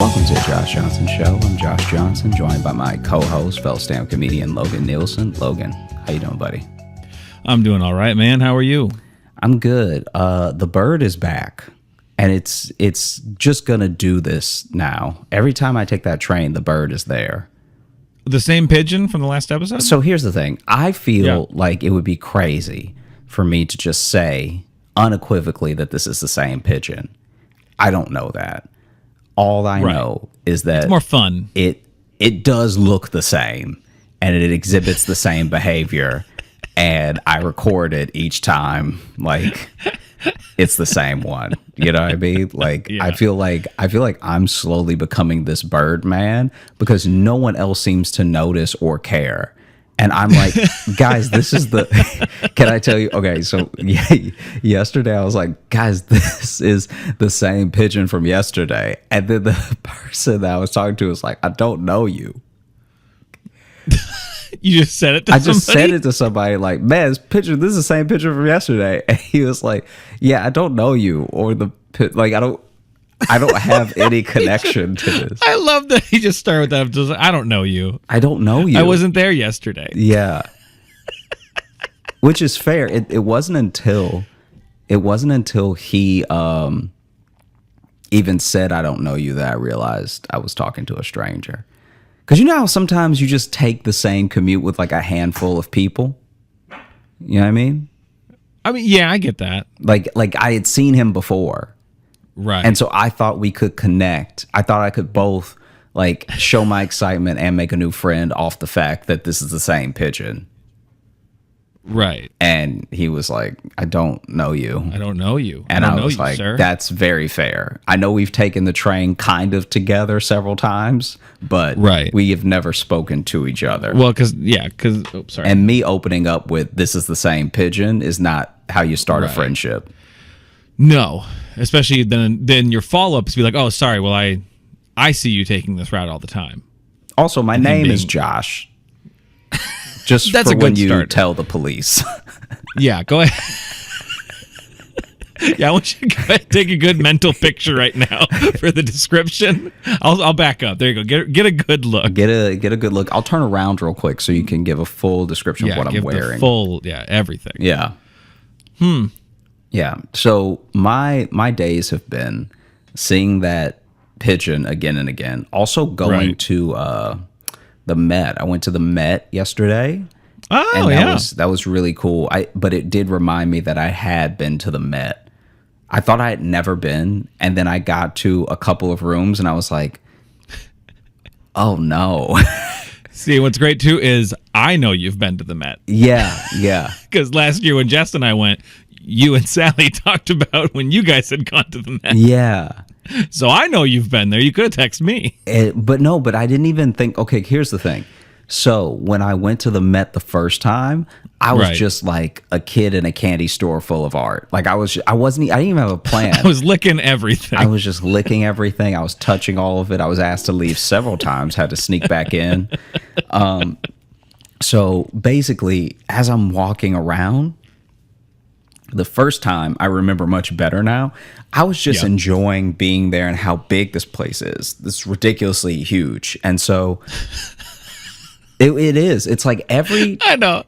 Welcome to the Josh Johnson Show. I'm Josh Johnson, joined by my co-host, fellow stand-up comedian Logan Nielsen. Logan, how you doing, buddy? I'm doing all right, man. How are you? I'm good. The bird is back, and it's just gonna do this now. Every time I take that train, the bird is there. The same pigeon from the last episode? So here's the thing. I feel like it would be crazy for me to just say unequivocally that this is the same pigeon. I don't know that. All I know is that it's more fun. It does look the same, and it exhibits the same behavior, and I record it each time like it's the same one. You know what I mean? Like I feel like I'm slowly becoming this bird man because no one else seems to notice or care. And I'm like, guys, this is the, can I tell you? Okay, so yesterday I was like, guys, this is the same pigeon from yesterday. And then the person that I was talking to was like, I don't know you. You just said it to somebody? I just said it to somebody like, man, this is the same picture from yesterday. And he was like, yeah, I don't know you. Or like, I don't have any connection to this. I love that he just started with that. Just, I don't know you. I don't know you. I wasn't there yesterday. Yeah. Which is fair. It wasn't until he even said I don't know you that I realized I was talking to a stranger. Because you know how sometimes you just take the same commute with like a handful of people? You know what I mean? I mean, yeah, I get that. Like I had seen him before. Right. And so I thought we could connect. I thought I could both like show my excitement and make a new friend off the fact that this is the same pigeon. Right. And he was like, I don't know you. I don't know you. And I was like, sir. That's very fair. I know we've taken the train kind of together several times, but we have never spoken to each other. Well, sorry. And me opening up with this is the same pigeon is not how you start a friendship. No, especially then your follow-up is be like, oh, sorry, well, I see you taking this route all the time. Also, my name is Josh. Just that's for a when good you start. Tell the police. Yeah, go ahead. Yeah, I want you to go ahead and take a good mental picture right now for the description. I'll back up. There you go. Get a good look. Get a good look. I'll turn around real quick so you can give a full description of what I'm wearing. Everything. Yeah. Yeah. So my days have been seeing that pigeon again and again. Also going to the Met. I went to the Met yesterday. Oh, and that was really cool. But it did remind me that I had been to the Met. I thought I had never been, and then I got to a couple of rooms and I was like, oh no. See, what's great too is I know you've been to the Met. Yeah. Because last year when Jess and I went, you and Sally talked about when you guys had gone to the Met. Yeah. So I know you've been there. You could have texted me. But I didn't even think, okay, here's the thing. So when I went to the Met the first time, I was just like a kid in a candy store full of art. Like I didn't even have a plan. I was licking everything. I was just licking everything. I was touching all of it. I was asked to leave several times, had to sneak back in. So basically, as I'm walking around, the first time I remember much better now, I was just enjoying being there and how big this place is. It's ridiculously huge. And so it is. It's like every time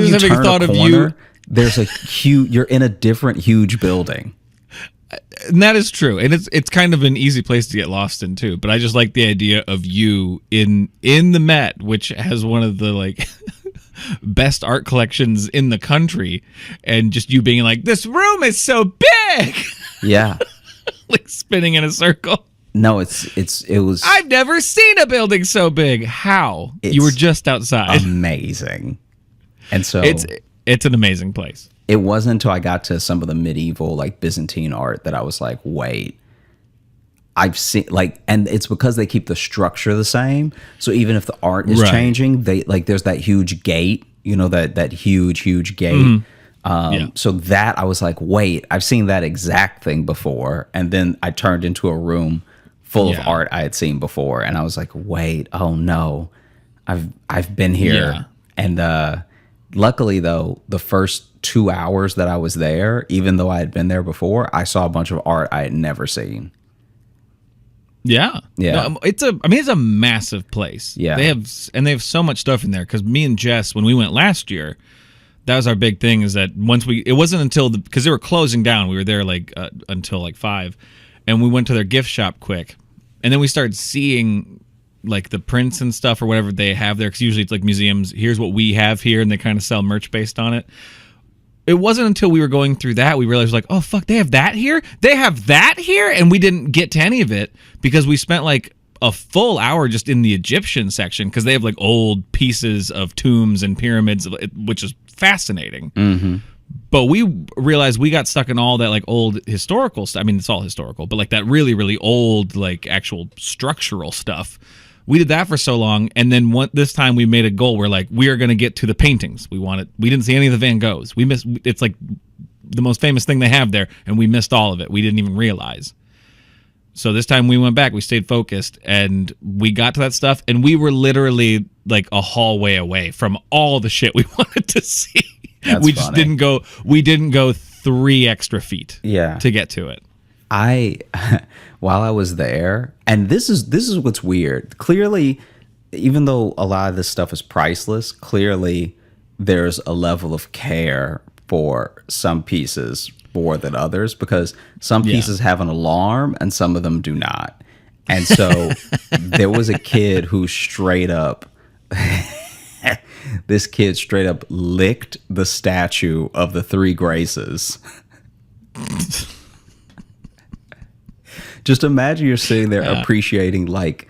you turn a corner, there's a huge, you're in a different huge building. And that is true. And it's kind of an easy place to get lost in too. But I just like the idea of you in the Met, which has one of the like best art collections in the country, and just you being like, this room is so big. Yeah. Like spinning in a circle. No, it was. I've never seen a building so big. How? You were just outside. Amazing. And so it's an amazing place. It wasn't until I got to some of the medieval, like Byzantine art, that I was like, wait, I've seen and it's because they keep the structure the same. So even if the art is changing, they there's that huge gate, that huge gate. So that I was like, wait, I've seen that exact thing before. And then I turned into a room full of art I had seen before. And I was like, wait, oh no, I've been here. Yeah. And luckily though, the first 2 hours that I was there, even though I had been there before, I saw a bunch of art I had never seen. Yeah. Yeah. No, it's a massive place. Yeah. They have so much stuff in there, cuz me and Jess, when we went last year, that was our big thing, is that it wasn't until because they were closing down. We were there until like 5, and we went to their gift shop quick. And then we started seeing like the prints and stuff or whatever they have there, cuz usually it's like museums, here's what we have here, and they kind of sell merch based on it. It wasn't until we were going through that we realized, like, oh fuck, they have that here? They have that here? And we didn't get to any of it because we spent like a full hour just in the Egyptian section, because they have like old pieces of tombs and pyramids, which is fascinating. Mm-hmm. But we realized we got stuck in all that like old historical stuff. I mean, it's all historical, but like that really, really old, like actual structural stuff. We did that for so long, and then this time we made a goal. We're like, we are going to get to the paintings. We didn't see any of the Van Goghs. We missed. It's like the most famous thing they have there, and we missed all of it. We didn't even realize. So this time we went back. We stayed focused, and we got to that stuff, and we were literally like a hallway away from all the shit we wanted to see. That's we just funny. didn't go. We didn't go 3 extra feet. Yeah. To get to it. While I was there, and this is what's weird. Clearly, even though a lot of this stuff is priceless, clearly there's a level of care for some pieces more than others, because some pieces have an alarm and some of them do not. And so there was a kid who straight up licked the statue of the Three Graces. Just imagine you're sitting there appreciating, like,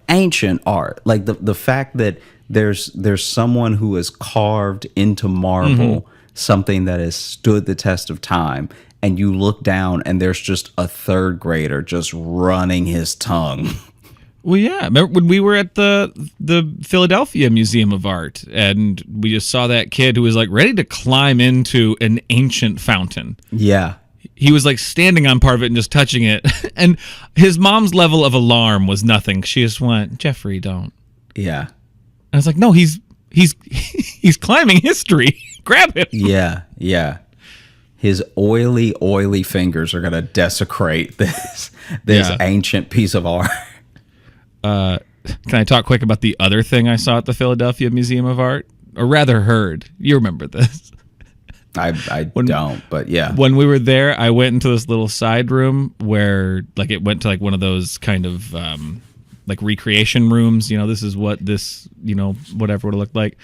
ancient art, like the fact that there's someone who has carved into marble something that has stood the test of time, and you look down and there's just a 3rd grader just running his tongue. Well, yeah. Remember when we were at the Philadelphia Museum of Art, and we just saw that kid who was like ready to climb into an ancient fountain. Yeah. He was like standing on part of it and just touching it. And his mom's level of alarm was nothing. She just went, Jeffrey, don't. Yeah. And I was like, no, he's climbing history. Grab him. Yeah. Yeah. His oily fingers are going to desecrate this ancient piece of art. Can I talk quick about the other thing I saw at the Philadelphia Museum of Art? Or rather heard. You remember this. I don't, but yeah. When we were there, I went into this little side room where, like, it went to like one of those kind of like recreation rooms. This is what this, whatever would have looked like.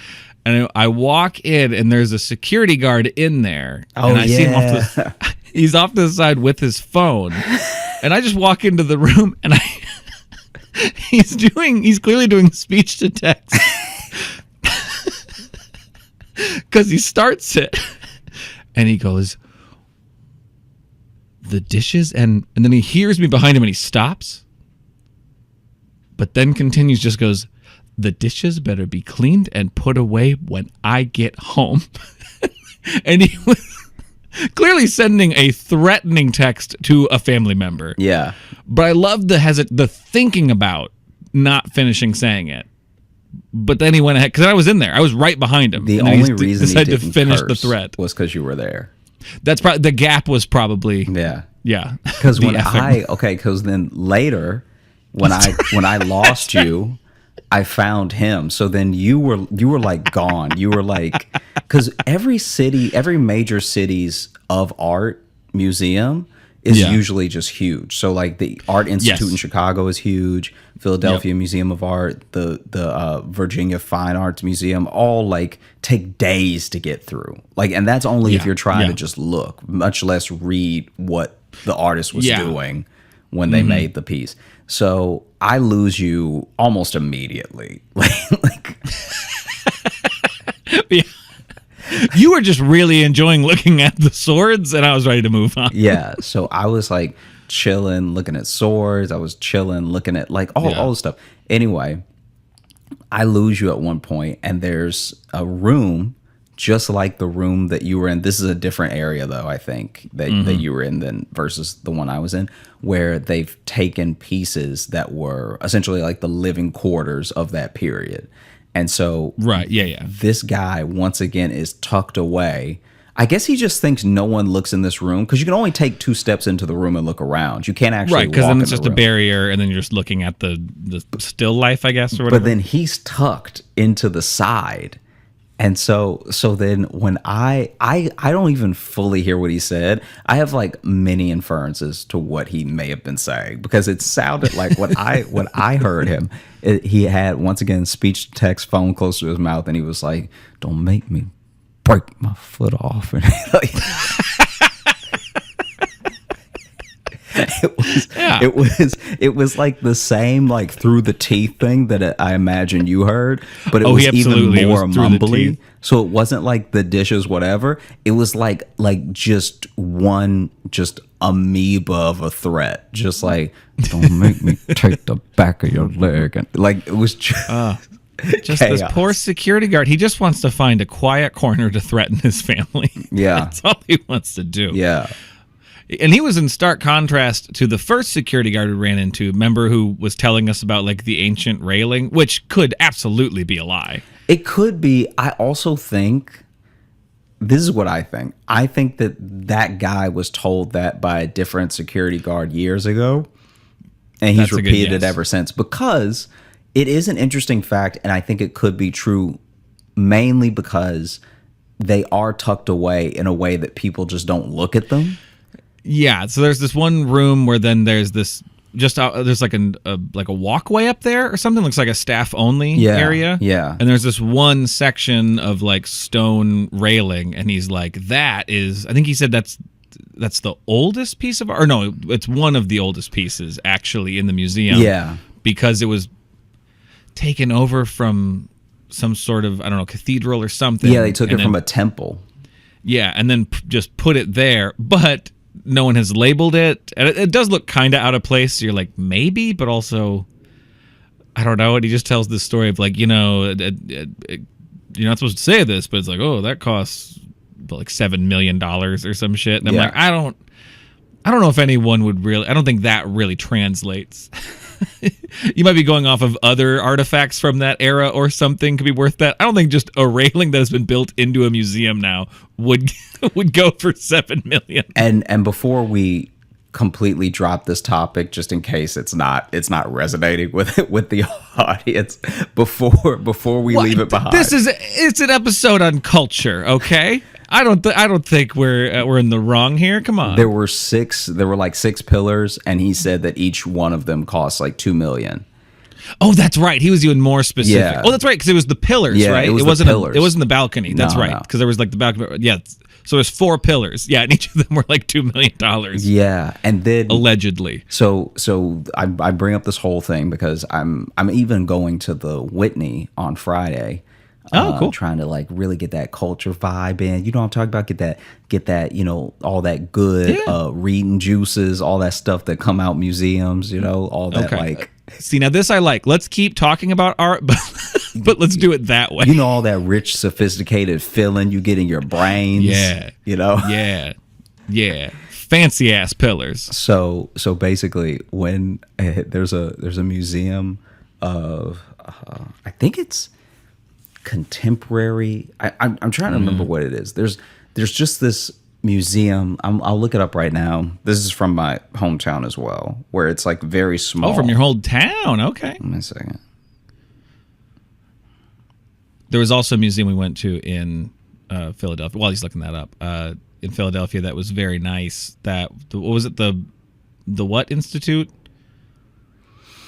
And I walk in, and there's a security guard in there. Oh, and I see him he's off to the side with his phone. And I just walk into the room, and he's clearly doing speech to text. Because he starts it. And he goes, the dishes, and then he hears me behind him, and he stops, but then continues, just goes, the dishes better be cleaned and put away when I get home. And he was clearly sending a threatening text to a family member. Yeah. But I love the thinking about not finishing saying it. But then he went ahead, because I was in there. I was right behind him. The and only reason he decided didn't to finish the curse threat was because you were there. That's probably the gap was probably Yeah. Because because then later when I lost you, I found him. So then you were like gone. You were like, because every major cities of art museum is usually just huge. So like the Art Institute in Chicago is huge. Philadelphia Museum of Art, the Virginia Fine Arts Museum, all like take days to get through. Like, and that's only if you're trying to just look, much less read what the artist was doing when they made the piece. So I lose you almost immediately. like You were just really enjoying looking at the swords, and I was ready to move on. Yeah, so I was like chilling, looking at swords. I was chilling, looking at like all the stuff. Anyway, I lose you at one point, and there's a room just like the room that you were in. This is a different area, though, I think, that you were in than versus the one I was in, where they've taken pieces that were essentially like the living quarters of that period. And so this this guy, once again, is tucked away. I guess he just thinks no one looks in this room because you can only take 2 steps into the room and look around. You can't actually Right, because walk then in it's the just a room. barrier, and then you're just looking at the still life, I guess, or whatever. But then he's tucked into the side. And so then when I don't even fully hear what he said. I have like many inferences to what he may have been saying because it sounded like when I heard him, he had once again speech to text, phone close to his mouth, and he was like, "Don't make me break my foot off." And like, it was like the same like through the teeth thing that I imagine you heard, but it was even more mumbly. So it wasn't like the dishes whatever. It was like just one just amoeba of a threat, just like, "Don't make me take the back of your leg," and like it was just this poor security guard. He just wants to find a quiet corner to threaten his family. Yeah, that's all he wants to do. Yeah. And he was in stark contrast to the first security guard we ran into. Remember, who was telling us about like the ancient railing, which could absolutely be a lie. It could be. I also think, this is what I think. I think that guy was told that by a different security guard years ago, and he's repeated it ever since, because it is an interesting fact, and I think it could be true mainly because they are tucked away in a way that people just don't look at them. Yeah, so there's this one room where then there's this there's like a walkway up there or something. Looks like a staff only area. Yeah, and there's this one section of like stone railing, and he's like, that is, I think he said that's the oldest piece of art. Or no, it's one of the oldest pieces actually in the museum. Yeah, because it was taken over from some sort of, I don't know, cathedral or something. Yeah, they took it from a temple. Yeah, and then just put it there, but no one has labeled it, and it does look kind of out of place. So you're like, maybe, but also, I don't know. And he just tells this story of like, you're not supposed to say this, but it's like, oh, that costs like $7 million or some shit. And I'm like, I don't know if anyone would really. I don't think that really translates. You might be going off of other artifacts from that era or something could be worth that. I don't think just a railing that has been built into a museum now would go for $7 million. And before we completely drop this topic, just in case it's not resonating with the audience, before we leave it behind, it's an episode on culture, okay? I don't think we're in the wrong here. Come on. There were like 6 pillars, and he said that each one of them costs like $2 million. Oh, that's right. He was even more specific. Yeah. Oh, that's right, because it was the pillars, right? It wasn't the balcony. That's right, because there was like the balcony. Yeah. So there's 4 pillars. Yeah, and each of them were like $2 million. Yeah, and then allegedly. So I bring up this whole thing because I'm even going to the Whitney on Friday. Oh, cool. Trying to like really get that culture vibe in. You know what I'm talking about? Get that, all that good reading juices, all that stuff that come out museums, all that like. See, now this I like. Let's keep talking about art, but let's do it that way. All that rich, sophisticated feeling you get in your brains. Yeah. Yeah. Fancy ass pillars. So basically, when there's a museum of, I think it's contemporary. I'm trying to remember what it is. There's just this museum. I'll look it up right now. This is from my hometown as well, where it's like very small. Oh, from your whole town. Okay. Wait a second. There was also a museum we went to in Philadelphia. While he's looking that up, in Philadelphia, that was very nice. What was it? The what institute?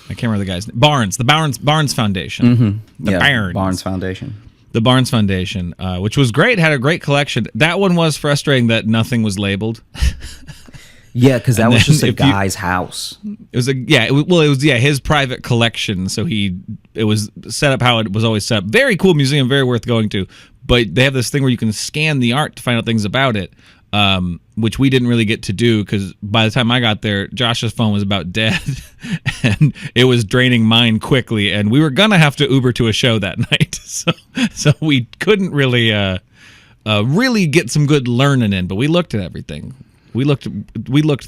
I can't remember the guy's name. The Barnes Foundation. Mm-hmm. Barnes Foundation. The Barnes Foundation, which was great, had a great collection. That one was frustrating that nothing was labeled. Yeah, because that was just a guy's house. It was his private collection. So it was set up how it was always set up. Very cool museum, very worth going to. But they have this thing where you can scan the art to find out things about it, which we didn't really get to do because by the time I got there, Josh's phone was about dead, and it was draining mine quickly. And we were gonna have to Uber to a show that night, so we couldn't really get some good learning in. But we looked at everything. We looked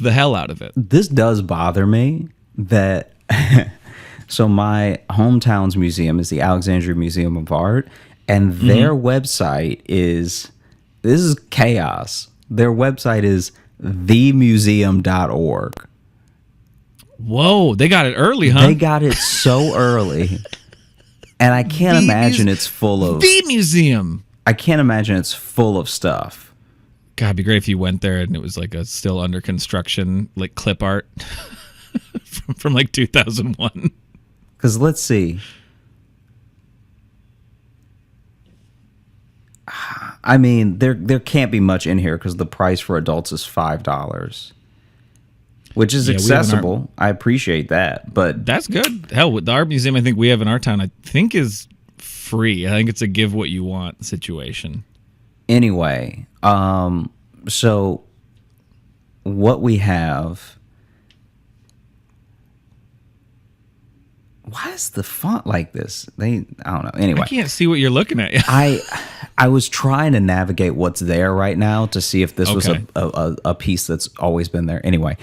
the hell out of it. This does bother me that. So my hometown's museum is the Alexandria Museum of Art, and their website is This is chaos. Their website is themuseum.org. Whoa, they got it early, huh? They got it so early. And I can't imagine it's full of... The museum. I can't imagine it's full of stuff. God, it'd be great if you went there and it was like a still under construction, like clip art from like 2001. Because let's see. I mean, there can't be much in here because the price for adults is $5, which is accessible. I appreciate that, but that's good. Hell, with the art museum, I think we have in our town, I think is free. I think it's a give what you want situation. Anyway, so what we have. Why is the font like this? I don't know. Anyway, I can't see what you're looking at. I was trying to navigate what's there right now to see if this was a piece that's always been there. Anyway,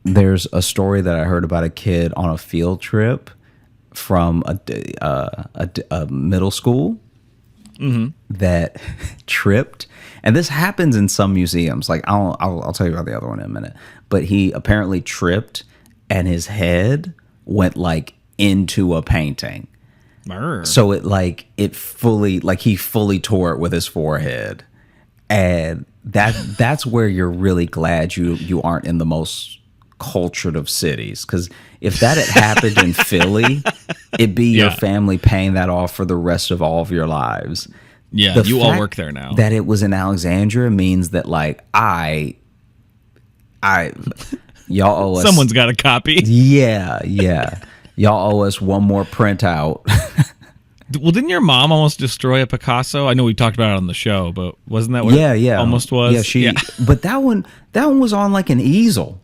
there's a story that I heard about a kid on a field trip from a middle school that tripped, and this happens in some museums. Like I'll tell you about the other one in a minute. But he apparently tripped, and his head went like into a painting. So it fully, like he fully tore it with his forehead. And that's where you're really glad you aren't in the most cultured of cities, because if that had happened in Philly, it'd be your family paying that off for the rest of all of your lives. Yeah, you all work there now. That it was in Alexandria means that like y'all owe us. Someone's got a copy. Yeah. Y'all owe us one more printout. Well, didn't your mom almost destroy a Picasso? I know we talked about it on the show, but wasn't that what it almost was? Yeah, but that one was on like an easel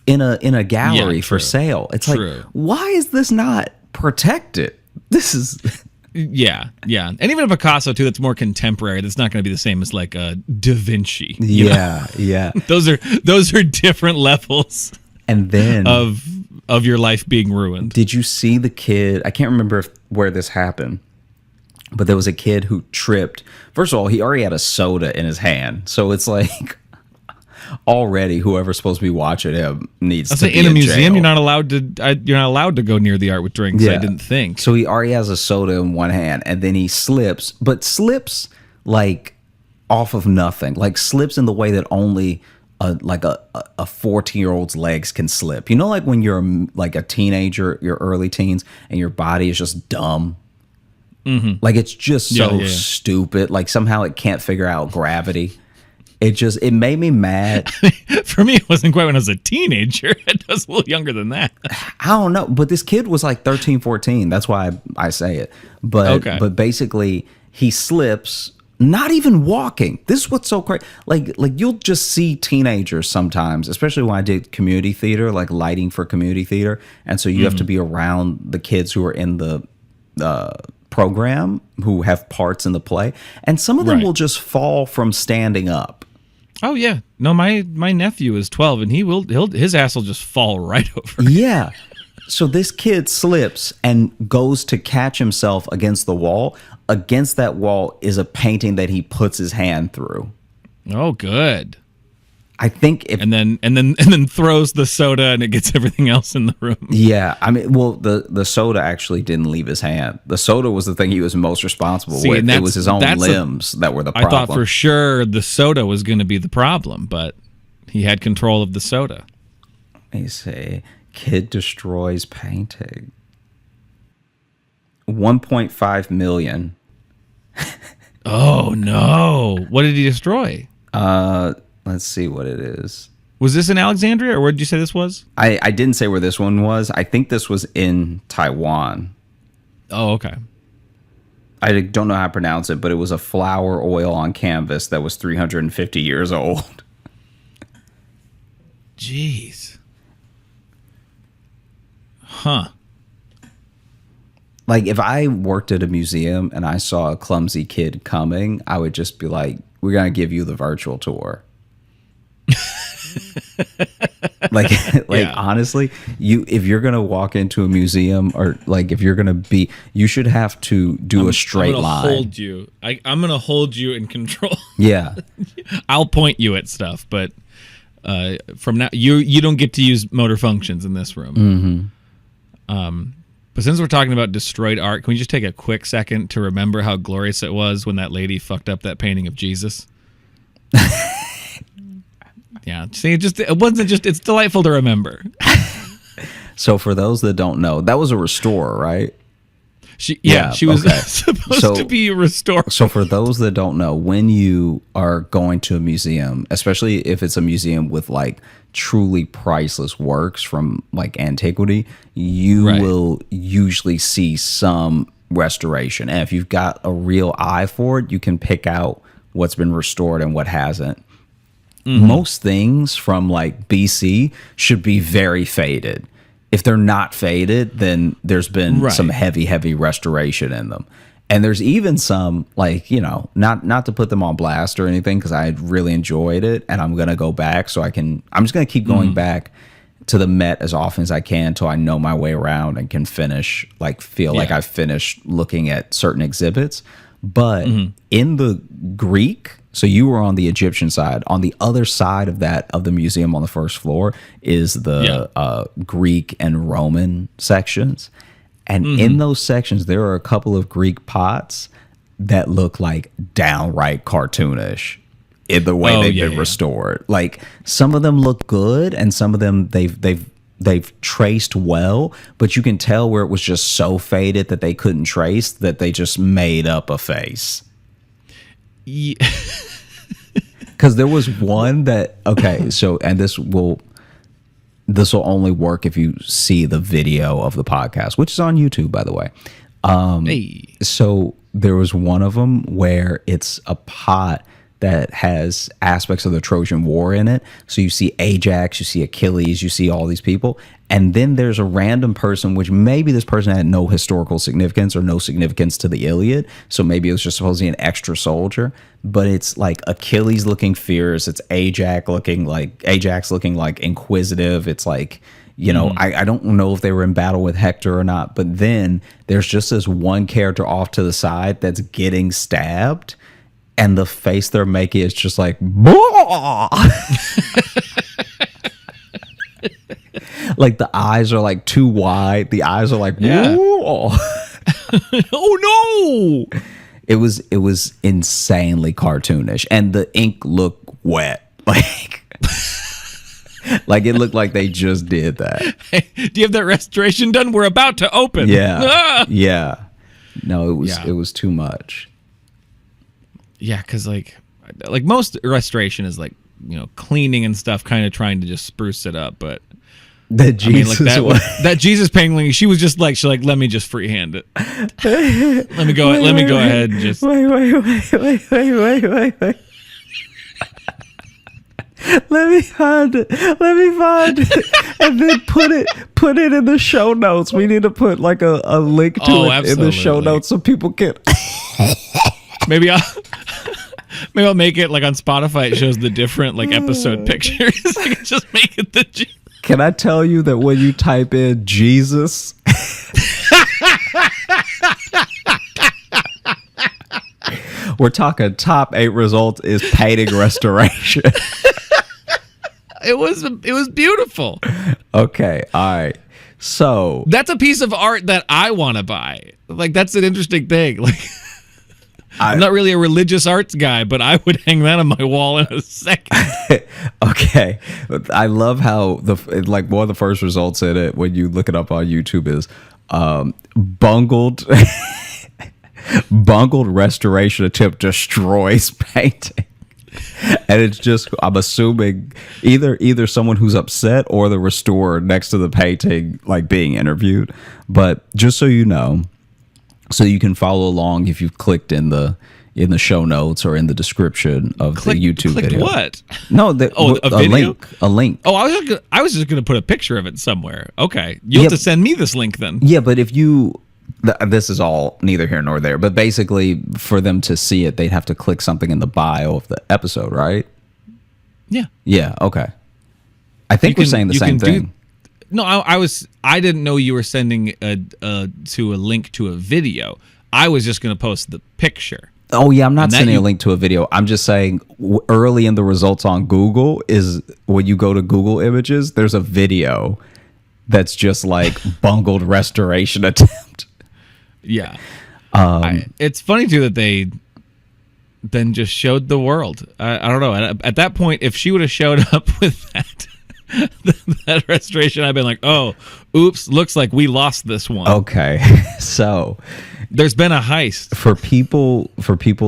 in a gallery for sale. It's like, why is this not protected? This is Yeah. And even a Picasso too that's more contemporary, that's not going to be the same as like a Da Vinci. Yeah. Those are different levels. And then of your life being ruined. Did you see the kid? I can't remember where this happened, but there was a kid who tripped. First of all, he already had a soda in his hand, so it's like already whoever's supposed to be watching him needs to be in a museum. jail. You're not allowed to go near the art with drinks. I didn't think so. He already has a soda in one hand, and then he slips like off of nothing, like slips in the way that only a 14-year-old's legs can slip. You know, like when you're like a teenager, your early teens, and your body is just dumb. Mm-hmm. Like it's just so stupid. Like somehow it can't figure out gravity. It made me mad. For me, it wasn't quite when I was a teenager. It was a little younger than that. I don't know. But this kid was like 13, 14. That's why I say it. But basically, he slips. Not even walking. This is what's so crazy. Like you'll just see teenagers sometimes, especially when I did community theater, like lighting for community theater, and so you have to be around the kids who are in the program who have parts in the play, and some of them will just fall from standing up. Oh yeah, no, my nephew is 12, and his ass will just fall right over. Yeah. So this kid slips and goes to catch himself against the wall. Against that wall is a painting that he puts his hand through. Oh, good. I think and then throws the soda and it gets everything else in the room. Yeah, I mean, well, the soda actually didn't leave his hand. The soda was the thing he was most responsible with. It was his own limbs that were the problem. I thought for sure the soda was going to be the problem, but he had control of the soda. Let me see. Kid destroys painting. 1.5 million. Oh no! What did he destroy? Let's see what it is. Was this in Alexandria, or where did you say this was? I didn't say where this one was. I think this was in Taiwan. Oh, okay. I don't know how to pronounce it, but it was a flower oil on canvas that was 350 years old. Jeez. Huh. Like, if I worked at a museum and I saw a clumsy kid coming, I would just be like, we're going to give you the virtual tour. Like, Yeah. honestly, if you're gonna walk into a museum, or like if you're gonna be, you should have to do a straight I'm gonna line. hold you. I'm gonna hold you in control. Yeah. I'll point you at stuff, but from now you don't get to use motor functions in this room. But since we're talking about destroyed art, can we just take a quick second to remember how glorious it was when that lady fucked up that painting of Jesus? Yeah, see, it wasn't just. It's delightful to remember. So for those that don't know, that was a restorer, right? She was okay. supposed to be restored. So for those that don't know, when you are going to a museum, especially if it's a museum with like truly priceless works from like antiquity, you will usually see some restoration. And if you've got a real eye for it, you can pick out what's been restored and what hasn't. Most things from like BC should be very faded. If they're not faded, then there's been some heavy restoration in them. And there's even some, like, you know, not to put them on blast or anything, because I really enjoyed it and I'm going to go back I'm just going to keep going back to the Met as often as I can until I know my way around and can finish, like, feel like I've finished looking at certain exhibits. But in the Greek, so you were on the Egyptian side. On the other side of the museum on the first floor is the Greek and Roman sections. And in those sections, there are a couple of Greek pots that look like downright cartoonish in the way they've been restored. Like, some of them look good, and some of them they've traced well, but you can tell where it was just so faded that they couldn't trace, that they just made up a face. Yeah. Because there was one that, so, and this will only work if you see the video of the podcast, which is on YouTube, by the way. So there was one of them where it's a pot that has aspects of the Trojan War in it. So you see Ajax, you see Achilles, you see all these people. And then there's a random person, which maybe this person had no historical significance or no significance to the Iliad. So maybe it was just supposed to be an extra soldier. But it's like Achilles looking fierce. It's Ajax looking like inquisitive. It's like, you know, I don't know if they were in battle with Hector or not. But then there's just this one character off to the side that's getting stabbed. And the face they're making is just like, like the eyes are like too wide. The eyes are like, oh no! It was insanely cartoonish, and the ink looked wet, like it looked like they just did that. Hey, do you have that restoration done? We're about to open. Yeah, yeah. No, it was too much. Yeah, because like most restoration is like, you know, cleaning and stuff, kind of trying to just spruce it up. But that Jesus that Jesus painting, she's like, let me just freehand it. let me go ahead and just wait. Let me find it, and then put it in the show notes. We need to put like a link to it in the show notes so people can. Maybe I'll make it like on Spotify. It shows the different like episode pictures. I can just make it the. Can I tell you that when you type in Jesus, we're talking top 8 results is painting restoration. It was beautiful. Okay, all right. So that's a piece of art that I want to buy. Like, that's an interesting thing. Like, I'm not really a religious arts guy, but I would hang that on my wall in a second. Okay. I love how one of the first results in it when you look it up on YouTube is bungled restoration attempt destroys painting. And it's just, I'm assuming either someone who's upset or the restorer next to the painting like being interviewed. But just so you know, so you can follow along if you've clicked in the show notes or in the description of the YouTube video. What? No, a video? A link. Oh, I was just gonna put a picture of it somewhere. Okay, you'll have to send me this link then. Yeah, but if you, this is all neither here nor there. But basically, for them to see it, they'd have to click something in the bio of the episode, right? Yeah. Yeah. Okay. I think we're saying the same thing. No, I didn't know you were sending to a link to a video. I was just going to post the picture. Oh, yeah, I'm not sending a link to a video. I'm just saying early in the results on Google is when you go to Google Images, there's a video that's just like bungled restoration attempt. Yeah. It's funny, too, that they then just showed the world. I don't know. At that point, if she would have showed up with that restoration, I've been like, oh, oops, looks like we lost this one. Okay. So there's been a heist. For people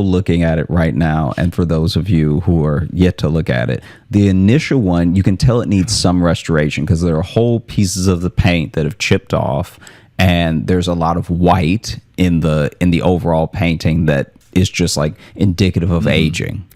looking at it right now, and for those of you who are yet to look at it, the initial one, you can tell it needs some restoration because there are whole pieces of the paint that have chipped off, and there's a lot of white in the overall painting that is just like indicative of aging.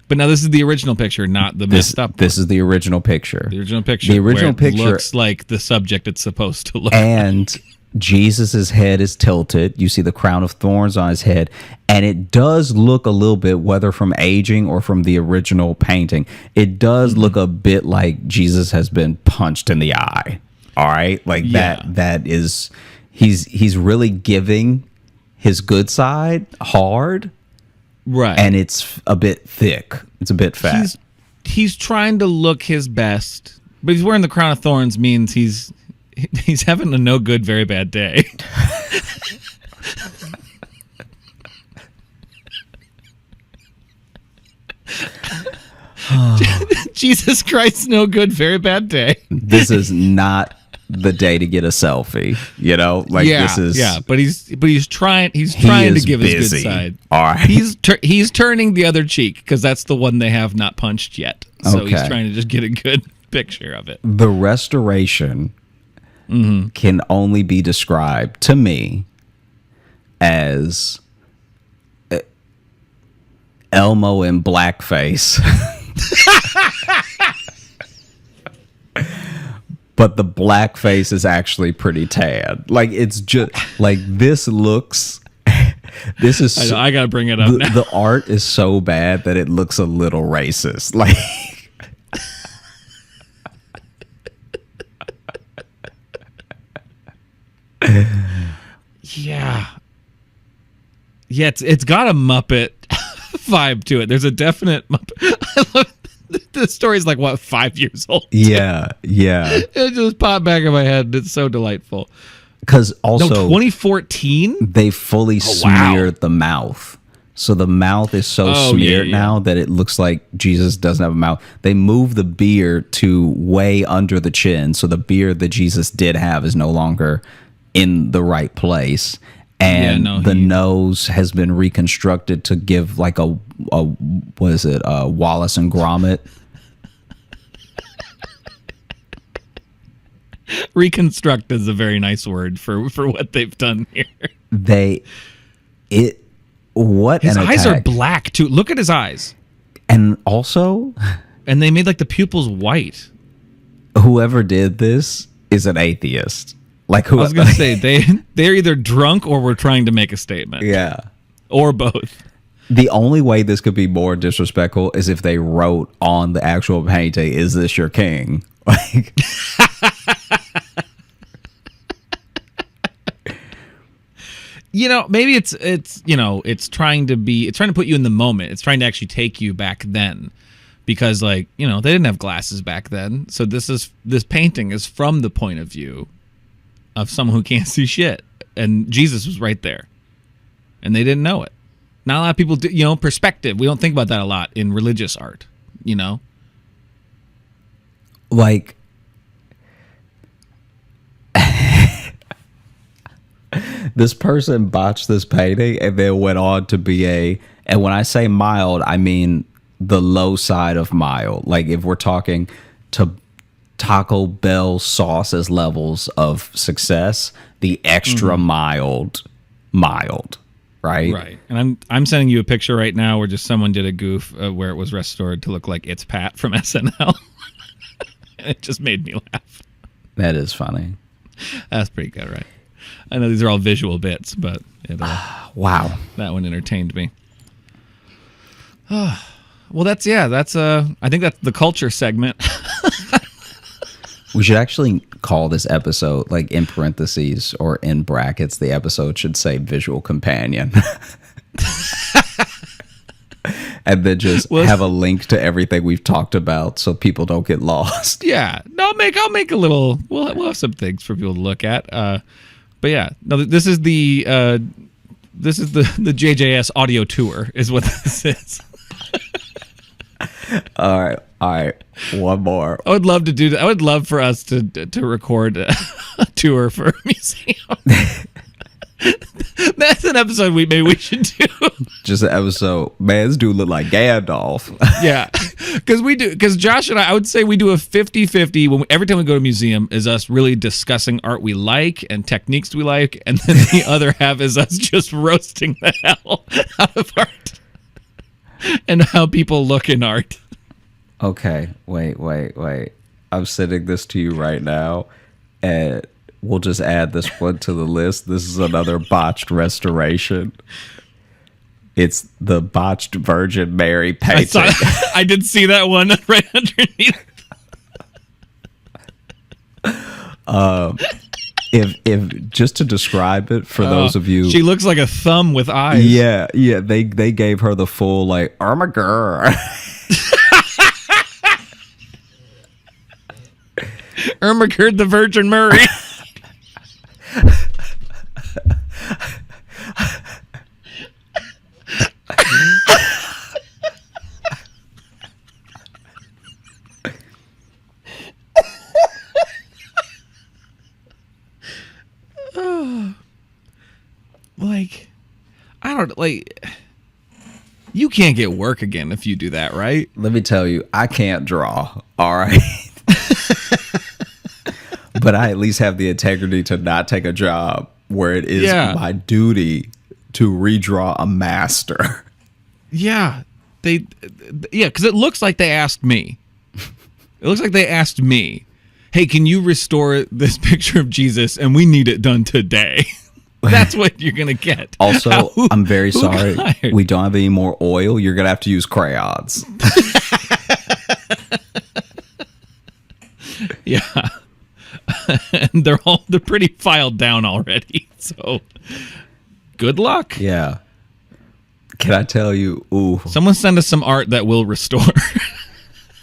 But now this is the original picture, not the messed up one. This is the original picture. The original picture. The original picture looks like the subject it's supposed to look and like. Jesus's head is tilted. You see the crown of thorns on his head, and it does look a little bit, whether from aging or from the original painting, it does look a bit like Jesus has been punched in the eye. All right, like that is he's really giving his good side hard. Right. And it's a bit thick. It's a bit fat. He's trying to look his best, but he's wearing the crown of thorns means he's having a no good, very bad day. Jesus Christ, no good, very bad day. This is not the day to get a selfie, you know, like this is but he's trying to give busy. his good side. All right, he's turning the other cheek because that's the one they have not punched yet, so he's trying to just get a good picture of it. The restoration can only be described to me as Elmo in blackface. But the blackface is actually pretty tan. Like, it's just like this looks. This is. I gotta bring it up. Now. The art is so bad that it looks a little racist. Like, yeah. It's got a Muppet vibe to it. There's a definite Muppet. I love. The story's like, what, 5 years old? Yeah. It just popped back in my head. It's so delightful. Because also... No, 2014? They fully smeared the mouth. So the mouth is so smeared now that it looks like Jesus doesn't have a mouth. They moved the beard to way under the chin. So the beard that Jesus did have is no longer in the right place. And the nose has been reconstructed to give like a what is it, Wallace and Gromit. Reconstruct is a very nice word for what they've done here. His eyes are black too. Look at his eyes. And also, and they made like the pupils white. Whoever did this is an atheist. Like who? I was gonna say they're either drunk or were trying to make a statement. Yeah, or both. The only way this could be more disrespectful is if they wrote on the actual painting, "Is this your king?" Like, you know, maybe it's trying to put you in the moment. It's trying to actually take you back then, because like they didn't have glasses back then, so this painting is from the point of view of someone who can't see shit, and Jesus was right there, and they didn't know it. Not a lot of people do, perspective. We don't think about that a lot in religious art, Like, this person botched this painting and then went on to be and when I say mild, I mean the low side of mild. Like, if we're talking to Taco Bell sauces levels of success, the extra mild, right? And I'm sending you a picture right now where just someone did a goof where it was restored to look like It's Pat from SNL. And it just made me laugh. That is funny. That's pretty good, right? I know these are all visual bits, but wow, that one entertained me. Well, that's I think that's the culture segment. We should actually call this episode, like in parentheses or in brackets, the episode should say visual companion. And then just have a link to everything we've talked about so people don't get lost. Yeah. No, I'll make a little, we'll have some things for people to look at. But yeah, no, this is the JJS audio tour is what this is. All right. One more. I would love to do that. I would love for us to record a tour for a museum. That's an episode maybe we should do. Just an episode. Man, this dude look like Gandalf. Yeah. Because Josh and I would say we do a 50-50 every time we go to a museum is us really discussing art we like and techniques we like. And then the other half is us just roasting the hell out of art and how people look in art. Okay. Wait. I'm sending this to you right now. And we'll just add this one to the list. This is another botched restoration. It's the botched Virgin Mary painting. I did see that one right underneath. If just to describe it for those of you, she looks like a thumb with eyes. Yeah. They gave her the full like Ermagerd. Ermagerd the Virgin Mary. Like, I don't like. You can't get work again if you do that, right? Let me tell you, I can't draw. All right. But I at least have the integrity to not take a job where it is my duty to redraw a master. Yeah. Because it looks like they asked me. It looks like they asked me, hey, can you restore this picture of Jesus and we need it done today? That's what you're going to get. Also, I'm very sorry. We don't have any more oil. You're going to have to use crayons. Yeah. And they're pretty filed down already. So good luck. Yeah. Can I tell you? Ooh. Someone send us some art that will restore.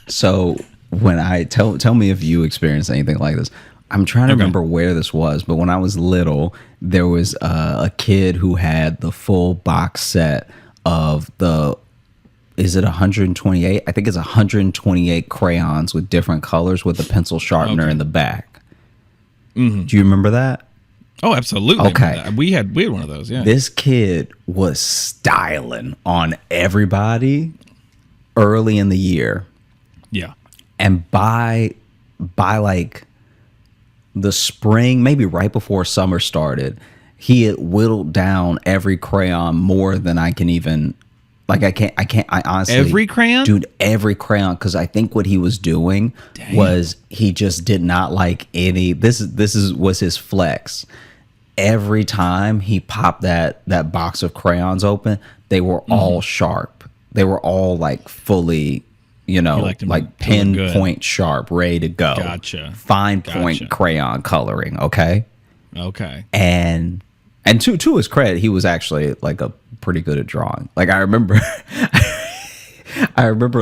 So when I tell me if you experienced anything like this. I'm trying to remember where this was, but when I was little, there was a kid who had the full box set of is it 128? I think it's 128 crayons with different colors with a pencil sharpener in the back. Mm-hmm. Do you remember that? Oh, absolutely. Okay. We had one of those, yeah. This kid was styling on everybody early in the year. Yeah. And by like the spring, maybe right before summer started, he had whittled down every crayon more than I can even, like, I honestly. Every crayon? Dude, every crayon. Because I think what he was doing was he just did not like any, this was his flex. Every time he popped that box of crayons open, they were all sharp. They were all like fully, like pinpoint sharp, ready to go. Gotcha. Fine point crayon coloring. Okay. And to his credit, he was actually like a pretty good at drawing. Like I remember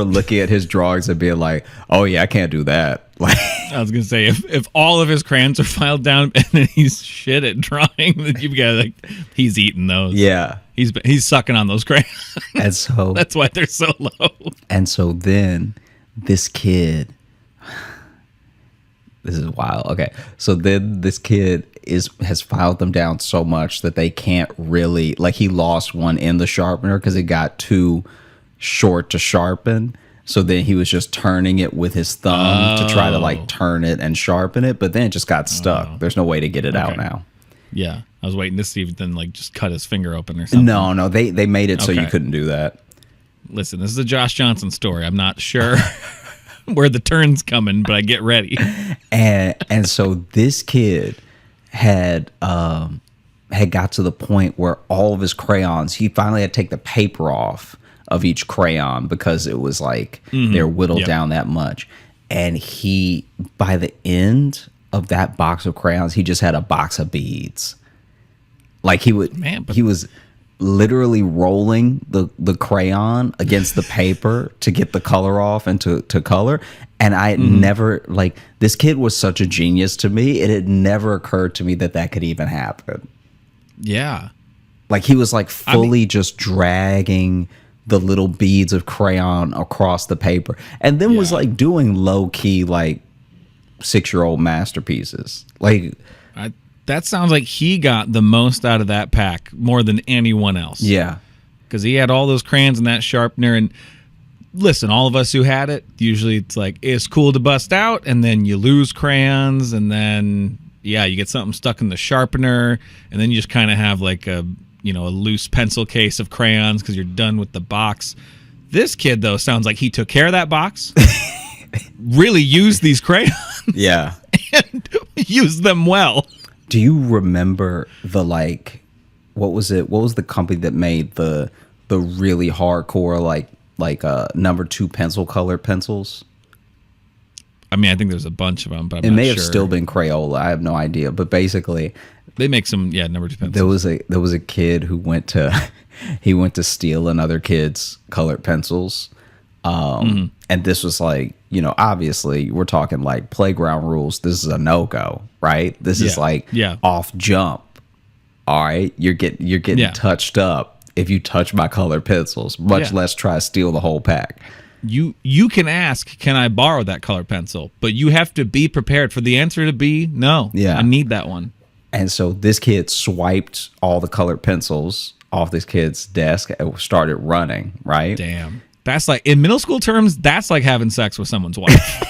looking at his drawings and being like, "Oh yeah, I can't do that." Like I was gonna say, if all of his crayons are filed down and then he's shit at drawing, then you've got like he's eating those. Yeah, he's sucking on those crayons, and so that's why they're so low. And so then this kid, this is wild. Okay, so then this kid has filed them down so much that they can't really, like, he lost one in the sharpener because it got too short to sharpen. So then he was just turning it with his thumb to try to like turn it and sharpen it, but then it just got stuck. There's no way to get it out now. Yeah, I was waiting to see if then like just cut his finger open or something. No, they made it so you couldn't do that. Listen, this is a Josh Johnson story. I'm not sure where the turn's coming, but I get ready. And so this kid had got to the point where all of his crayons, he finally had to take the paper off of each crayon because it was like they're whittled down that much. And he, by the end of that box of crayons, he just had a box of beads. Like he was literally rolling the crayon against the paper to get the color off and to color. And I had never, like, this kid was such a genius to me. It had never occurred to me that could even happen. Yeah. Like he was like fully just dragging the little beads of crayon across the paper, and then was like doing low key like 6-year-old masterpieces. Like that sounds like he got the most out of that pack more than anyone else. Yeah, because he had all those crayons and that sharpener. And listen, all of us who had it, usually it's like it's cool to bust out, and then you lose crayons, and then you get something stuck in the sharpener, and then you just kind of have like a loose pencil case of crayons because you're done with the box. This kid, though, sounds like he took care of that box, really used these crayons, and used them well. Do you remember the what was it? What was the company that made the really hardcore like number 2 pencil colored pencils? I mean, I think there's a bunch of them, but it may have still been Crayola. I have no idea, but basically. They make some, number 2 pencils. There was a kid who went to steal another kid's colored pencils, and this was like, obviously we're talking like playground rules. This is a no-go, right? This is like off jump. All right, you're getting touched up if you touch my colored pencils, much less try to steal the whole pack. You can ask, can I borrow that colored pencil? But you have to be prepared for the answer to be no. Yeah, I need that one. And so this kid swiped all the colored pencils off this kid's desk and started running, right? Damn. That's like, in middle school terms, that's like having sex with someone's wife.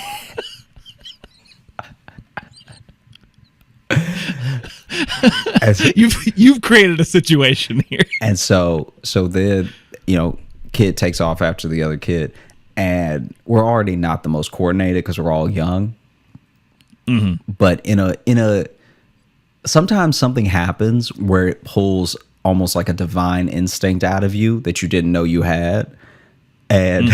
You've created a situation here. And so then, kid takes off after the other kid. And we're already not the most coordinated because we're all young. But in a sometimes something happens where it pulls almost like a divine instinct out of you that you didn't know you had. And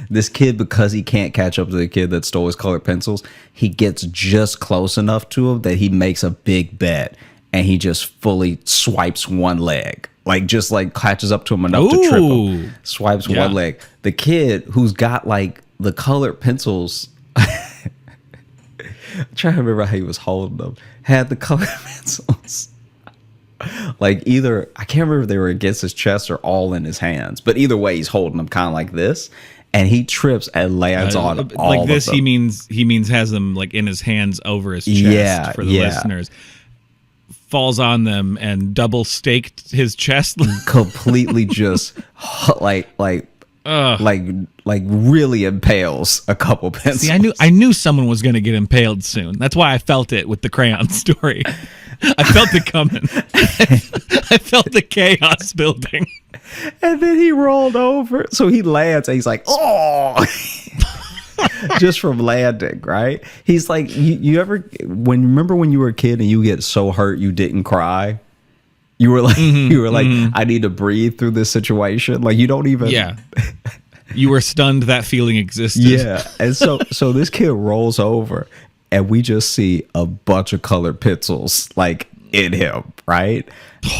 this kid, because he can't catch up to the kid that stole his colored pencils, he gets just close enough to him that he makes a big bet, and he just fully swipes one leg. Like, just like catches up to him enough to trip him. Swipes one leg. The kid who's got like the colored pencils, I'm trying to remember how he was holding them, had the colored pencils. Like, either, I can't remember if they were against his chest or all in his hands, but either way, he's holding them kind of like this, and he trips and lands on all like this. Of them. He means has them like in his hands over his chest for the listeners. Falls on them and double staked his chest. Completely just like really impales a couple pencils. See, I knew someone was going to get impaled soon. That's why I felt it with the crayon story. I felt it coming. I felt the chaos building. And then he rolled over. So he lands and he's like, oh, just from landing, right? He's like, you ever, remember when you were a kid and you get so hurt you didn't cry? You were like, I need to breathe through this situation. Like, you don't even. Yeah. You were stunned that feeling existed. Yeah. And so this kid rolls over and we just see a bunch of colored pencils like in him, right?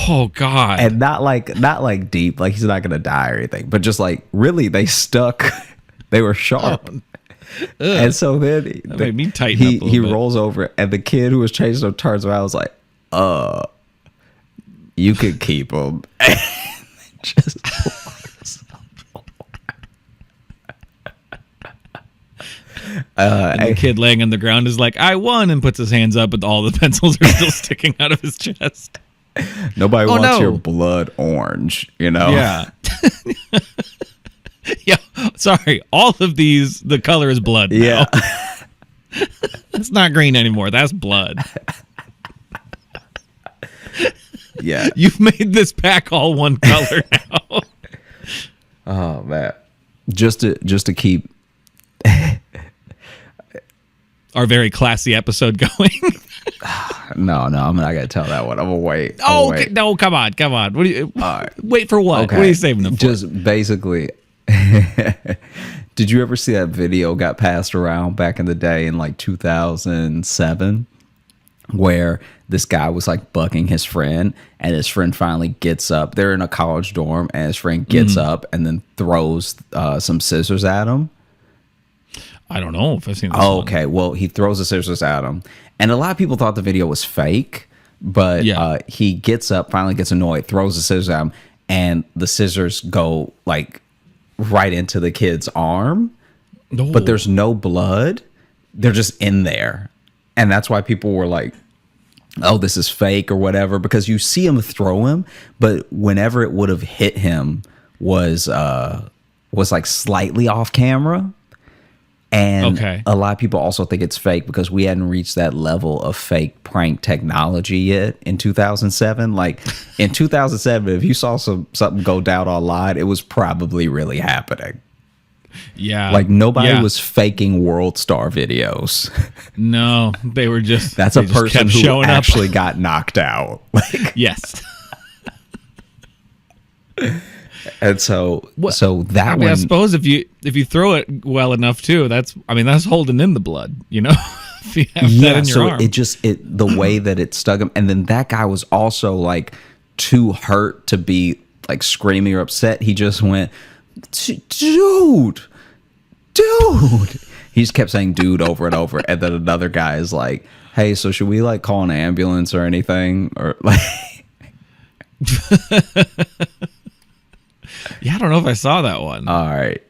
Oh God. And not like deep, like he's not gonna die or anything, but just like really they stuck. They were sharp. And so then he rolls over and the kid who was chasing him turns around and was like, you could keep him. Just and the kid laying on the ground is like, I won, and puts his hands up, but all the pencils are still sticking out of his chest. Nobody wants your blood orange, Yeah. Yeah. Sorry. All of these, the color is blood now. Yeah. It's not green anymore. That's blood. Yeah. You've made this pack all one color now. Oh man. Just to keep our very classy episode going. No, I'm not gonna tell that one. I'm gonna wait. Wait. No, come on. What do you wait for? What? Okay. What are you saving them for? Just basically Did you ever see that video got passed around back in the day in like 2007 where this guy was like bucking his friend and his friend finally gets up. They're in a college dorm and his friend gets up and then throws some scissors at him. I don't know if I've seen this Oh, one. okay. Well, he throws the scissors at him. And a lot of people thought the video was fake, but he gets up, finally gets annoyed, throws the scissors at him, and the scissors go like right into the kid's arm, but there's no blood. They're just in there. And that's why people were like, oh, this is fake or whatever, because you see him throw him, but whenever it would have hit him was like slightly off camera. And a lot of people also think it's fake because we hadn't reached that level of fake prank technology yet in 2007. Like in 2007, if you saw something go down online, it was probably really happening. Yeah. Like nobody was faking World Star videos. No, they were just. That's a person who actually got knocked out. Like, yes. And so that one, I suppose if you throw it well enough too, that's holding in the blood, you know. If you have that in your arm. The way that it stuck him, and then that guy was also like too hurt to be like screaming or upset. He just went, dude. He just kept saying dude over and over, and then another guy is like, hey, so should we like call an ambulance or anything, or like. Yeah, I don't know if I saw that one. All right.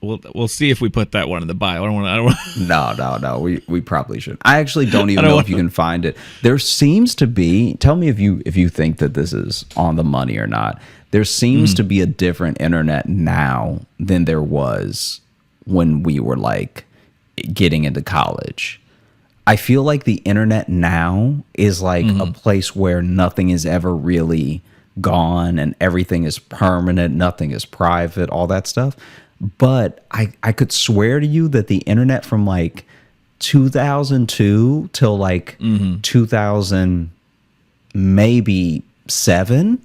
We'll see if we put that one in the bio. I don't want to. No. We probably should. I actually don't even know if you can find it. There seems to be. Tell me if you think that this is on the money or not. There seems to be a different internet now than there was when we were like getting into college. I feel like the internet now is like a place where nothing is ever really gone and everything is permanent, nothing is private, all that stuff. But I could swear to you that the internet from like 2002 till like 2000 maybe 7,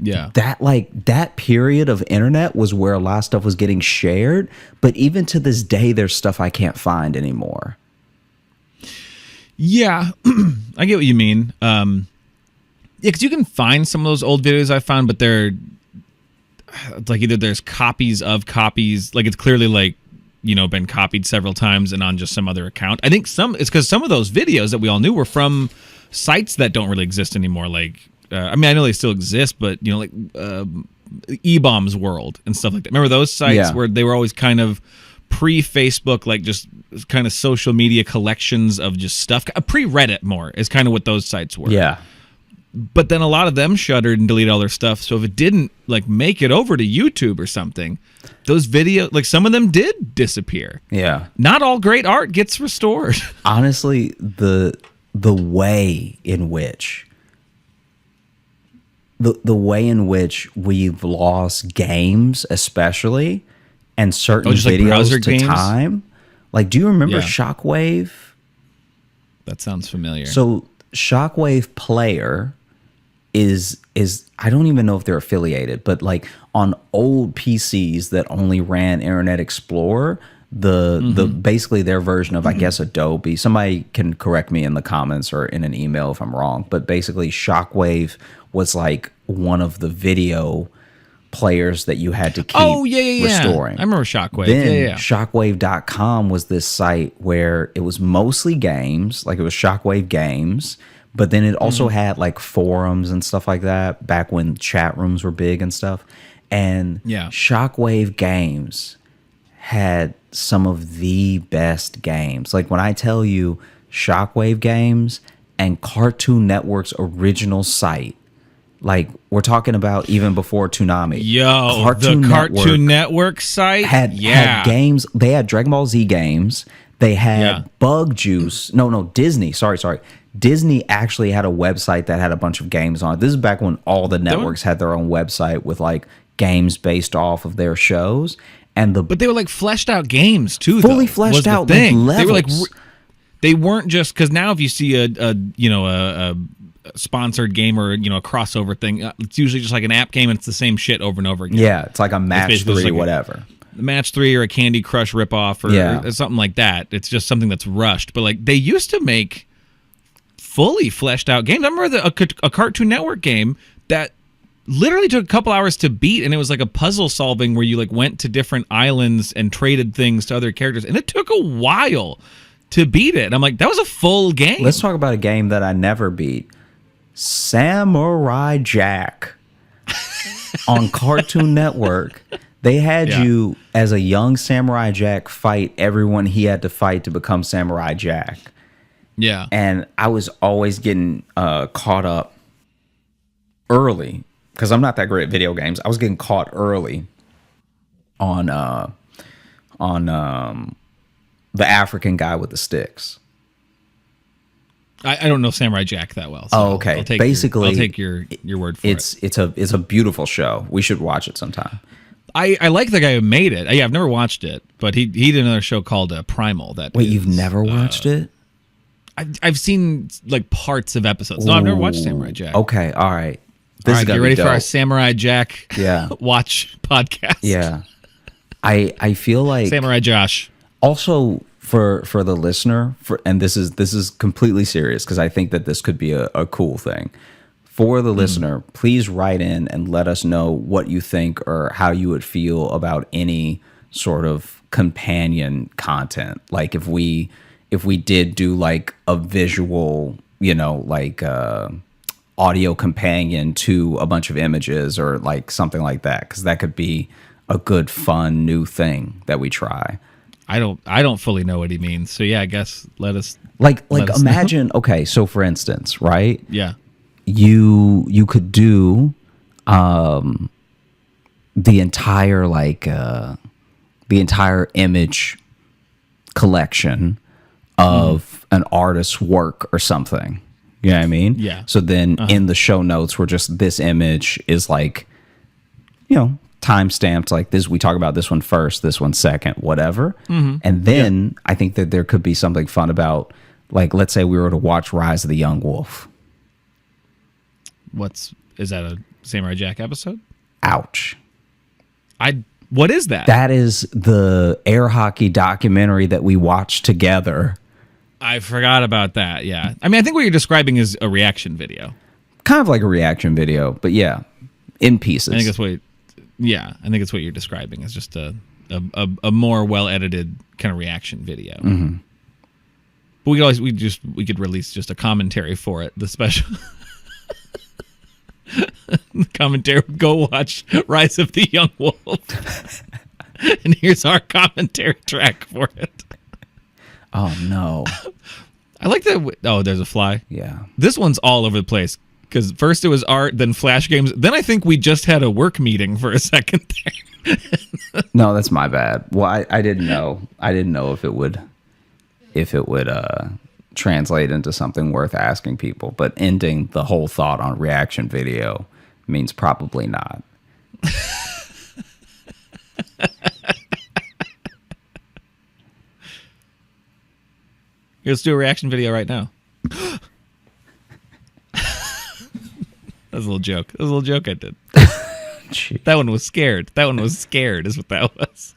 that period of internet was where a lot of stuff was getting shared. But even to this day, there's stuff I can't find anymore. Yeah, I get what you mean. Yeah, because you can find some of those old videos I found, but they're like either there's copies of copies, like it's clearly like, you know, been copied several times and on just some other account. I think it's because some of those videos that we all knew were from sites that don't really exist anymore. Like, I know they still exist, but you know, like E-Bombs World and stuff like that. Remember those sites where they were always kind of pre-Facebook, like just kind of social media collections of just stuff. Pre-Reddit more is kind of what those sites were. Yeah. But then a lot of them shuttered and deleted all their stuff. So if it didn't like make it over to YouTube or something, those videos, like some of them did disappear. Yeah. Not all great art gets restored. Honestly, the way in which we've lost games, especially, and certain videos like to time. Like, do you remember Shockwave? That sounds familiar. So Shockwave Player is I don't even know if they're affiliated, but like on old PCs that only ran Internet Explorer, the basically their version of I guess Adobe. Somebody can correct me in the comments or in an email if I'm wrong, but basically Shockwave was like one of the video players that you had to keep restoring. I remember Shockwave. Then Shockwave.com was this site where it was mostly games, like it was Shockwave Games, but then it also had like forums and stuff like that back when chat rooms were big and stuff. And Shockwave Games had some of the best games. Like when I tell you Shockwave Games and Cartoon Network's original site, like we're talking about even before Toonami. The Cartoon Network site had games. They had Dragon Ball Z games. They had Bug Juice. No, Disney. Sorry. Disney actually had a website that had a bunch of games on it. This is back when all the networks had their own website with like games based off of their shows. But they were like fleshed out games too. Fully fleshed out thing. Levels. They were like they weren't just because now if you see a sponsored game or a crossover thing, it's usually just like an app game and it's the same shit over and over again. Yeah, it's like a match 3 whatever. match 3 or a Candy Crush ripoff or something like that. It's just something that's rushed. But like they used to make fully fleshed out games. I remember a Cartoon Network game that literally took a couple hours to beat, and it was like a puzzle solving where you like went to different islands and traded things to other characters, and it took a while to beat it. And I'm like, that was a full game. Let's talk about a game that I never beat. Samurai Jack on Cartoon Network. They had you as a young Samurai Jack fight everyone he had to fight to become Samurai Jack. Yeah. And I was always getting caught up early because I'm not that great at video games. I was getting caught early on the African guy with the sticks. I don't know Samurai Jack that well. So okay. I'll take Basically, I'll take your word for it. It's a beautiful show. We should watch it sometime. I like the guy who made it. Yeah, I've never watched it, but he did another show called Primal. Wait, you've never watched it? I've seen like parts of episodes. No, I've never watched Samurai Jack. Okay, all right. All right, get ready for our Samurai Jack watch podcast. Yeah. I feel like Samurai Josh. Also for the listener, and this is completely serious because I think that this could be a cool thing. For the listener, please write in and let us know what you think or how you would feel about any sort of companion content. Like if we did do like a visual, like audio companion to a bunch of images or like something like that, because that could be a good, fun new thing that we try. I don't fully know what he means. So yeah, I guess let us imagine. Okay, so for instance, right? Yeah. You could do the entire image collection of an artist's work or something. You know what I mean? Yeah. So then in the show notes, we're just, this image is like, time stamped like this. We talk about this one first, this one second, whatever. And then I think that there could be something fun about, like, let's say we were to watch Rise of the Young Wolf. Is that a Samurai Jack episode? Ouch. What is that? That is the air hockey documentary that we watched together. I forgot about that. Yeah. I mean, I think what you're describing is a reaction video. Kind of like a reaction video, but yeah, in pieces. I think that's what you're describing is just a more well edited kind of reaction video. Mm-hmm. But we could release just a commentary for it. The special commentary. Go watch Rise of the Young Wolf, and here's our commentary track for it. Oh no! I like that. Oh, there's a fly. Yeah. This one's all over the place. Because first it was art, then Flash games. Then I think we just had a work meeting for a second there. No, that's my bad. Well, I didn't know. I didn't know if it would translate into something worth asking people. But ending the whole thought on reaction video means probably not. Let's do a reaction video right now. That was a little joke I did. That one was scared. Is what that was.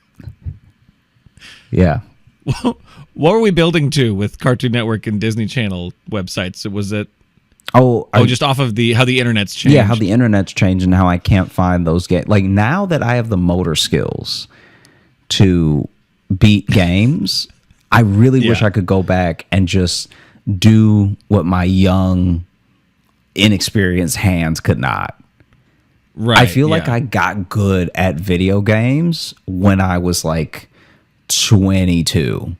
Yeah. What were we building to with Cartoon Network and Disney Channel websites? Was it just off of how the internet's changed? Yeah, how the internet's changed and how I can't find those games. Like, now that I have the motor skills to beat games, I really wish I could go back and just do what my young, inexperienced hands could not. Right. I feel like I got good at video games when I was like 22.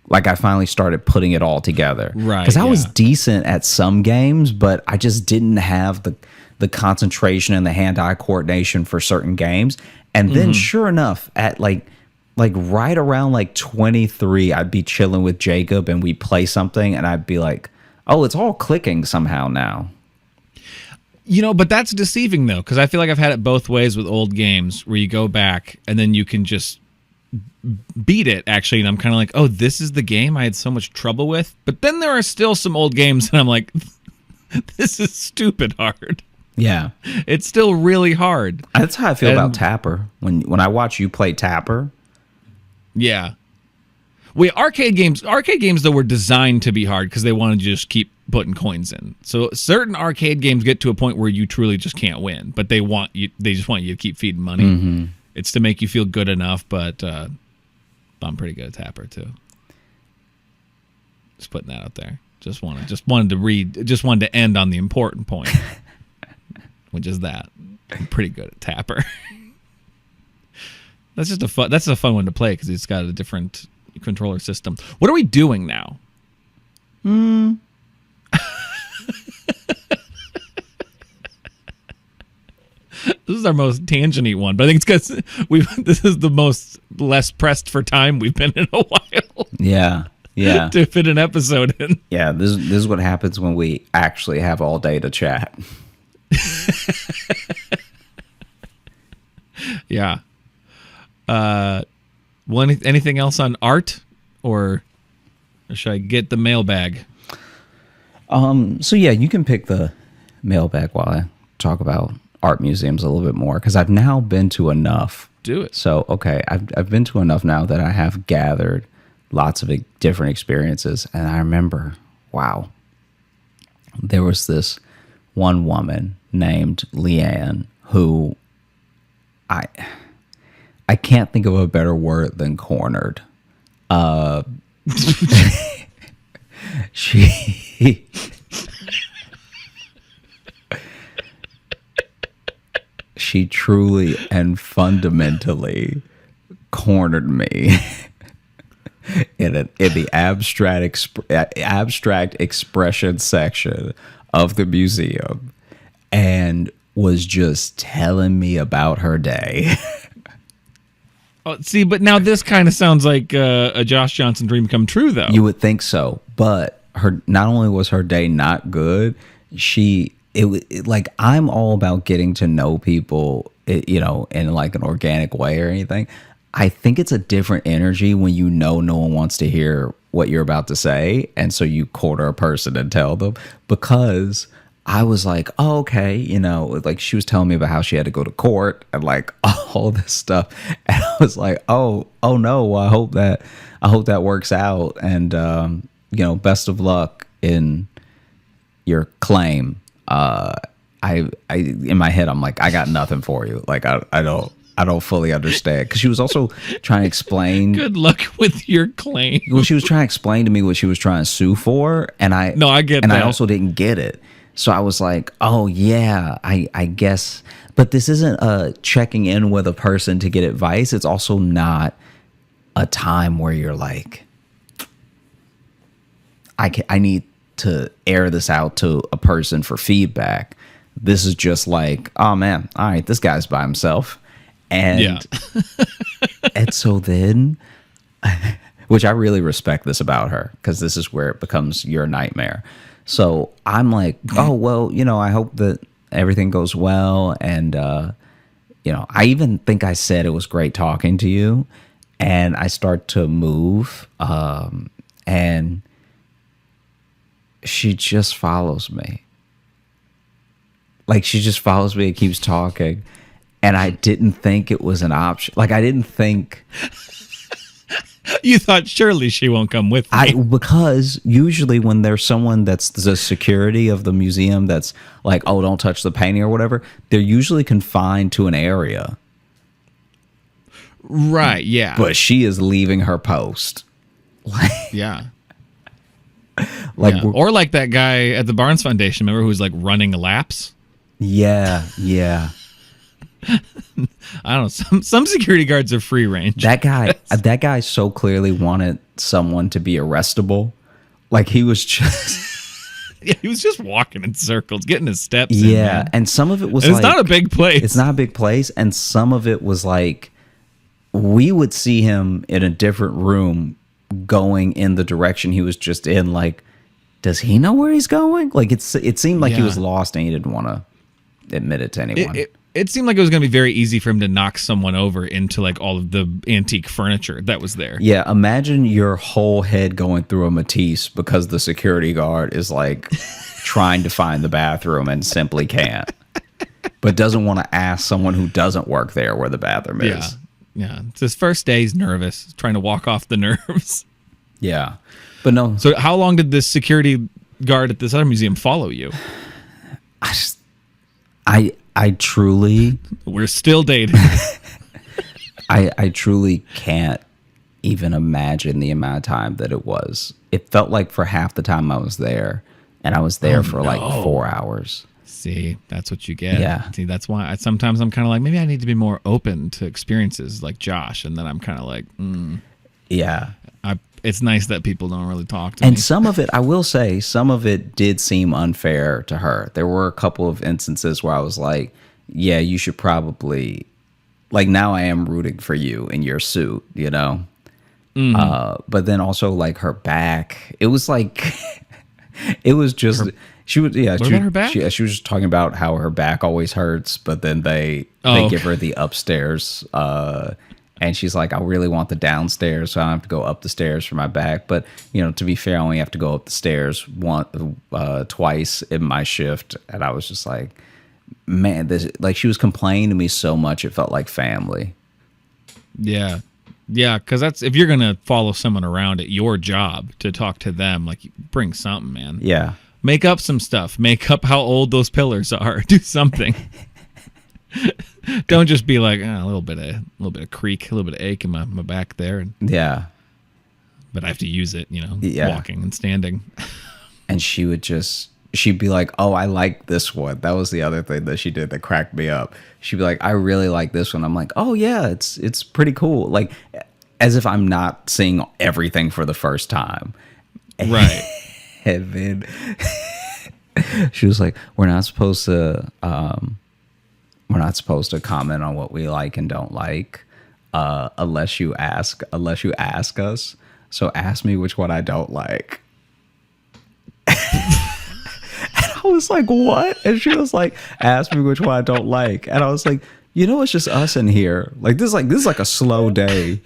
Like, I finally started putting it all together. Right. Because I was decent at some games, but I just didn't have the concentration and the hand-eye coordination for certain games. And then sure enough, at like right around like 23, I'd be chilling with Jacob and we'd play something and I'd be like, oh, it's all clicking somehow now. But that's deceiving, though, because I feel like I've had it both ways with old games where you go back and then you can just beat it, actually. And I'm kind of like, oh, this is the game I had so much trouble with. But then there are still some old games and I'm like, this is stupid hard. Yeah. It's still really hard. That's how I feel about Tapper. When I watch you play Tapper, Yeah. Wait, arcade games though were designed to be hard because they wanted to just keep putting coins in. So certain arcade games get to a point where you truly just can't win, but they just want you to keep feeding money. Mm-hmm. It's to make you feel good enough, but I'm pretty good at Tapper too. Just putting that out there. Just wanted to end on the important point, which is that I'm pretty good at Tapper. That's a fun one to play because it's got a different controller system. What are we doing now? This is our most tangent-y one, but I think it's because this is the most less pressed for time we've been in a while. Yeah. To fit an episode in. Yeah, this is what happens when we actually have all day to chat. Yeah. Anything else on art, or should I get the mailbag? So yeah, you can pick the mailbag while I talk about art museums a little bit more, because I've now been to enough. Do it. So okay, I've been to enough now that I have gathered lots of different experiences, and I remember, wow, there was this one woman named Leanne who I can't think of a better word than cornered. She truly and fundamentally cornered me in the abstract expression section of the museum, and was just telling me about her day. Oh, see, but now this kind of sounds like a Josh Johnson dream come true, though. You would think so, but not only was her day not good, like, I'm all about getting to know people, in like an organic way or anything. I think it's a different energy when no one wants to hear what you're about to say, and so you corner a person and tell them, because I was like, oh, okay, like she was telling me about how she had to go to court and like all this stuff, and I was like, oh no, well, I hope that works out, and best of luck in your claim. I in my head I'm like, I got nothing for you. Like I don't fully understand, because she was also trying to explain. Good luck with your claim. Well, she was trying to explain to me what she was trying to sue for, and I get that. I also didn't get it. So I was like, oh yeah, I guess. But this isn't checking in with a person to get advice. It's also not a time where you're like, I need to air this out to a person for feedback. This is just like, oh man, all right, this guy's by himself. And yeah. And so then, which I really respect this about her, because this is where it becomes your nightmare. So I'm like, oh, well, I hope that everything goes well. And, I even think I said it was great talking to you. And I start to move. And she just follows me. Like, she just follows me and keeps talking. And I didn't think it was an option. Like, I didn't think... You thought surely she won't come with me. Because usually when there's someone that's the security of the museum that's like, oh, don't touch the painting or whatever, they're usually confined to an area. Right, yeah. But she is leaving her post. Yeah. Like, yeah. Or like that guy at the Barnes Foundation, remember, who was like running laps? Yeah. I don't know. Some security guards are free range. That guy so clearly wanted someone to be arrestable. Like, he was just... Yeah, he was just walking in circles, getting his steps in. Yeah, and some of it was it's not a big place. It's not a big place, and some of it was like, we would see him in a different room going in the direction he was just in. Like, does he know where he's going? Like, it seemed like he was lost and he didn't want to admit it to anyone. It seemed like it was going to be very easy for him to knock someone over into like all of the antique furniture that was there. Yeah, imagine your whole head going through a Matisse because the security guard is like trying to find the bathroom and simply can't, but doesn't want to ask someone who doesn't work there where the bathroom is. Yeah, it's his first day. He's nervous, trying to walk off the nerves. Yeah. But no. So how long did this security guard at this other museum follow you? I truly We're still dating. I truly can't even imagine the amount of time that it was. It felt like for half the time I was there, and I was there for like 4 hours. See, that's what you get. Yeah. See, that's why sometimes I'm kind of like, maybe I need to be more open to experiences like Josh, and then I'm kind of like, Yeah. it's nice that people don't really talk to me. And some of it, I will say, some of it did seem unfair to her. There were a couple of instances where I was like, yeah, you should probably, like, now I am rooting for you in your suit, you know? But then also, like, her back, it was like, it was just, she was, yeah. What about her back? She was just talking about how her back always hurts, but then they give her the upstairs, and she's like, I really want the downstairs, so I don't have to go up the stairs for my back. But, you know, to be fair, I only have to go up the stairs twice in my shift. And I was just like, man, this, like, she was complaining to me so much, it felt like family. Yeah. Yeah, because that's, if you're going to follow someone around at your job to talk to them, like, bring something, man. Yeah. Make up some stuff. Make up how old those pillars are. Do something. Don't just be like, a little bit of creak, a little bit of ache in my back there. Yeah. But I have to use it, you know, Yeah. walking and standing. And she'd be like, oh, I like this one. That was the other thing that she did that cracked me up. She'd be like, I really like this one. I'm like, oh yeah, it's pretty cool. Like, as if I'm not seeing everything for the first time. Right. And then she was like, we're not supposed to comment on what we like and don't like unless you ask us. So ask me which one I don't like. And I was like, what? And she was like, ask me which one I don't like. And I was like, you know, it's just us in here. Like, this is like a slow day.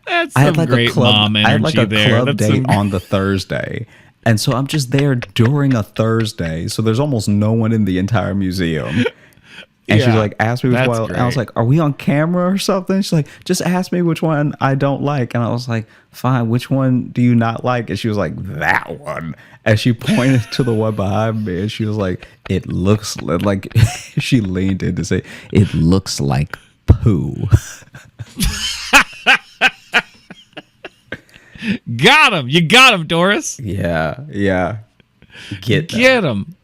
That's some great mom energy. I had like a there. club That's date on the Thursday. And so I'm just there during a Thursday. So there's almost no one in the entire museum. And she like asked me which one. And I was like, are we on camera or something? She's like, just ask me which one I don't like. And I was like, fine, which one do you not like? And she was like, that one. And she pointed to the one behind me. And she was like, it looks like, she leaned in to say, it looks like poo. Got him. You got him, Doris. Yeah. Get him.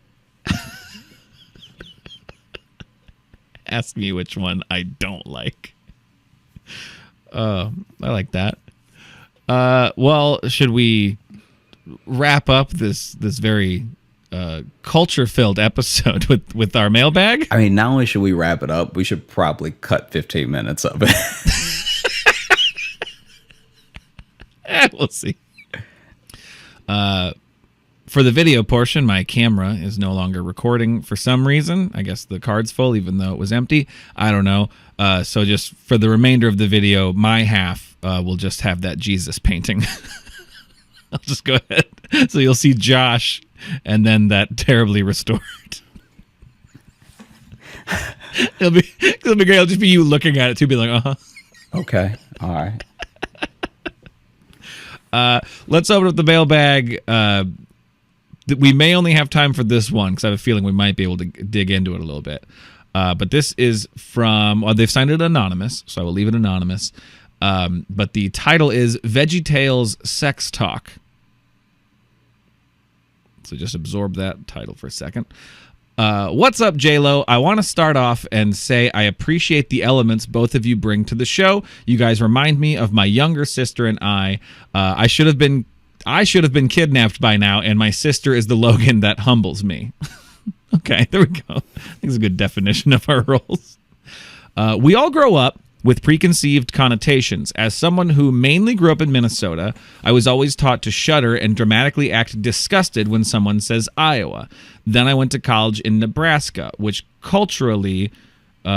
Ask me which one I don't like. I like that. Well, should we wrap up this very culture-filled episode with our mailbag? I mean, not only should we wrap it up, we should probably cut 15 minutes of it. We'll see. For the video portion, my camera is no longer recording for some reason. I guess the card's full, even though it was empty. I don't know. So just for the remainder of the video, my half will just have that Jesus painting. I'll just go ahead. So you'll see Josh and then that terribly restored. It'll be great. It'll just be you looking at it too, be like, uh-huh. Okay. All right. Let's open up the mailbag. We may only have time for this one because I have a feeling we might be able to dig into it a little bit. But this is from, they've signed it anonymous, so I will leave it anonymous. But the title is VeggieTales Sex Talk. So just absorb that title for a second. What's up, J-Lo? I want to start off and say I appreciate the elements both of you bring to the show. You guys remind me of my younger sister and I. I should have been kidnapped by now, and my sister is the Logan that humbles me. Okay, there we go. I think it's a good definition of our roles. We all grow up with preconceived connotations. As someone who mainly grew up in Minnesota, I was always taught to shudder and dramatically act disgusted when someone says Iowa. Then I went to college in Nebraska, which culturally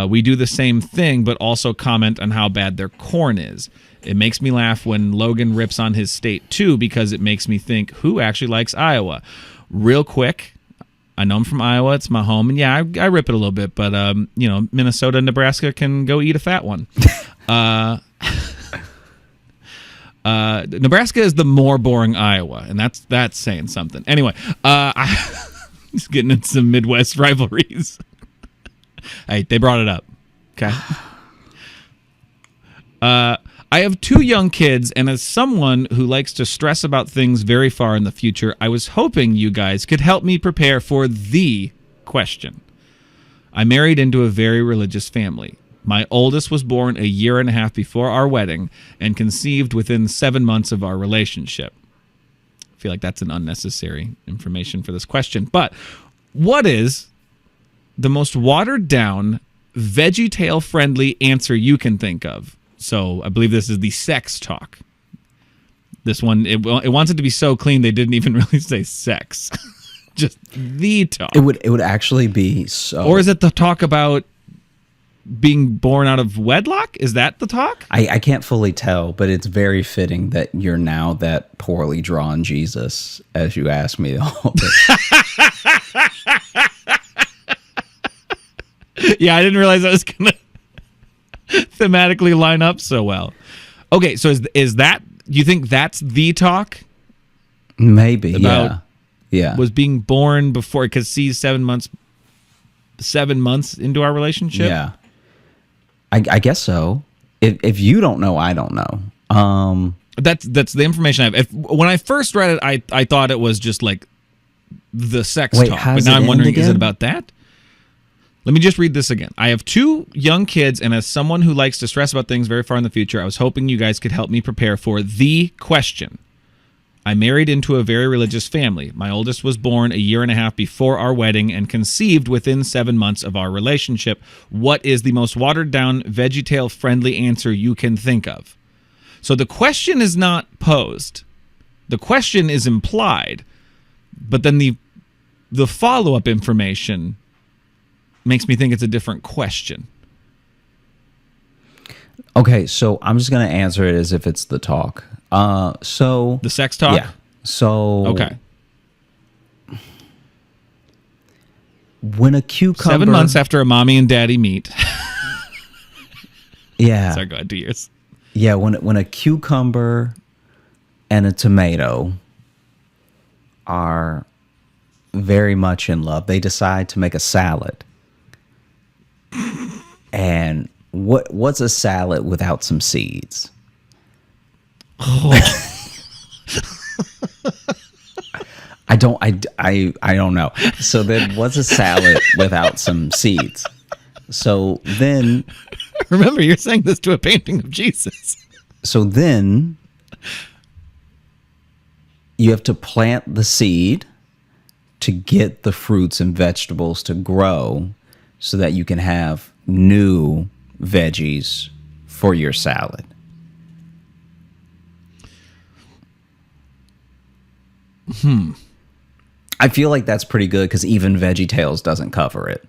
we do the same thing, but also comment on how bad their corn is. It makes me laugh when Logan rips on his state too, because it makes me think, who actually likes Iowa? Real quick, I know I'm from Iowa. It's my home. And yeah, I rip it a little bit, but, Minnesota and Nebraska can go eat a fat one. Nebraska is the more boring Iowa, and that's saying something. Anyway, I was getting into some Midwest rivalries. Hey, they brought it up. Okay. I have 2 young kids, and as someone who likes to stress about things very far in the future, I was hoping you guys could help me prepare for the question. I married into a very religious family. My oldest was born a year and a half before our wedding and conceived within 7 months of our relationship. I feel like that's an unnecessary information for this question. But what is the most watered-down, VeggieTale-friendly answer you can think of? So I believe this is the sex talk. This one, it wants it to be so clean they didn't even really say sex. Just the talk. It would actually be so. Or is it the talk about being born out of wedlock? Is that the talk? I can't fully tell, but it's very fitting that you're now that poorly drawn Jesus as you asked me to hold it. Yeah, I didn't realize I was going to thematically line up so well. Okay, so is that, you think that's the talk? Maybe, about yeah. Was being born before, because see 7 months into our relationship? Yeah. I guess so. If you don't know, I don't know. That's the information I have. When I first read it, I thought it was just like the sex talk. But now I'm wondering, is it about that? Let me just read this again. I have 2 young kids, and as someone who likes to stress about things very far in the future, I was hoping you guys could help me prepare for the question. I married into a very religious family. My oldest was born a year and a half before our wedding and conceived within 7 months of our relationship. What is the most watered-down, VeggieTale-friendly answer you can think of? So the question is not posed. The question is implied. But then the follow-up information makes me think it's a different question. Okay, so I'm just going to answer it as if it's the talk. So the sex talk? Yeah. So okay. When a cucumber 7 months after a mommy and daddy meet. Yeah. Sorry, go ahead, 2 years. Yeah, when a cucumber and a tomato are very much in love, they decide to make a salad. And what's a salad without some seeds? Oh. I don't know. So then what's a salad without some seeds? So then remember, you're saying this to a painting of Jesus. So then you have to plant the seed to get the fruits and vegetables to grow so that you can have new veggies for your salad. I feel like that's pretty good because even VeggieTales doesn't cover it.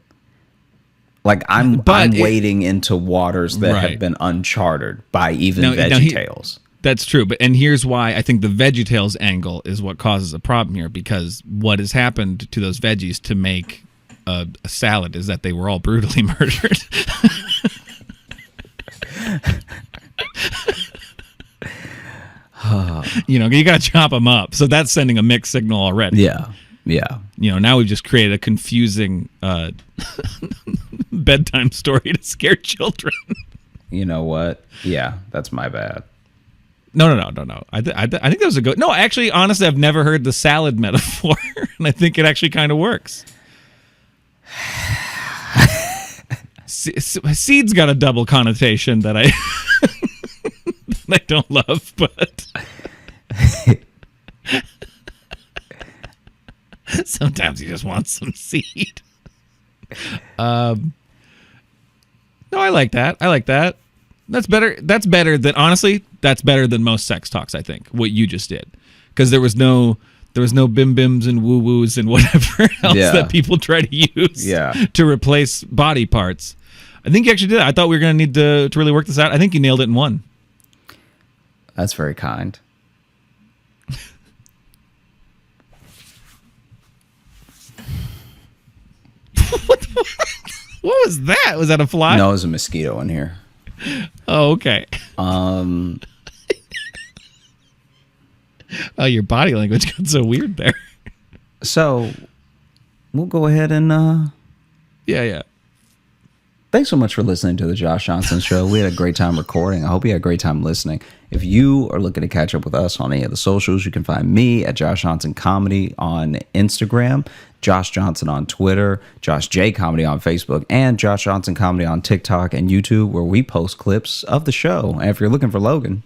Like I'm wading into waters that have been uncharted by even VeggieTales. That's true, and here's why I think the VeggieTales angle is what causes a problem here, because what has happened to those veggies to make a salad is that they were all brutally murdered. You got to chop them up, so that's sending a mixed signal already. Yeah. Now we've just created a confusing bedtime story to scare children. You know what? Yeah, that's my bad. No. I think that was a good. No, actually, honestly, I've never heard the salad metaphor, and I think it actually kind of works. Seed's got a double connotation that I don't love, but sometimes you just want some seed. No, I like that. That's better than, honestly, that's better than most sex talks, I think, what you just did. Because there was no bim bims and woo woos and whatever else that people try to use to replace body parts. I think you actually did. I thought we were going to need to really work this out. I think you nailed it in one. That's very kind. What was that? Was that a fly? No, there's a mosquito in here. Oh, okay. Um, Oh, your body language got so weird there. so we'll go ahead and Yeah. thanks so much for listening to the Josh Johnson Show. We had a great time recording. I hope you had a great time listening. If you are looking to catch up with us on any of the socials, you can find me at Josh Johnson Comedy on Instagram, Josh Johnson on Twitter, Josh J Comedy on Facebook, and Josh Johnson Comedy on TikTok and YouTube, where we post clips of the show. And if you're looking for Logan,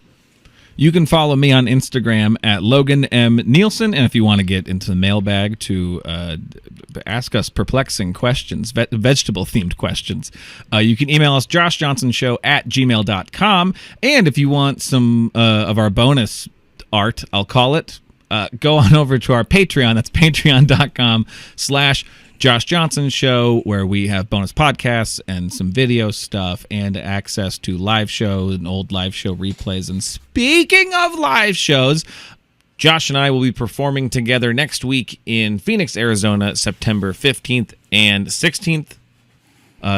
You can follow me on Instagram at Logan M. Nielsen. And if you want to get into the mailbag to ask us perplexing questions, vegetable-themed questions, you can email us, joshjohnsonshow@gmail.com. And if you want some of our bonus art, I'll call it, go on over to our Patreon. That's patreon.com/Josh Johnson Show, where we have bonus podcasts and some video stuff and access to live shows and old live show replays. And speaking of live shows, Josh and I will be performing together next week in Phoenix, Arizona, September 15th and 16th.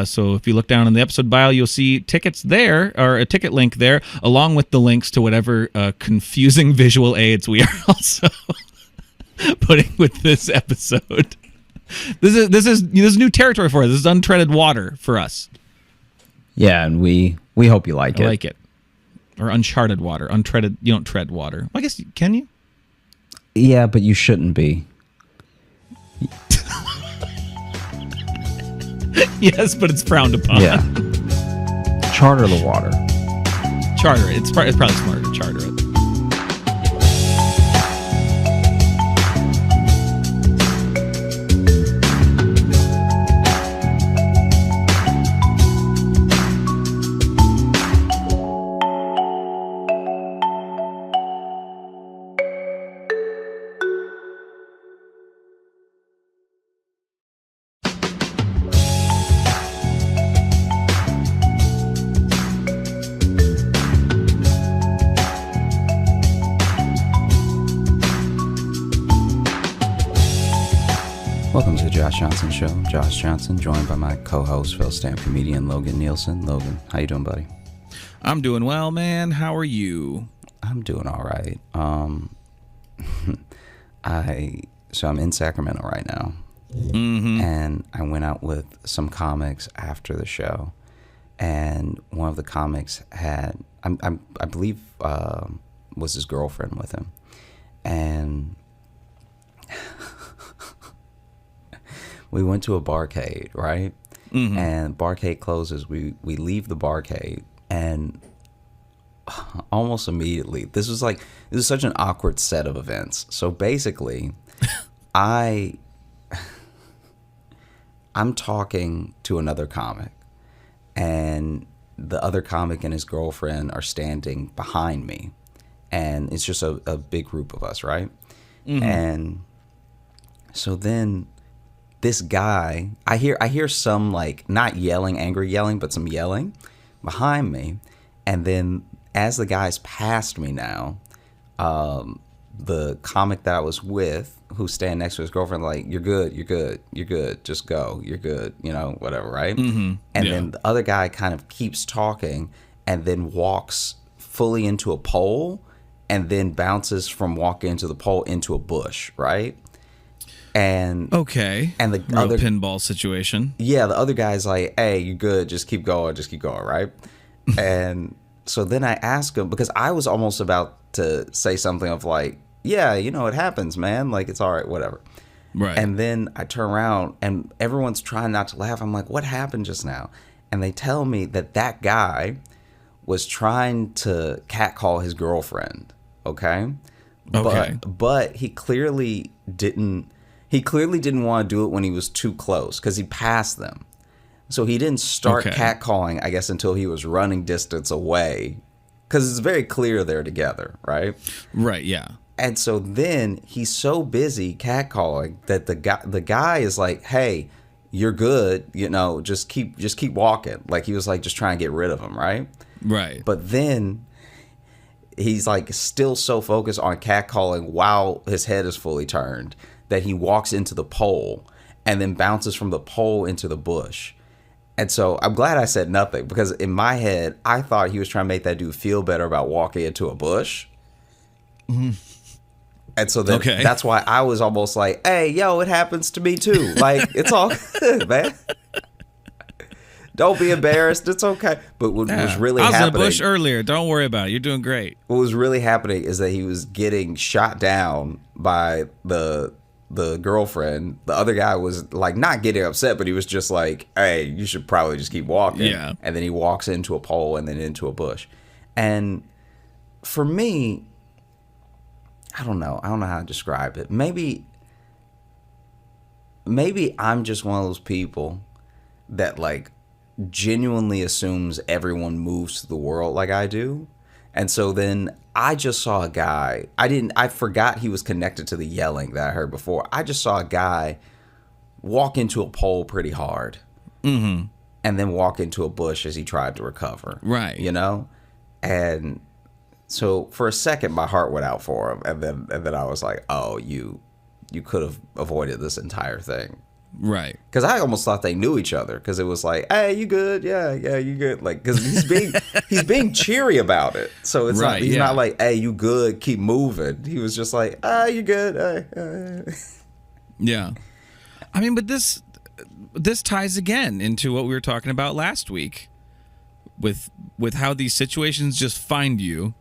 So if you look down in the episode bio, you'll see tickets there, or a ticket link there, along with the links to whatever confusing visual aids we are also putting with this episode. This is new territory for us. This is untreaded water for us. yeah, and we hope you like I it. like it. Or uncharted water. Untreaded. You don't tread water. I guess, can you? Yeah, but you shouldn't be. Yes, but it's frowned upon. Yeah. Charter the water. Charter it. It's probably smarter to charter it. Welcome to the Josh Johnson Show. Josh Johnson, joined by my co-host, fellow stand-up comedian Logan Nielsen. Logan, how you doing, buddy? I'm doing well, man. How are you? I'm doing all right. So I'm in Sacramento right now, and I went out with some comics after the show, and one of the comics had, I believe, was his girlfriend with him, and we went to a barcade, right? And barcade closes. We leave the barcade, and almost immediately, this was such an awkward set of events. So basically, I'm talking to another comic, and the other comic and his girlfriend are standing behind me, and it's just a big group of us, right? And so then this guy, I hear some, like, not yelling, angry yelling, but some yelling behind me. And then as the guy's past me now, the comic that I was with, who's standing next to his girlfriend, like, you're good, just go, you're good, whatever, right? And then the other guy kind of keeps talking and then walks fully into a pole and then bounces from walking into the pole into a bush, right? And Okay. and the Real other pinball situation. yeah, the other guy's like, hey, you're good, just keep going, right? And so then I ask him, because I was almost about to say something of like, yeah, it happens, man, like, it's all right, whatever. Right. And then I turn around and everyone's trying not to laugh. I'm like, what happened just now? And they tell me that guy was trying to catcall his girlfriend, okay? But he clearly didn't want to do it when he was too close, because he passed them. So he didn't start catcalling, I guess, until he was running distance away, because it's very clear they're together, right? Right, yeah. And so then he's so busy catcalling that the guy is like, hey, you're good, just keep walking. Like, he was like just trying to get rid of him, right? Right. But then he's like still so focused on catcalling while his head is fully turned that he walks into the pole, and then bounces from the pole into the bush. And so I'm glad I said nothing, because in my head, I thought he was trying to make that dude feel better about walking into a bush. Mm-hmm. And so then that's why I was almost like, hey, yo, it happens to me too. Like, it's all good, man. Don't be embarrassed. It's okay. But what was really happening... I was in a bush earlier. Don't worry about it. You're doing great. What was really happening is that he was getting shot down by the girlfriend. The other guy was, like, not getting upset, but he was just like, hey, you should probably just keep walking. Yeah. And then he walks into a pole and then into a bush. And for me... I don't know how to describe it. Maybe I'm just one of those people that, like, genuinely assumes everyone moves to the world like I do. And so then I just saw a guy. I forgot he was connected to the yelling that I heard before. I just saw a guy walk into a pole pretty hard. Mm-hmm. And then walk into a bush as he tried to recover. Right. You know? And so for a second, my heart went out for him, and then I was like, "Oh, you could have avoided this entire thing." Right. Because I almost thought they knew each other. Because it was like, "Hey, you good? Yeah, you good?" Like, because he's being cheery about it. So it's right, he's not like, "Hey, you good? Keep moving." He was just like, you good? Yeah. I mean, but this ties again into what we were talking about last week, with how these situations just find you.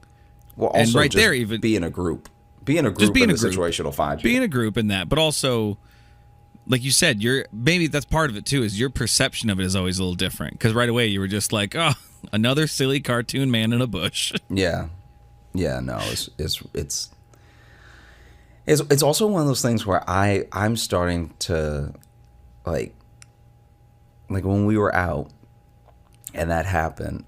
Well, also, and right there, even be in a group. Be in a group, and the situation will find you. Be in a group in that, but also, like you said, maybe that's part of it too. Is your perception of it is always a little different, because right away you were just like, oh, another silly cartoon man in a bush. Yeah. No, it's also one of those things where I'm starting to like when we were out and that happened.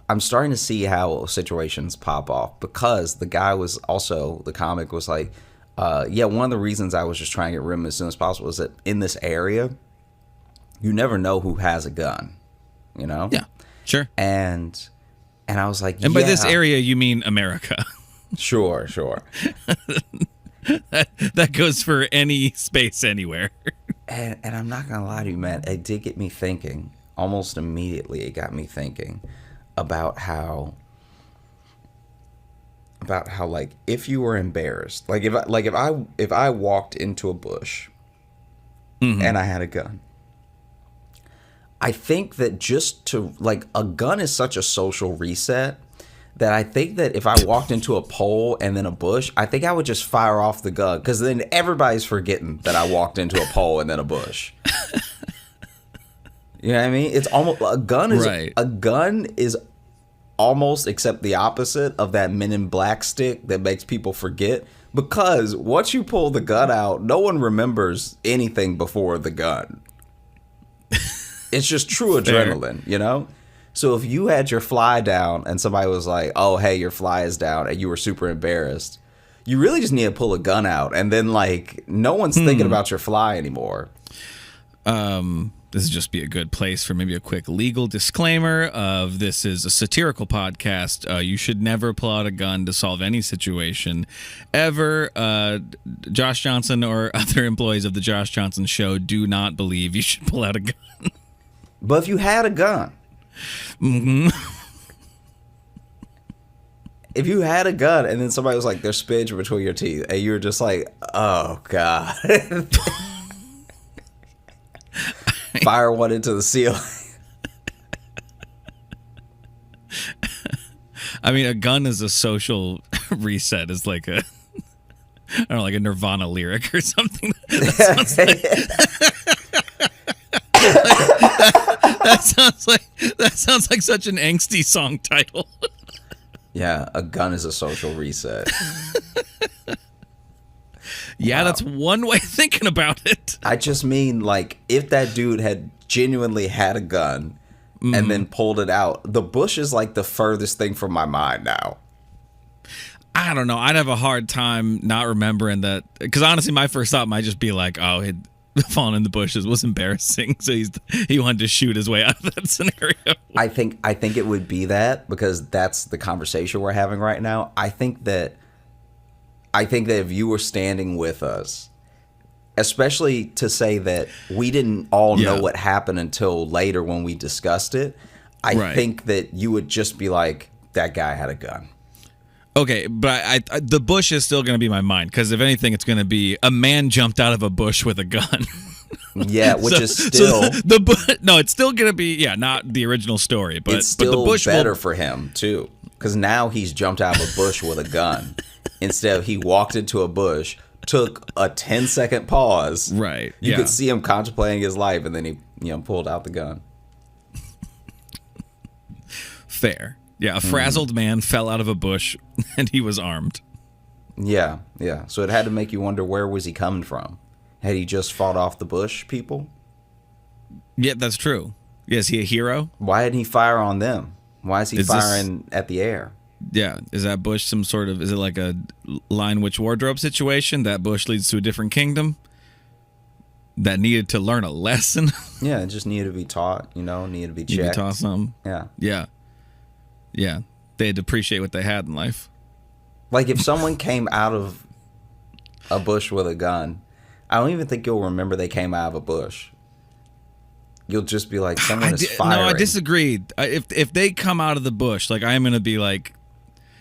I'm starting to see how situations pop off, because the guy was also, the comic was like, one of the reasons I was just trying to get rid of him as soon as possible is that in this area, you never know who has a gun, you know? Yeah, sure. And I was like, and by this area, you mean America. Sure. that goes for any space anywhere. And I'm not going to lie to you, man, it did get me thinking. Almost immediately, it got me thinking about how like if you were embarrassed, if I walked into a bush mm-hmm. and I had a gun, I think that just to like a gun is such a social reset that I think that if I walked into a pole and then a bush, I think I would just fire off the gun, because then everybody's forgetting that I walked into a pole and then a bush. You know what I mean? It's almost a gun is almost except the opposite of that Men in Black stick that makes people forget, because once you pull the gun out, no one remembers anything before the gun. It's just true adrenaline, you know? So if you had your fly down and somebody was like, "Oh, hey, your fly is down," and you were super embarrassed, you really just need to pull a gun out, and then like no one's thinking about your fly anymore. This would just be a good place for maybe a quick legal disclaimer of this is a satirical podcast. You should never pull out a gun to solve any situation ever. Josh Johnson or other employees of the Josh Johnson Show do not believe you should pull out a gun. But if you had a gun, mm-hmm. If you had a gun and then somebody was like, "There's spinach between your teeth," and you were just like, "Oh God." Fire one into the ceiling. I mean, a gun is a social reset. Is like a, I don't know, like a Nirvana lyric or something. That sounds like such an angsty song title. Yeah, a gun is a social reset. Yeah, wow. That's one way of thinking about it. I just mean, like, if that dude had genuinely had a gun mm-hmm. and then pulled it out, the bush is like the furthest thing from my mind now. I don't know. I'd have a hard time not remembering that, because honestly, my first thought might just be like, "Oh, he'd fallen in the bushes was embarrassing, so he wanted to shoot his way out of that scenario." I think it would be that, because that's the conversation we're having right now. I think that if you were standing with us especially to say that we didn't all know Yeah. what happened until later when we discussed it. I Right. think that you would just be like, that guy had a gun. Okay, but I the bush is still going to be my mind because if anything, it's going to be a man jumped out of a bush with a gun. Yeah, which is still no, it's still going to be not the original story, but it's still but the bush better will, for him too, because now he's jumped out of a bush with a gun instead of he walked into a bush, took a 10-second pause. Right. You could see him contemplating his life, and then he pulled out the gun. Fair. Yeah, a frazzled man fell out of a bush and he was armed. Yeah. So it had to make you wonder, where was he coming from? Had he just fought off the bush people? Yeah, that's true. Is he a hero? Why didn't he fire on them? Why is he Is this- firing at the air? Yeah. Is that bush some sort of, is it like a Lion Witch wardrobe situation? That bush leads to a different kingdom that needed to learn a lesson? Yeah, it just needed to be taught, needed to be checked. You could toss something. Yeah. Yeah. Yeah. They had to appreciate what they had in life. Like, if someone came out of a bush with a gun, I don't even think you'll remember they came out of a bush. You'll just be like, someone is firing. No, I disagree. If they come out of the bush, like, I am going to be like,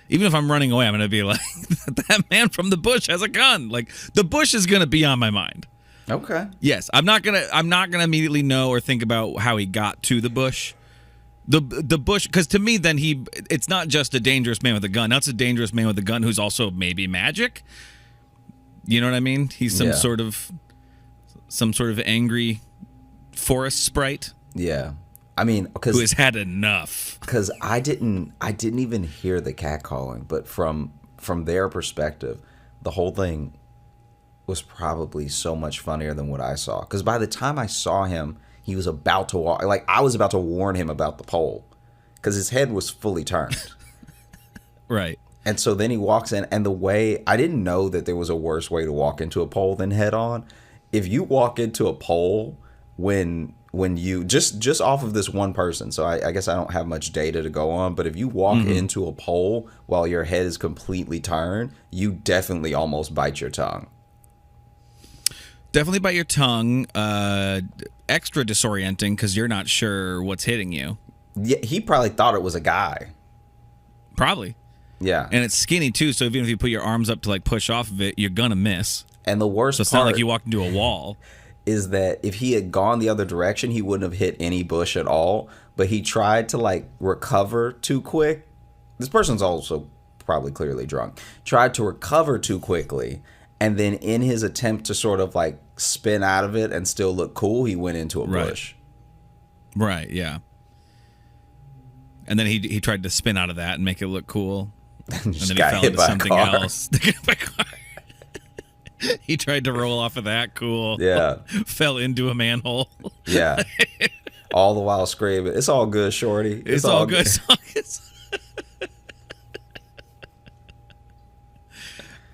even if I'm running away, I'm going to be like, that man from the bush has a gun. Like, the bush is going to be on my mind. Okay. Yes, I'm not gonna immediately know or think about how he got to the bush. The bush, because to me, then it's not just a dangerous man with a gun. That's a dangerous man with a gun who's also maybe magic. You know what I mean? He's some sort of angry forest sprite. Yeah. I mean, who has had enough. Because I didn't even hear the catcalling, but from their perspective, the whole thing was probably so much funnier than what I saw. Because by the time I saw him, he was about to walk. Like, I was about to warn him about the pole because his head was fully turned. Right. And so then he walks in, and the way, I didn't know that there was a worse way to walk into a pole than head on. If you walk into a pole when you just off of this one person, so I guess I don't have much data to go on, but if you walk into a pole while your head is completely turned, you definitely almost bite your tongue. Definitely bite your tongue. Extra disorienting because you're not sure what's hitting you. Yeah, he probably thought it was a guy. Probably. Yeah. And it's skinny too, so even if you put your arms up to like push off of it, you're gonna miss. And the worst so it's part not like you walked into a wall. Is that if he had gone the other direction, he wouldn't have hit any bush at all. But he tried to like recover too quick. This person's also probably clearly drunk. Tried to recover too quickly. And then in his attempt to sort of like spin out of it and still look cool, he went into a bush. Right, yeah. And then he tried to spin out of that and make it look cool. And then he got fell hit into by something a car. else. He tried to roll off of that. Cool. Yeah. Fell into a manhole. Yeah. All the while screaming, "It's all good, shorty. It's all good."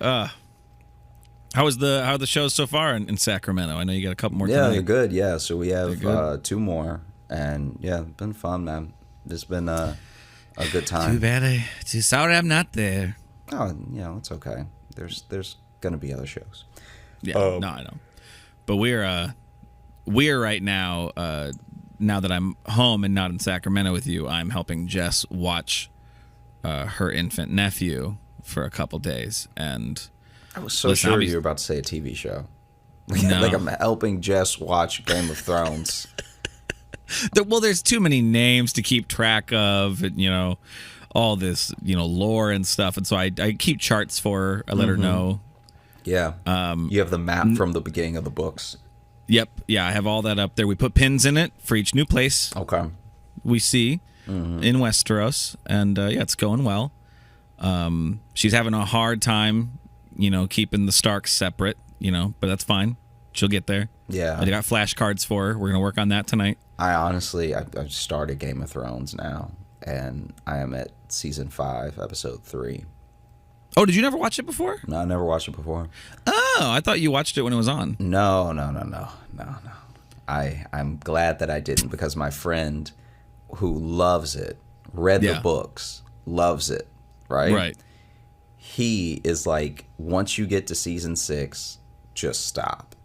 How are the shows so far in Sacramento? I know you got a couple more. Yeah, tonight. they're good. Yeah, so we have 2 more, and yeah, it's been fun, man. It's been a good time. Too bad. Too sorry I'm not there. Oh, it's okay. There's gonna be other shows. Yeah, no, I know. But we're right now. Now that I'm home and not in Sacramento with you, I'm helping Jess watch her infant nephew for a couple days, and I was so sure you were about to say a TV show. No. Like, I'm helping Jess watch Game of Thrones. Well, there's too many names to keep track of, and all this lore and stuff, and so I keep charts for her. I let her know. Yeah. You have the map from the beginning of the books. Yep. Yeah, I have all that up there. We put pins in it for each new place Okay. we see in Westeros, and it's going well. She's having a hard time, keeping the Starks separate, but that's fine. She'll get there. Yeah. I got flashcards for her. We're going to work on that tonight. I've started Game of Thrones now, and I am at season 5, episode 3. Oh, did you never watch it before? No, I never watched it before. Oh, I thought you watched it when it was on. No. I'm glad that I didn't, because my friend who loves it, read the books, loves it, right? Right. He is like, once you get to season 6, just stop.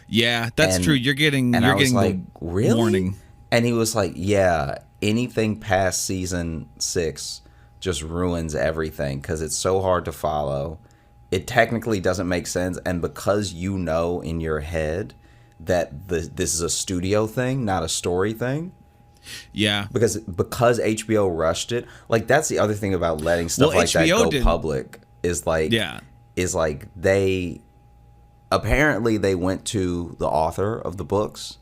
Yeah, that's And true. You're getting I was the like, really? warning. And he was like, yeah, anything past season 6 just ruins everything because it's so hard to follow. It technically doesn't make sense, and because you know in your head that this is a studio thing, not a story thing. Yeah, Because HBO rushed it. Like, that's the other thing about letting stuff Well, like that HBO go public is like Yeah. They apparently they went to the author of the books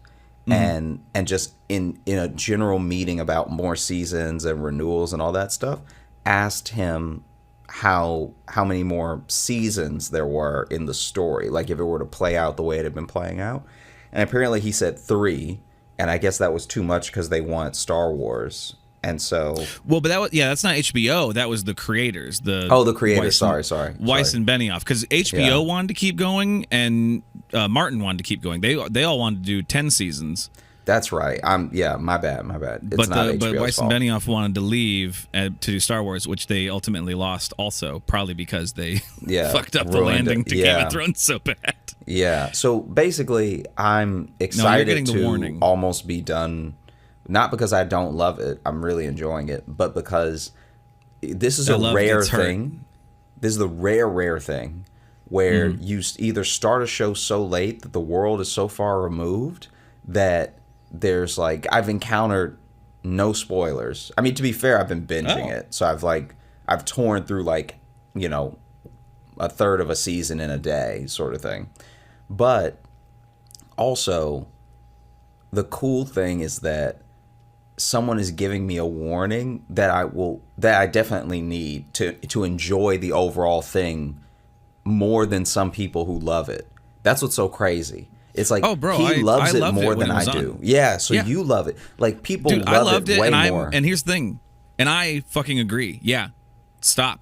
and just in a general meeting about more seasons and renewals and all that stuff, asked him how many more seasons there were in the story, like if it were to play out the way it had been playing out. And apparently he said 3, and I guess that was too much because they want Star Wars. And so, well, but that's not HBO. That was the creators. The creators. Weiss Sorry. Weiss and Benioff, because HBO wanted to keep going, and Martin wanted to keep going. They all wanted to do 10 seasons. That's right. My bad. It's not HBO's but Weiss fault. and Benioff wanted to leave to do Star Wars, which they ultimately lost. Also, probably because they fucked up the landing to Game of Thrones so bad. Yeah. So basically, I'm excited to almost be done. Not because I don't love it. I'm really enjoying it, but because this is a rare thing. This is the rare thing where you either start a show so late that the world is so far removed that there's like, I've encountered no spoilers. I mean, to be fair, I've been binging it. So I've torn through like, a third of a season in a day sort of thing. But also, the cool thing is that someone is giving me a warning that I definitely need to enjoy the overall thing more than some people who love it. That's what's so crazy. It's like, he loves it more than I do. Yeah, so you love it. Like, people love it way more. And here's the thing, and I fucking agree. Yeah, stop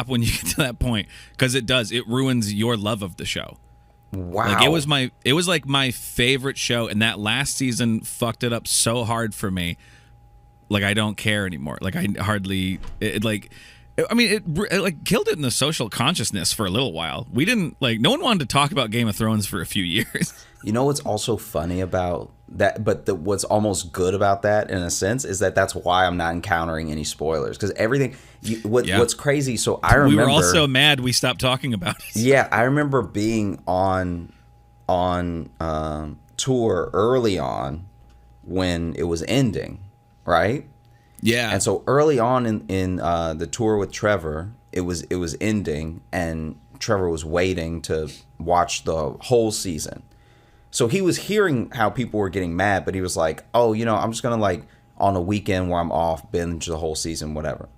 when you get to that point, because it ruins your love of the show. Wow. Like, it was like my favorite show, and that last season fucked it up so hard for me. Like, I don't care anymore. Like, I hardly it killed it in the social consciousness for a little while. We didn't no one wanted to talk about Game of Thrones for a few years. You know what's also funny about that, but what's almost good about that in a sense is that that's why I'm not encountering any spoilers, because everything. What's crazy? So I remember we were all so mad we stopped talking about it. Yeah, I remember being on tour early on when it was ending, right? Yeah. And so early on in the tour with Trevor, it was ending, and Trevor was waiting to watch the whole season. So he was hearing how people were getting mad, but he was like, oh, I'm just going to on a weekend where I'm off, binge the whole season, whatever.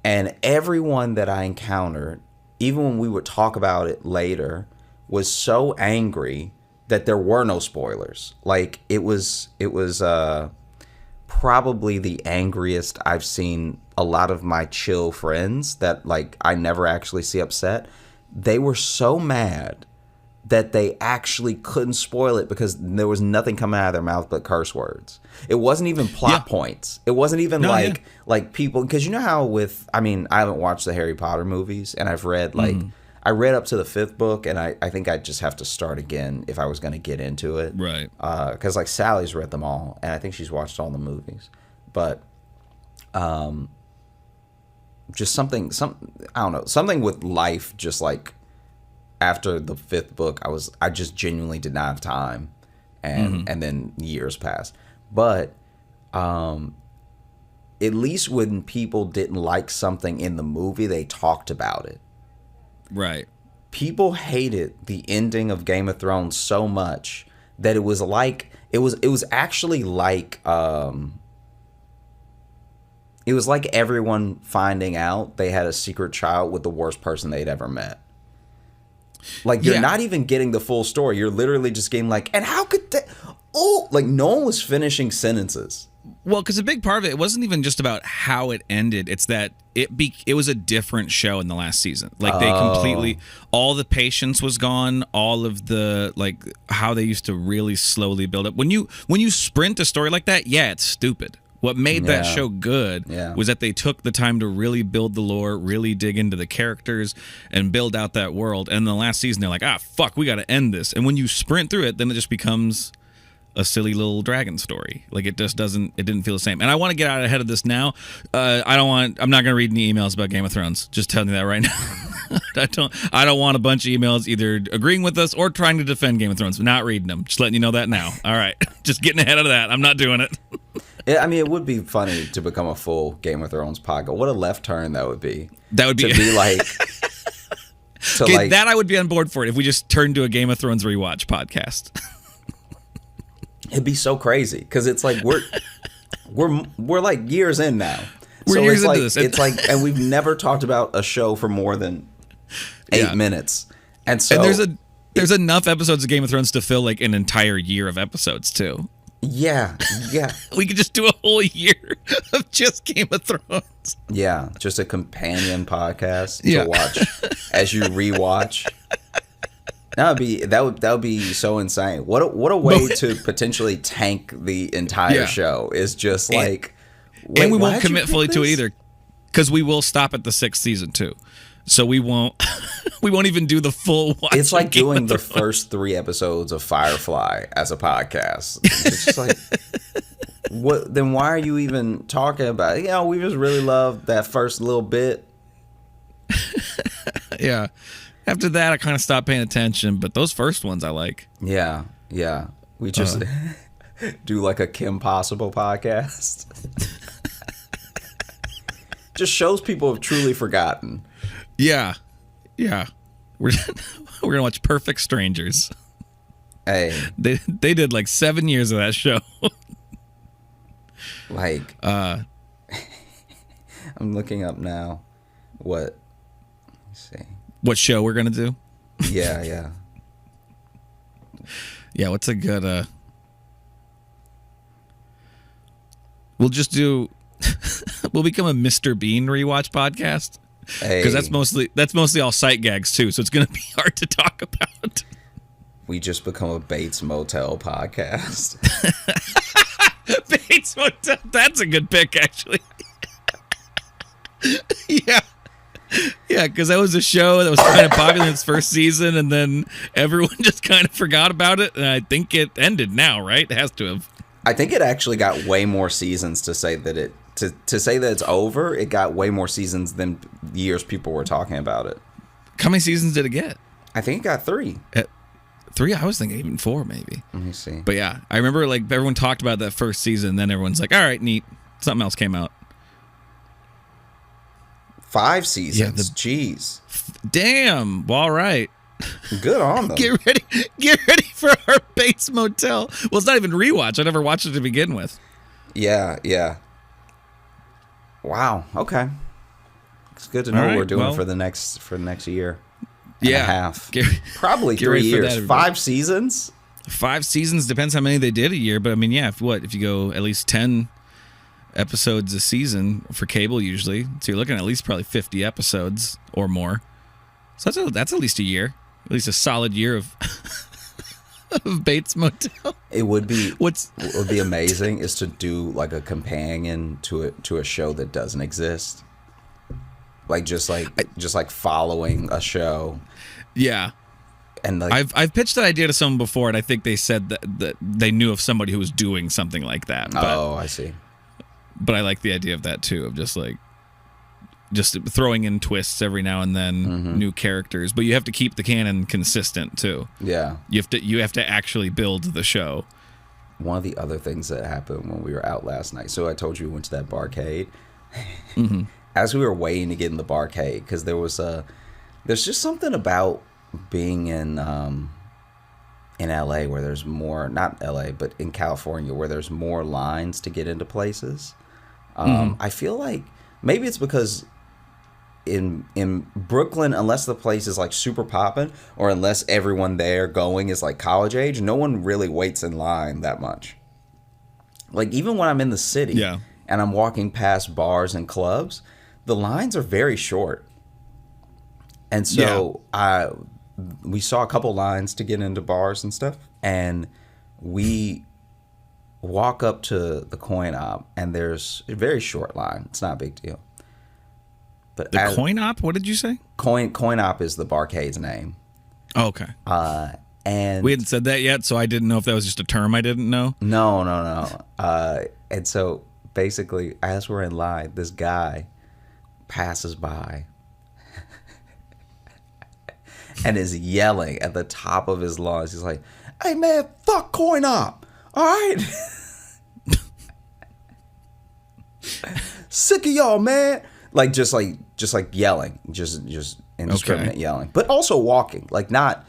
And everyone that I encountered, even when we would talk about it later, was so angry that there were no spoilers. Like, it was probably the angriest I've seen a lot of my chill friends that I never actually see upset. They were so mad that they actually couldn't spoil it because there was nothing coming out of their mouth but curse words. It wasn't even plot points. It wasn't even like people, because you know how I haven't watched the Harry Potter movies, and I've read I read up to the 5th book, and I think I'd just have to start again if I was going to get into it. Right. Because Sally's read them all, and I think she's watched all the movies. But just something I don't know, something with life, just after the 5th book, I just genuinely did not have time, and then years passed. But at least when people didn't like something in the movie, they talked about it. Right. People hated the ending of Game of Thrones so much that it was actually it was like everyone finding out they had a secret child with the worst person they'd ever met. You're not even getting the full story. You're literally just getting and how could that? Oh, no one was finishing sentences. Well, because a big part of it wasn't even just about how it ended. It's that it was a different show in the last season. They completely, all the patience was gone. All of the how they used to really slowly build up. When you sprint a story like that, yeah, it's stupid. What made that Yeah. show good Yeah. was that they took the time to really build the lore, really dig into the characters, and build out that world. And in the last season, they're like, fuck, we got to end this. And when you sprint through it, then it just becomes a silly little dragon story. Like it didn't feel the same. And I want to get out ahead of this now. I'm not going to read any emails about Game of Thrones. Just telling you that right now. I don't want a bunch of emails either agreeing with us or trying to defend Game of Thrones. Not reading them. Just letting you know that now. All right. Just getting ahead of that. I'm not doing it. I mean, it would be funny to become a full Game of Thrones podcast. What a left turn that would be. That would be to be like. Okay, that I would be on board for it if we just turned to a Game of Thrones rewatch podcast. It'd be so crazy because it's like we're like years in now. We're years into this. It's like, and we've never talked about a show for more than 8 minutes. And so there's enough episodes of Game of Thrones to fill like an entire year of episodes too. Yeah. We could just do a whole year of just Game of Thrones. Yeah, just a companion podcast to watch as you rewatch. That would be so insane. What a way to potentially tank the entire show is just like, and we won't commit fully to it either, because we will stop at the 6th season too. So we won't even do the full watch. It's like doing the first 3 episodes of Firefly as a podcast. It's just like, what? Then why are you even talking about it? You know, we just really love that first little bit. Yeah. After that, I kind of stopped paying attention, but those first ones I like. Yeah. We just do like a Kim Possible podcast. Just shows people have truly forgotten. Yeah. We're gonna watch Perfect Strangers. Hey, they did like 7 years of that show. Like, I'm looking up now. Let's see. What show we're gonna do? Yeah. Yeah. What's a good? We'll just do. We'll become a Mr. Bean rewatch podcast. Because that's mostly all sight gags too, so it's gonna be hard to talk about. We just become a Bates Motel podcast. Bates Motel, that's a good pick, actually. Yeah, because that was a show that was kind of popular in its first season, and then everyone just kind of forgot about it, and I think it ended now, right? It has to have. I think it actually got way more seasons to say that it's over. It got way more seasons than years people were talking about it. How many seasons did it get? I think it got 3. 3? I was thinking even 4, maybe. Let me see. But yeah, I remember like everyone talked about that first season, then everyone's like, all right, neat. Something else came out. 5 seasons. Jeez. Damn. Well, all right. Good on them. Get ready for our Bates Motel. Well, it's not even rewatch. I never watched it to begin with. Yeah. Wow. Okay. It's good to know what we're doing for the next year. And a half. Probably 3 years. 5 seasons? 5 seasons. Depends how many they did a year. But I mean, yeah, if you go at least 10 episodes a season for cable usually, so you're looking at least probably 50 episodes or more. So that's at least a year. At least a solid year of Bates Motel. It would be what would be amazing is to do like a companion to a show that doesn't exist. Like just like following a show. Yeah. And like I've pitched that idea to someone before, and I think they said that they knew of somebody who was doing something like that. But, I see. But I like the idea of that too, of just throwing in twists every now and then, new characters. But you have to keep the canon consistent too. Yeah. You have to actually build the show. One of the other things that happened when we were out last night. So I told you we went to that barcade. As we were waiting to get in the barcade, because there's just something about being in LA where there's more, not LA, but in California where there's more lines to get into places. I feel like maybe it's because in Brooklyn, unless the place is like super poppin', or unless everyone there going is like college age, no one really waits in line that much. Like even when I'm in the city and I'm walking past bars and clubs, the lines are very short. And so we saw a couple lines to get into bars and stuff, and we walk up to the coin op, and there's a very short line. It's not a big deal. But The coin op? What did you say? coin op is the barcade's name. Oh, okay. And We hadn't said that yet, so I didn't know if that was just a term I didn't know. no. And so basically, as we're in line, this guy passes by and is yelling at the top of his lungs. He's like, "Hey man, fuck coin op, all right? Sick of y'all, man." Like just yelling, just indiscriminate yelling, but also walking, like not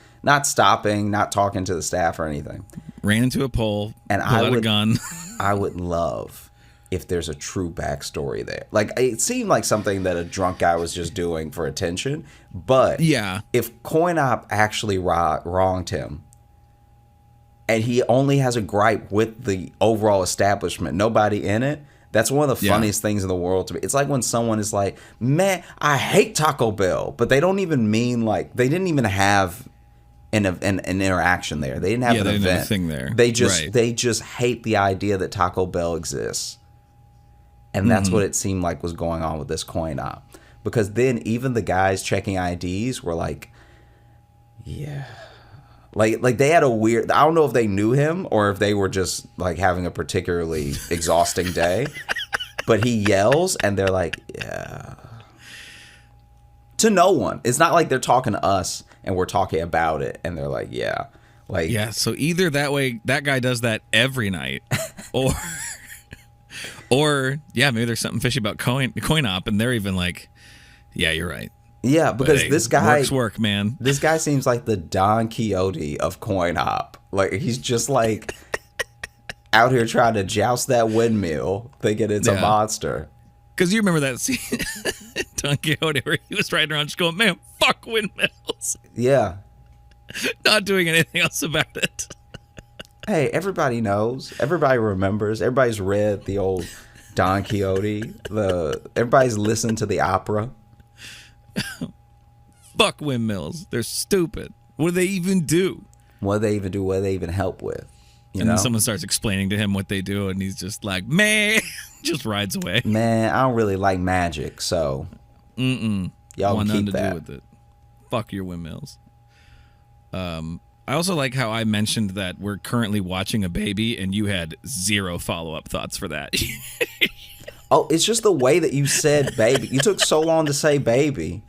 stopping, not talking to the staff or anything. Ran into a pole, And pulled out a gun. I would love if there's a true backstory there. Like, it seemed like something that a drunk guy was just doing for attention. But Yeah. if Coin Op actually wronged him, and he only has a gripe with the overall establishment, nobody in it, that's one of the funniest things in the world to me. It's like when someone is like, "Man, I hate Taco Bell," but they don't even mean, like, they didn't even have an interaction there. They didn't have an they didn't event. have a thing there. They just Right. they just hate the idea that Taco Bell exists. And that's what it seemed like was going on with this coin op. Because then even the guys checking IDs were like, yeah. Like they had a weird, I don't know if they knew him or if they were just like having a particularly exhausting day. But he yells and they're like, yeah. To no one. It's not like they're talking to us and we're talking about it and they're like, yeah. Like, Yeah, so either that way that guy does that every night, or maybe there's something fishy about coin op, and they're even like, yeah, you're right. yeah, because Hey, this guy work's work, man. This guy seems like the Don Quixote of coin op. Like, he's just like out here trying to joust that windmill, thinking it's a monster. Because you remember that scene, Don Quixote, where he was riding around just going, man, fuck windmills, Yeah. not doing anything else about it. Hey, everybody knows. Everybody remembers. Everybody's read the old Don Quixote. Everybody's listened to the opera. Fuck windmills. They're stupid. What do they even do? What do they even do? What do they even help with? You And know? then someone starts explaining to him what they do, and he's just like, man, just rides away. Man, I don't really like magic, so y'all Want can nothing keep to that. do with it. Fuck your windmills. I also like how I mentioned that we're currently watching a baby, and you had zero follow-up thoughts for that. Oh, it's just the way that you said baby. You took so long to say baby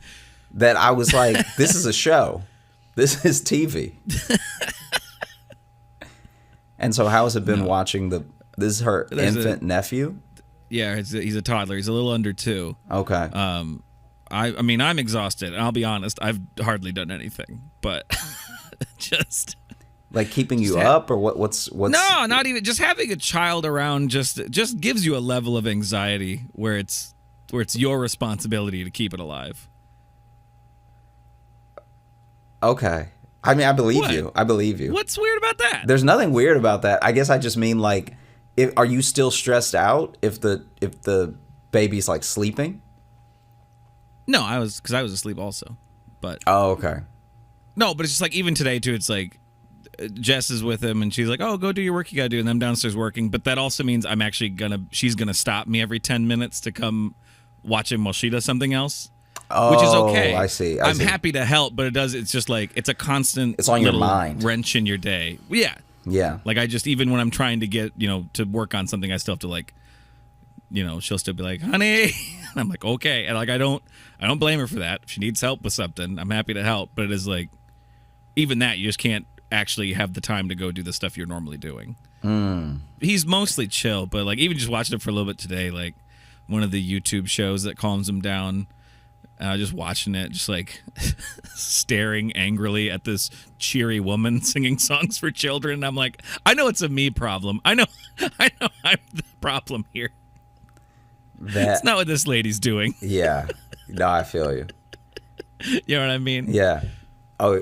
that I was like, this is a show. This is TV. And so how has it been watching this is her infant nephew? Yeah, he's a toddler. He's a little under 2. Okay. I mean, I'm exhausted, and I'll be honest, I've hardly done anything, but just like keeping you up or what's no, not even just having a child around just gives you a level of anxiety where it's your responsibility to keep it alive. Okay. I mean, I believe What? you. I believe you. What's weird about that? There's nothing weird about that. I guess I just mean, like, are you still stressed out if the baby's like sleeping? No, I was asleep also, but Oh, okay. no, but it's just like even today too. It's like Jess is with him, and she's like, "Oh, go do your work you gotta do," and I'm downstairs working. But that also means I'm actually she's gonna stop me every 10 minutes to come watch him while she does something else, which is okay. I see. I'm happy to help, but it's just like it's a constant. It's on your little mind. wrench in your day. Yeah, Yeah. like I just even when I'm trying to get to work on something, I still have to like. She'll still be like, honey. And I'm like, okay. And like, I don't blame her for that. If she needs help with something, I'm happy to help. But it is like, even that, you just can't actually have the time to go do the stuff you're normally doing. He's mostly chill, but like, even just watching it for a little bit today, like one of the YouTube shows that calms him down, just watching it, just like staring angrily at this cheery woman singing songs for children. And I'm like, I know it's a me problem. I know I'm the problem here. That's not what this lady's doing. Yeah. No, I feel you. You know what I mean? Yeah. Oh,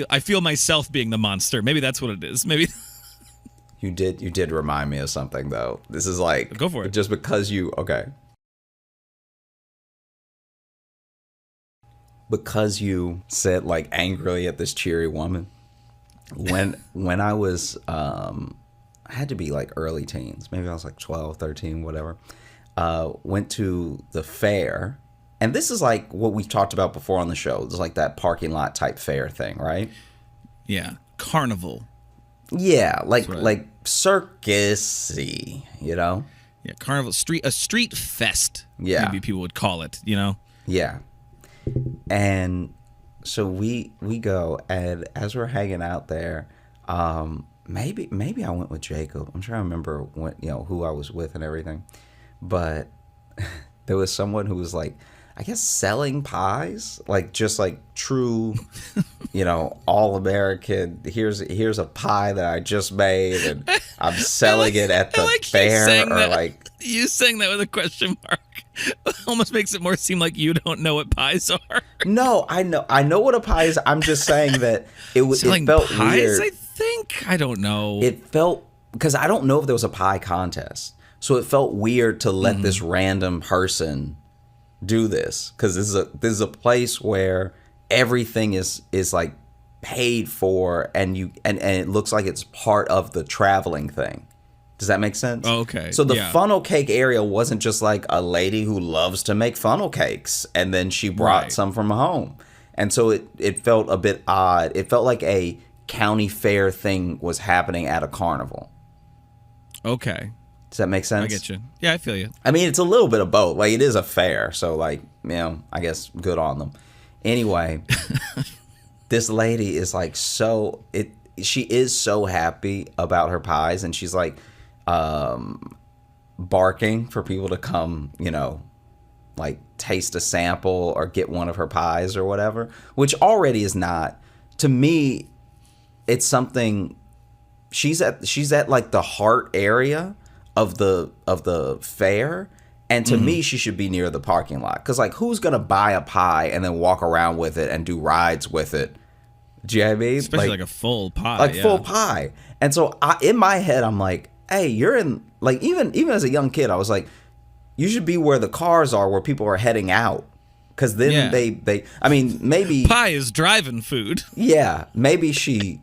I feel myself being the monster. Maybe that's what it is. Maybe you did remind me of something though. This is like, go for it. Just because because you said like angrily at this cheery woman. When I was I had to be like early teens. Maybe I was like 12, 13, whatever. Went to the fair. And this is like what we've talked about before on the show. It's like that parking lot type fair thing, right? Yeah. Carnival. Yeah, like circusy, you know? Yeah, carnival, a street fest. Yeah. Maybe people would call it, you know? Yeah. And so we go, and as we're hanging out there, maybe I went with Jacob. I'm trying to remember when, who I was with and everything. But there was someone who was like, I guess selling pies, like just like true, all American. Here's a pie that I just made, and I'm selling it at the fair. Or like you saying that with a question mark almost makes it more seem like you don't know what pies are. No, I know what a pie is. I'm just saying that it felt pies, weird. I think I don't know. It felt, because I don't know if there was a pie contest, so it felt weird to let this random person do this, because this is a place where everything is like paid for, and it looks like it's part of the traveling thing. Does that make sense? Oh, okay. So the funnel cake area wasn't just like a lady who loves to make funnel cakes and then she brought some from home. And so it felt a bit odd. It felt like a county fair thing was happening at a carnival. Okay. Does that make sense? I get you. Yeah, I feel you. I mean, it's a little bit of both. Like, it is a fair, so like, I guess good on them. Anyway, this lady is like she is so happy about her pies, and she's like barking for people to come, like taste a sample or get one of her pies or whatever, which already is not, to me, it's something. She's at like the heart area of the fair, and to me she should be near the parking lot, because like, who's gonna buy a pie and then walk around with it and do rides with it? Do you know what I mean? Especially like a full pie, full pie. And so in my head I'm like, hey, you're in, like, even as a young kid I was like, you should be where the cars are, where people are heading out, because then they I mean, maybe pie is driving food. Yeah, maybe she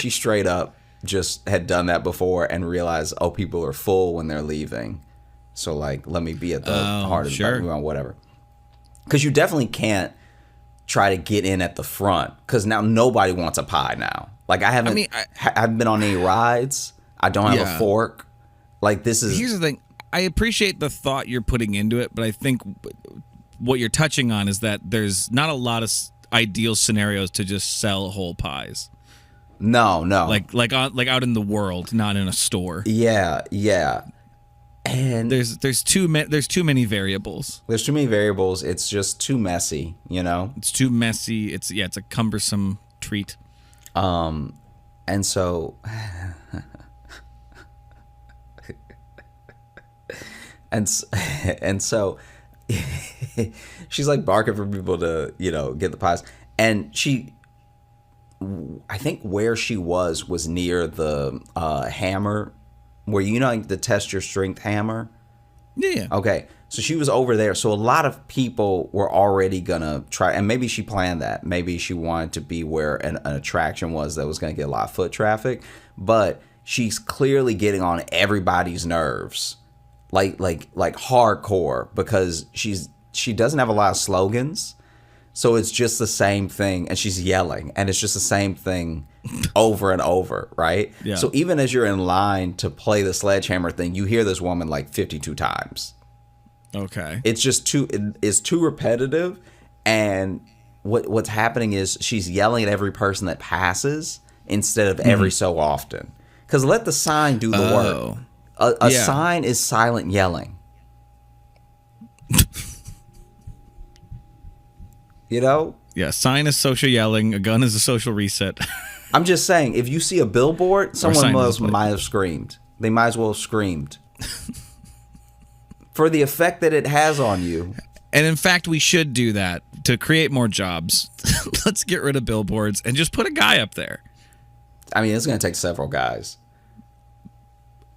straight up just had done that before and realized, oh, people are full when they're leaving, so like, let me be at the heart of the whatever. Because you definitely can't try to get in at the front, because now nobody wants a pie now. Like, I haven't been on any rides. I don't have a fork. Like, this is... Here's the thing. I appreciate the thought you're putting into it, but I think what you're touching on is that there's not a lot of ideal scenarios to just sell whole pies. No. Like out in the world, not in a store. Yeah. And there's too many variables. There's too many variables. It's just too messy, It's too messy. It's a cumbersome treat. And so and so she's like barking for people to, get the pies. And I think where she was near the hammer, where like the test your strength hammer. Yeah. Okay. So she was over there. So a lot of people were already gonna try, and maybe she planned that. Maybe she wanted to be where an attraction was that was gonna get a lot of foot traffic. But she's clearly getting on everybody's nerves, like hardcore, because she doesn't have a lot of slogans. So it's just the same thing, and she's yelling, and it's just the same thing over and over, right? Yeah. So even as you're in line to play the sledgehammer thing, you hear this woman like 52 times. Okay. It's just it's too repetitive, and what's happening is she's yelling at every person that passes instead of every so often. Because let the sign do the work. A sign is silent yelling. Yeah, sign is social yelling. A gun is a social reset. I'm just saying, if you see a billboard, someone might have screamed. They might as well have screamed. For the effect that it has on you. And in fact, we should do that to create more jobs. Let's get rid of billboards and just put a guy up there. I mean, it's going to take several guys.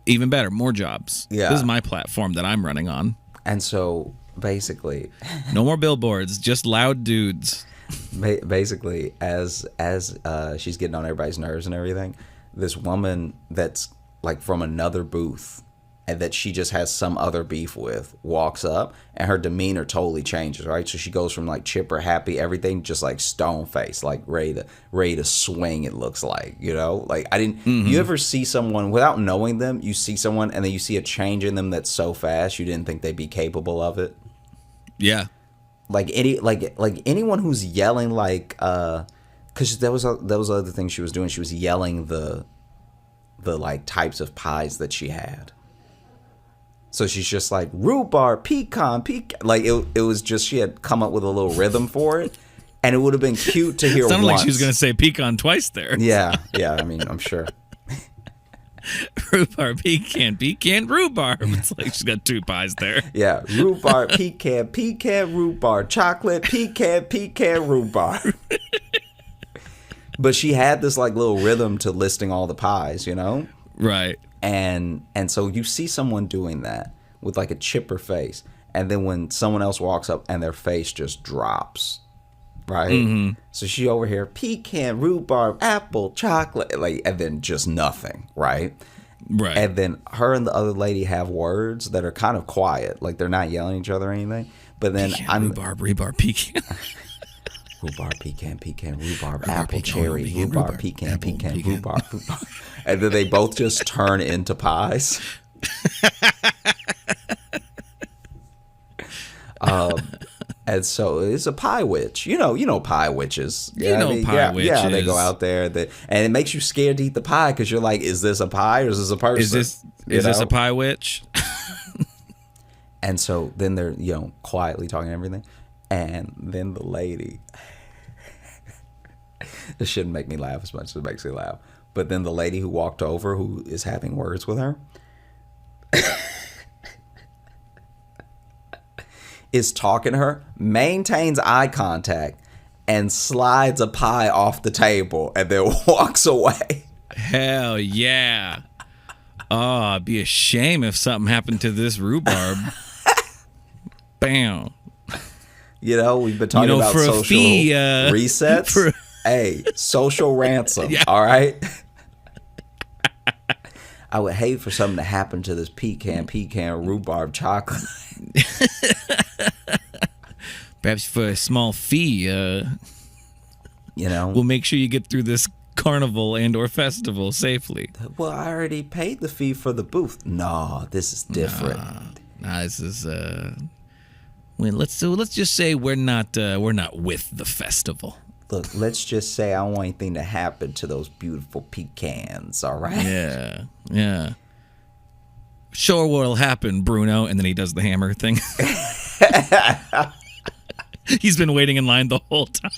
Even better, more jobs. Yeah. This is my platform that I'm running on. And so, basically... No more billboards, just loud dudes. Basically, as she's getting on everybody's nerves and everything, this woman that's like from another booth, and that she just has some other beef with, walks up, and her demeanor totally changes, right? So she goes from like chipper, happy, everything, just like stone face, like ready to swing. It looks like, like I didn't. You ever see someone without knowing them? You see someone, and then you see a change in them that's so fast you didn't think they'd be capable of it. Yeah. Like anyone who's yelling, like, because that was the other thing she was doing. She was yelling the like types of pies that she had. So she's just like rhubarb, pecan. Like it was just, she had come up with a little rhythm for it, and it would have been cute to hear. Sounded once. like she was going to say pecan twice there. Yeah. I mean, I'm sure. Rhubarb, pecan, rhubarb. It's like she's got 2 pies there. Yeah, rhubarb, pecan, rhubarb, chocolate, pecan, rhubarb. But she had this like little rhythm to listing all the pies, Right. And so you see someone doing that with like a chipper face, and then when someone else walks up and their face just drops, right? So she over here, pecan, rhubarb, apple, chocolate, like, and then just nothing, right? Right. And then her and the other lady have words that are kind of quiet, like they're not yelling at each other or anything. But then pecan, rhubarb, pecan. Rhubarb, pecan, rhubarb, apple, cherry, rhubarb, pecan, rhubarb. And then they both just turn into pies. And so it's a pie witch. You know pie witches. Pie witches. Yeah, they go out there, and it makes you scared to eat the pie because you're like, is this a pie or is this a person? Is this a pie witch? And so then they're, quietly talking everything. And then the lady, this shouldn't make me laugh as much as it makes me laugh. But then the lady who walked over, who is having words with her, is talking to her, maintains eye contact, and slides a pie off the table and then walks away. Hell yeah. Oh, it'd be a shame if something happened to this rhubarb. Bam. We've been talking about for social a fee, resets. Hey, social ransom. Yeah. All right. I would hate for something to happen to this pecan rhubarb chocolate. Perhaps for a small fee, we'll make sure you get through this carnival and or festival safely. Well, I already paid the fee for the booth. No, this is different. Nah, this is let's just say we're not with the festival. Look, let's just say I don't want anything to happen to those beautiful pecans, all right? Yeah. Sure what'll happen, Bruno, and then he does the hammer thing. He's been waiting in line the whole time.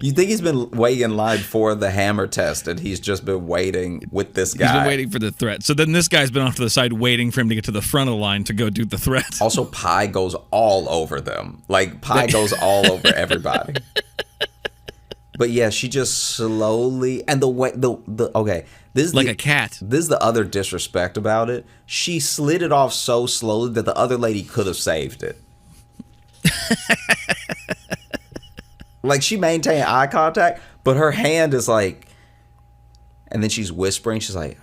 You think he's been waiting in line for the hammer test, and he's just been waiting with this guy? He's been waiting for the threat. So then this guy's been off to the side waiting for him to get to the front of the line to go do the threat. Also, pie goes all over them. Like, pie goes all over everybody. But yeah, she just slowly, and the way okay, this is like a cat. This is the other disrespect about it. She slid it off so slowly that the other lady could have saved it. Like, she maintained eye contact, but her hand is like, and then she's whispering. She's like,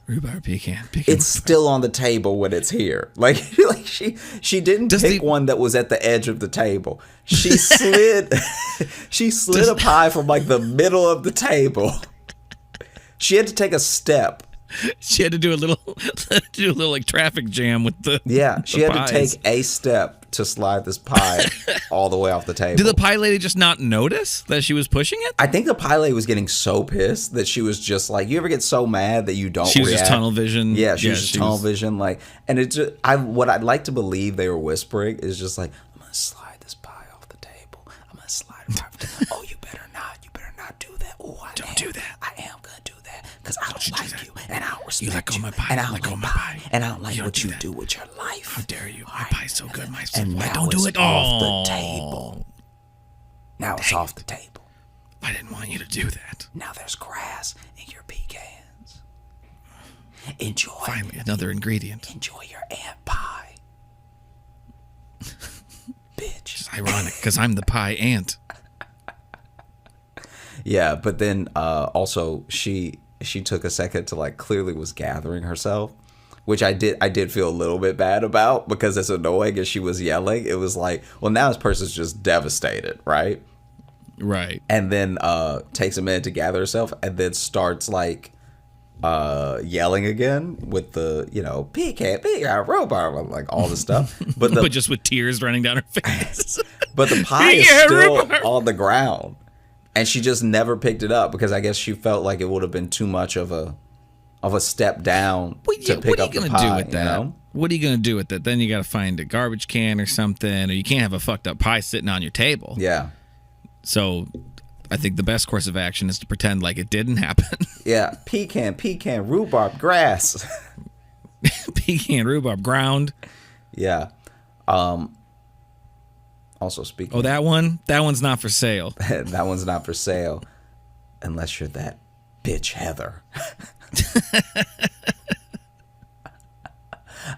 rhubarb pecan. It's still on the table when it's here. Like she didn't pick one that was at the edge of the table. She slid a pie from like the middle of the table. She had to take a step. She had to do a little like traffic jam with the she had to take a step to slide this pie all the way off the table. Did the pie lady just not notice that she was pushing it? I think the pie lady was getting so pissed that she was just like, you ever get so mad that you don't react? She was just tunnel vision. Yeah, she was just tunnel vision. Like, and it just, what I'd like to believe they were whispering is just like, I'm going to slide this pie off the table. I'm going to slide it off the table. Oh, you better not do that. Oh, Don't do that. I am going to do that because I don't like you and I don't respect you. You let go of my pie. And I don't like my pie. And I don't like what you do with your life. How dare you? My pie's so good. And now don't do it. Off the table. Now it's off the table. I didn't want you to do that. Now there's grass in your pecans. Enjoy. Finally, another ingredient. Enjoy your ant pie. Bitch. It's ironic because I'm the pie ant. Yeah, but then also she took a second to like clearly was gathering herself, which I did feel a little bit bad about because as annoying as she was yelling, it was like, well, now this person's just devastated, right? Right. And then takes a minute to gather herself and then starts like yelling again with the, pecan, rhubarb, like all the stuff. But But just with tears running down her face. but the pie is still on the ground. And she just never picked it up because I guess she felt like it would have been too much of a step down to pick up the pie. What are you gonna do with that? What are you gonna do with that? Then you got to find a garbage can or something, or you can't have a fucked up pie sitting on your table. Yeah. So, I think the best course of action is to pretend like it didn't happen. Yeah, pecan, rhubarb, grass. Pecan, rhubarb, ground. Yeah. Also speaking. Oh, that one's not for sale. That one's not for sale, unless you're that bitch Heather.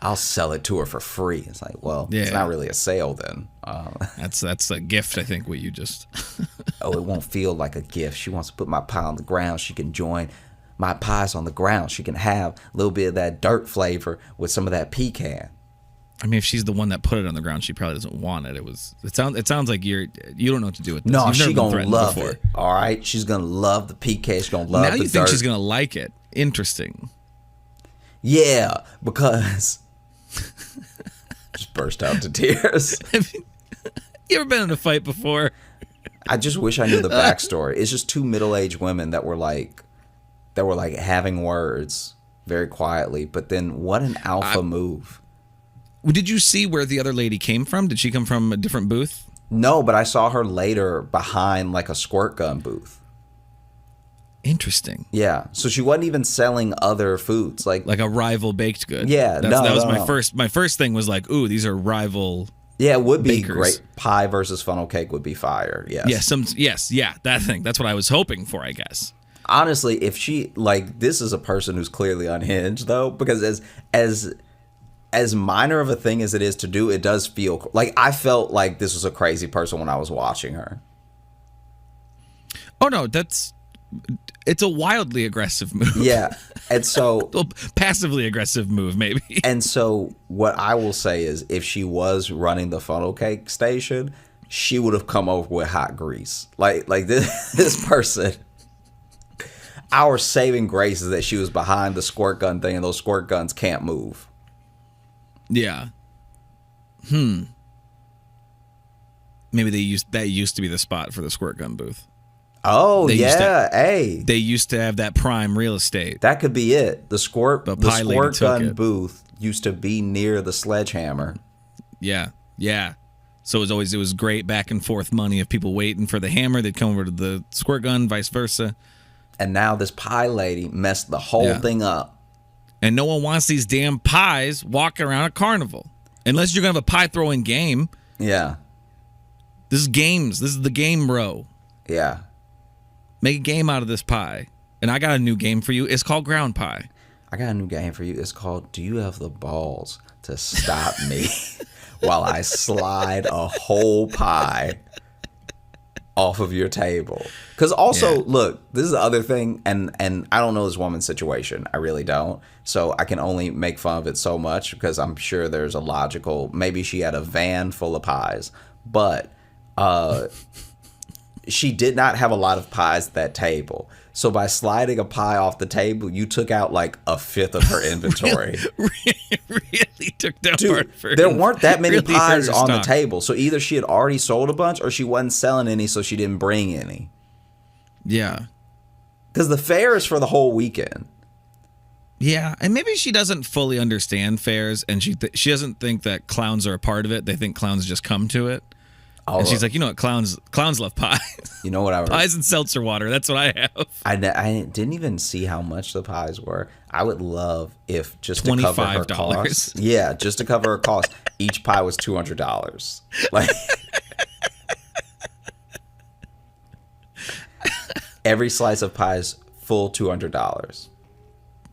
I'll sell it to her for free. It's like, well, it's not really a sale then. That's a gift, I think. What you just. Oh, it won't feel like a gift. She wants to put my pie on the ground. She can join my pies on the ground. She can have a little bit of that dirt flavor with some of that pecan. I mean, if she's the one that put it on the ground, she probably doesn't want it. It sounds like you don't know what to do with this. No, she's gonna love it. All right, she's gonna love the pecan. She's gonna love the dirt. Now you think she's gonna like it? Interesting. Yeah, because just burst out into tears. You ever been in a fight before? I just wish I knew the backstory. It's just two middle-aged women that were like having words very quietly, but then what an alpha move. Did you see where the other lady came from? Did she come from a different booth? No, but I saw her later behind like a squirt gun booth. Interesting. Yeah, so she wasn't even selling other foods like a rival baked good. Yeah, that was my first thing was like, ooh, these are rival. Yeah, it would be bakers. Great. Pie versus funnel cake would be fire. Yes. Yeah, that thing. That's what I was hoping for, I guess. Honestly, if she this is a person who's clearly unhinged though, because as minor of a thing as it is to do, it does feel like I felt like this was a crazy person when I was watching her. Oh no, it's a wildly aggressive move. Yeah. And so passively aggressive move, maybe. And so what I will say is if she was running the funnel cake station, she would have come over with hot grease. Like this person, our saving grace is that she was behind the squirt gun thing and those squirt guns can't move. Yeah. Maybe that used to be the spot for the squirt gun booth. Oh, hey. They used to have that prime real estate. That could be it. The squirt gun it. booth used to be near the sledgehammer. Yeah. So it was great back and forth money of people waiting for the hammer. They'd come over to the squirt gun, vice versa. And now this pie lady messed the whole thing up. And no one wants these damn pies walking around a carnival. Unless you're going to have a pie throwing game. Yeah. This is games. This is the game row. Yeah. Make a game out of this pie. And I got a new game for you. It's called ground pie. I got a new game for you. It's called Do You Have the Balls to Stop Me While I Slide a Whole Pie Off of Your Table? Because also, look, this is the other thing, and I don't know this woman's situation. I really don't. So I can only make fun of it so much because I'm sure there's a logical, maybe she had a van full of pies, but she did not have a lot of pies at that table. So by sliding a pie off the table, you took out like a fifth of her inventory. really took down Dude, there weren't that many pies on the table. So either she had already sold a bunch or she wasn't selling any, so she didn't bring any. Yeah. Because the fair is for the whole weekend. Yeah, and maybe she doesn't fully understand fairs, and she doesn't think that clowns are a part of it. They think clowns just come to it. And she's like, you know what, clowns love pie. You know what I pies and seltzer water. That's what I have. I didn't even see how much the pies were. I would love if just to cover her costs. Yeah, just to cover her costs, each pie was $200. Like every slice of pie is full $200.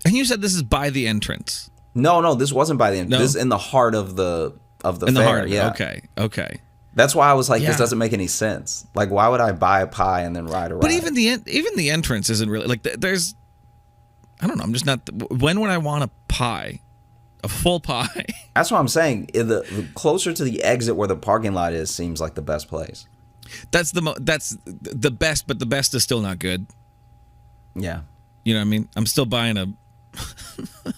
And you said this is by the entrance. No, this wasn't by the entrance. No? This is in the heart of the in fair. The heart. Yeah. Okay. That's why I was like, Yeah. this doesn't make any sense. Like, why would I buy a pie and then ride a ride? But even the entrance isn't really like there's. I don't know. I'm just not. When would I want a pie? A full pie? That's what I'm saying. The closer to the exit where the parking lot is seems like the best place. That's the best, but the best is still not good. Yeah. You know what I mean? I'm still buying a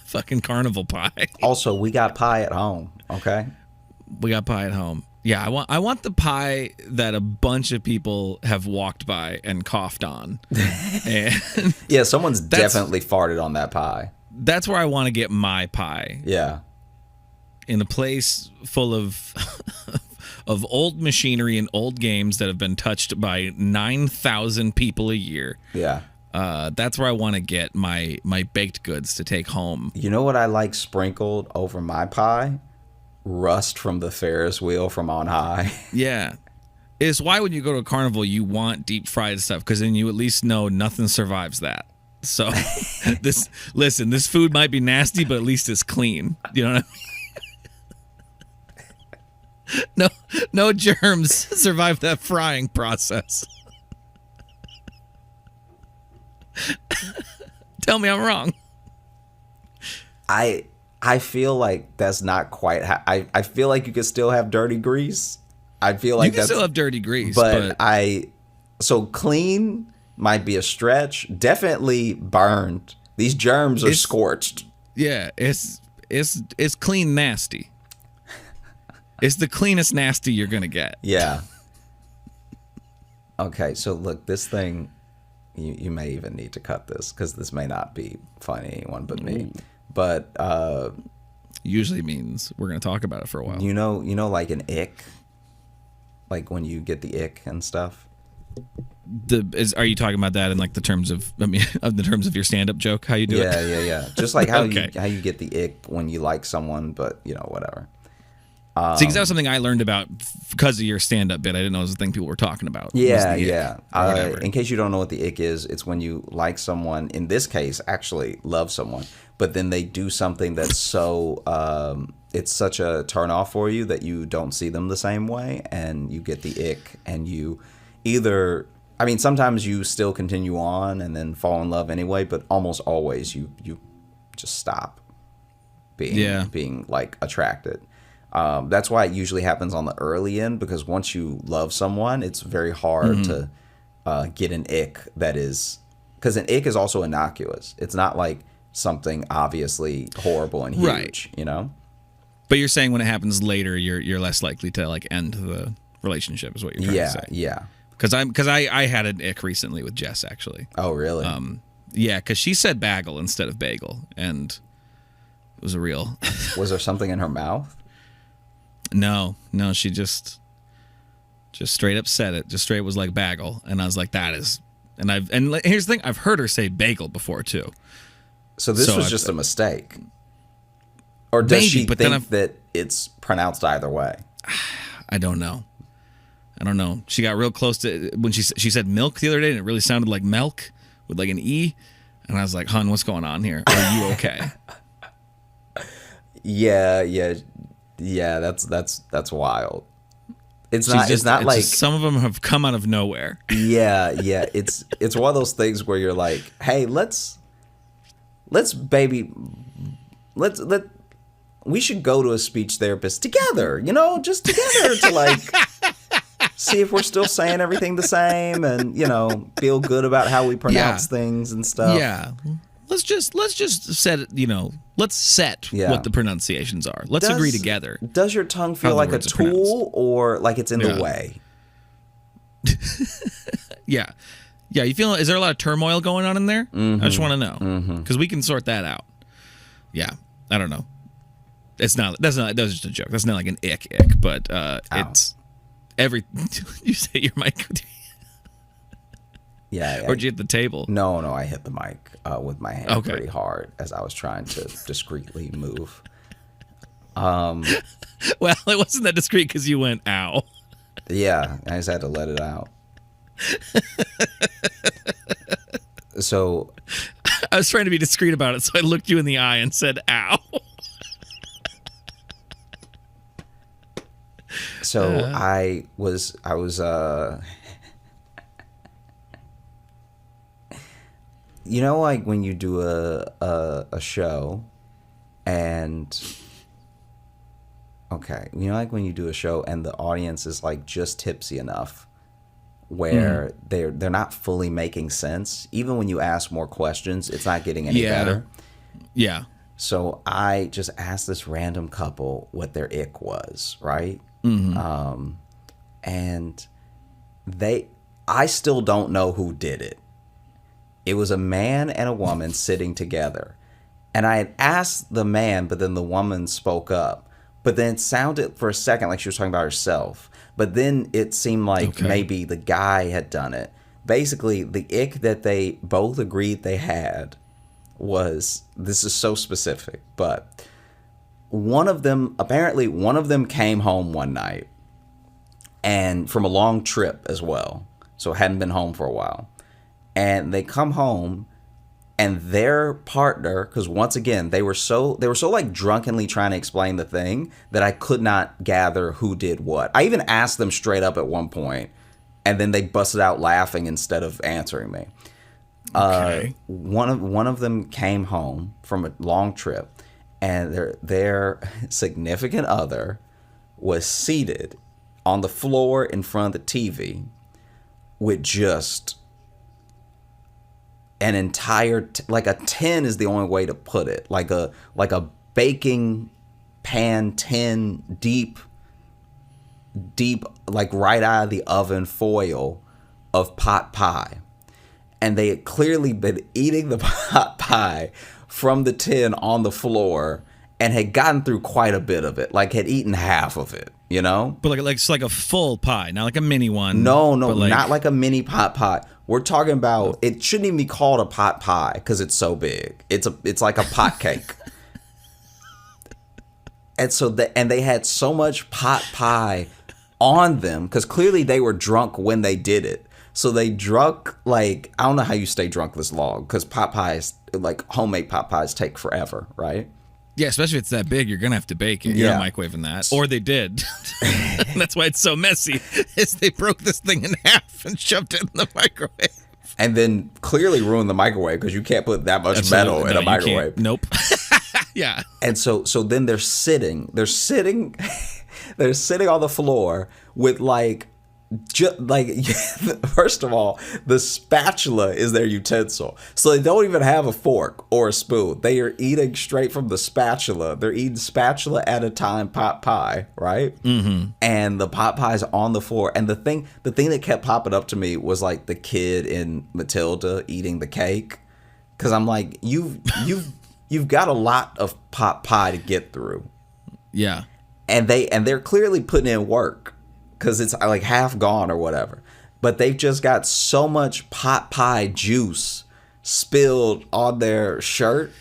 fucking carnival pie. Also, we got pie at home. Okay. We got pie at home. Yeah, I want the pie that a bunch of people have walked by and coughed on. And Yeah, someone's definitely farted on that pie. that's where I want to get my pie. Yeah. In a place full of of old machinery and old games that have been touched by 9,000 people a year. Yeah. That's where I want to get my baked goods to take home. You know what I like sprinkled over my pie? Rust from the Ferris wheel from on high. Yeah. It's why when you go to a carnival, you want deep fried stuff, because then you at least know nothing survives that. So this food might be nasty, but at least it's clean. You know what I mean? No germs survive that frying process. Tell me I'm wrong. I feel like that's not quite. I feel like you could still have dirty grease. I feel like You can still have dirty grease, but so clean might be a stretch. Definitely burned. These germs are scorched. yeah, it's clean nasty. It's the cleanest nasty you're gonna get. Yeah. Okay, so look, this thing, you may even need to cut this because this may not be funny to anyone but me. But Usually means we're gonna talk about it for a while. you know, like an ick, like when you get the ick and stuff. Are you talking about that in like the terms of the terms of your stand-up joke? How you do it? Yeah. Just like how Okay. you get the ick when you like someone, but whatever. See, 'cause that was something I learned about because of your stand-up bit. I didn't know it was the thing people were talking about. Yeah, was the yeah. ick or whatever. In case you don't know what the ick is, it's when you like someone, in this case, actually love someone, but then they do something that's so, it's such a turn off for you that you don't see them the same way, and you get the ick, and you either, I mean, sometimes you still continue on and then fall in love anyway, but almost always you just stop being like attracted. That's why it usually happens on the early end, because once you love someone, it's very hard to get an ick that is, because an ick is also innocuous. It's not like something obviously horrible and huge, Right. you know? But you're saying when it happens later, you're less likely to like end the relationship, is what you're trying to say. Yeah. Because I had an ick recently with Jess, actually. Oh, really? Yeah, because she said bagel instead of bagel, and it was a real. Was there something in her mouth? No, she just straight up said it. Just straight was like bagel, and I was like, that is. And here's the thing: I've heard her say bagel before too. So this was just a mistake, or does Maybe, she but then think that it's pronounced either way? I don't know. She got real close to when she said milk the other day, and it really sounded like milk with like an E. And I was like, "Hun, what's going on here? Are you okay?" Yeah. That's wild. It's not like some of them have come out of nowhere. Yeah. It's one of those things where you're like, hey, we should go to a speech therapist together, just together to like see if we're still saying everything the same and, feel good about how we pronounce things and stuff. Yeah. Let's just set it, let's set what the pronunciations are. Let's agree together. Does your tongue feel like a tool or like it's in the way? Yeah. Yeah, you feel, is there a lot of turmoil going on in there? I just want to know. Because we can sort that out. Yeah. I don't know. That was just a joke. That's not like an ick, but it's you say your mic. Yeah. Or did you hit the table? No, I hit the mic with my hand pretty hard as I was trying to discreetly move. Well, it wasn't that discreet because you went, ow. Yeah, I just had to let it out. So I was trying to be discreet about it, so I looked you in the eye and said, ow. So I was you know, like when you do a show and okay, you know, like when you do a show and the audience is like just tipsy enough where they're not fully making sense. Even when you ask more questions, it's not getting any better. Yeah. So I just asked this random couple what their ick was, right? And I still don't know who did it. It was a man and a woman sitting together. And I had asked the man, but then the woman spoke up. But then it sounded for a second like she was talking about herself. But then it seemed like maybe the guy had done it. Basically, the ick that they both agreed they had was, this is so specific, but one of them came home one night and from a long trip as well. So hadn't been home for a while. And they come home and their partner, because once again, they were so like drunkenly trying to explain the thing that I could not gather who did what. I even asked them straight up at one point, and then they busted out laughing instead of answering me. One of them came home from a long trip, and their significant other was seated on the floor in front of the TV with just an entire like a tin is the only way to put it, like a baking pan tin, deep like right out of the oven foil of pot pie. And they had clearly been eating the pot pie from the tin on the floor and had gotten through quite a bit of it, like had eaten half of it, you know? But like it's like a full pie, not like a mini one. No, not like a mini pot pie. We're talking about, it shouldn't even be called a pot pie because it's so big. It's like a pot cake. And so they had so much pot pie on them because clearly they were drunk when they did it. So they drunk, like, I don't know how you stay drunk this long because pot pies, like homemade pot pies, take forever, right? Yeah, especially if it's that big, you're going to have to bake it. You're not microwaving that. Or they did. That's why it's so messy, is they broke this thing in half and shoved it in the microwave. And then clearly ruined the microwave because you can't put that much metal in a microwave. Nope. Yeah. And so then they're sitting on the floor with first of all, the spatula is their utensil. So they don't even have a fork or a spoon. They are eating straight from the spatula. They're eating spatula at a time pot pie, right? Mm-hmm. And the pot pie's on the floor. And the thing that kept popping up to me was like the kid in Matilda eating the cake. Because I'm like, you've got a lot of pot pie to get through. Yeah. And they're clearly putting in work. Because it's like half gone or whatever. But they've just got so much pot pie juice spilled on their shirt.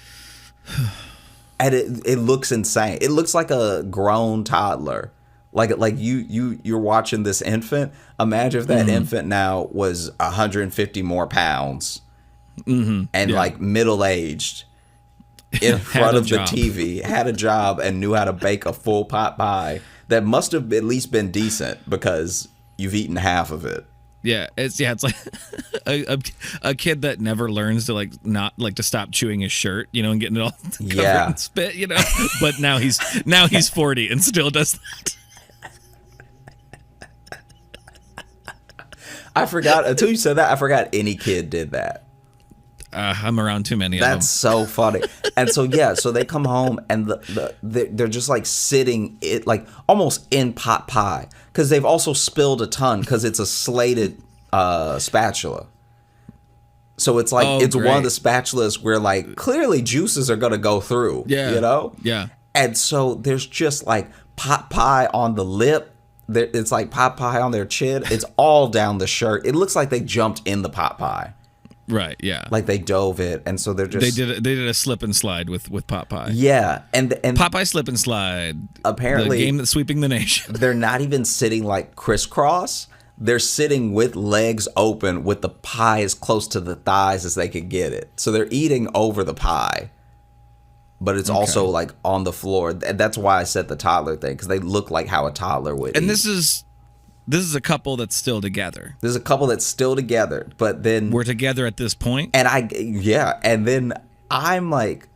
And it looks insane. It looks like a grown toddler. Like you're watching this infant. Imagine if that infant now was 150 more pounds. And like middle-aged. In front of the TV. Had a job and knew how to bake a full pot pie. That must have at least been decent because you've eaten half of it. Yeah, it's like a kid that never learns to to stop chewing his shirt, and getting it all covered in spit, But now he's 40 and still does that. I forgot until you said that. I forgot any kid did that. I'm around too many of them. That's so funny. And so they come home and they're just like sitting like almost in pot pie because they've also spilled a ton because it's a slated spatula. So it's like one of the spatulas where like clearly juices are gonna go through. Yeah, yeah. And so there's just like pot pie on the lip. It's like pot pie on their chin. It's all down the shirt. It looks like they jumped in the pot pie. Right, yeah. Like they dove it, and so they're just... They did a slip and slide with pot pie. Yeah, and Popeye slip and slide. Apparently... The game that's sweeping the nation. They're not even sitting like crisscross. They're sitting with legs open with the pie as close to the thighs as they could get it. So they're eating over the pie. but it's also like on the floor. That's why I said the toddler thing, because they look like how a toddler would And eat. this is a couple that's still together. There's a couple that's still together, but then We're together at this point. and and then I'm like,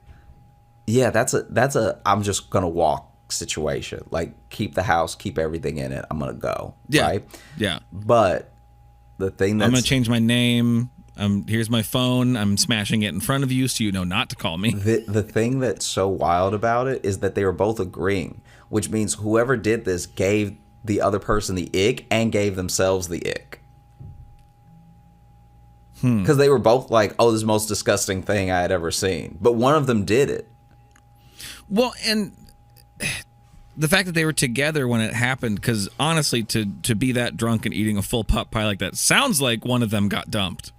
yeah, that's a I'm just gonna walk situation. Like, keep the house, keep everything in it. I'm gonna go. Yeah. Right? Yeah. But the thing that's I'm gonna change my name. Here's my phone. I'm smashing it in front of you so you know not to call me. the thing that's so wild about it is that they were both agreeing, which means whoever did this gave the other person the ick and gave themselves the ick. Because they were both like, oh, this is the most disgusting thing I had ever seen. But one of them did it. Well, and the fact that they were together when it happened, because honestly, to be that drunk and eating a full pot pie like that sounds like one of them got dumped.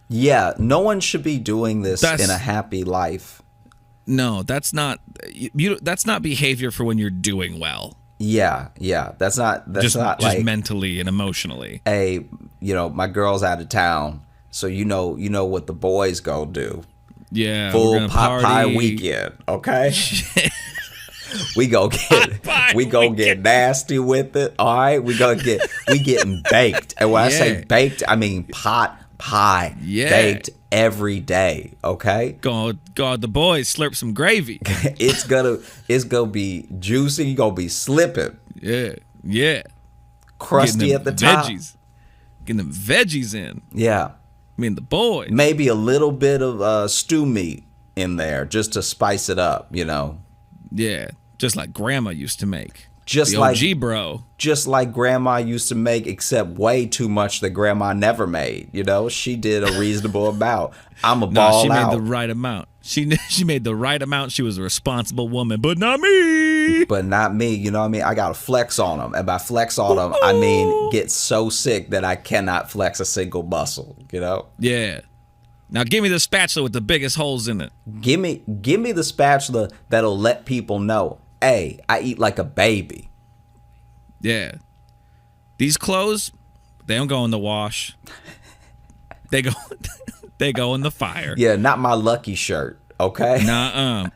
Yeah, no one should be doing this in a happy life. No, that's not that's not behavior for when you're doing well. Yeah, that's not Just like mentally and emotionally. Hey, my girl's out of town, so you know what the boys go do. Yeah, Full pot pie weekend, okay? we go get nasty with it. All right, we getting baked, and when I say baked, I mean pot pie, baked every day. Okay, God, the boys slurp some gravy. it's gonna be juicy. You gonna be slipping. Yeah, crusty at the top. Getting them veggies in. Yeah. I mean, the boys. Maybe a little bit of stew meat in there just to spice it up, Yeah, just like Grandma used to make. Just the like OG bro. Just like Grandma used to make, except way too much that Grandma never made. She did a reasonable amount. I'm a ball she out. made the right amount. She made the right amount. She was a responsible woman, but not me. But not me. You know what I mean? I got to flex on them. And by flex on them, I mean get so sick that I cannot flex a single muscle, Yeah. Now give me the spatula with the biggest holes in it. Give me the spatula that'll let people know, hey, I eat like a baby. Yeah. These clothes, they don't go in the wash. They go in the fire. Yeah, not my lucky shirt, okay? Nuh-uh.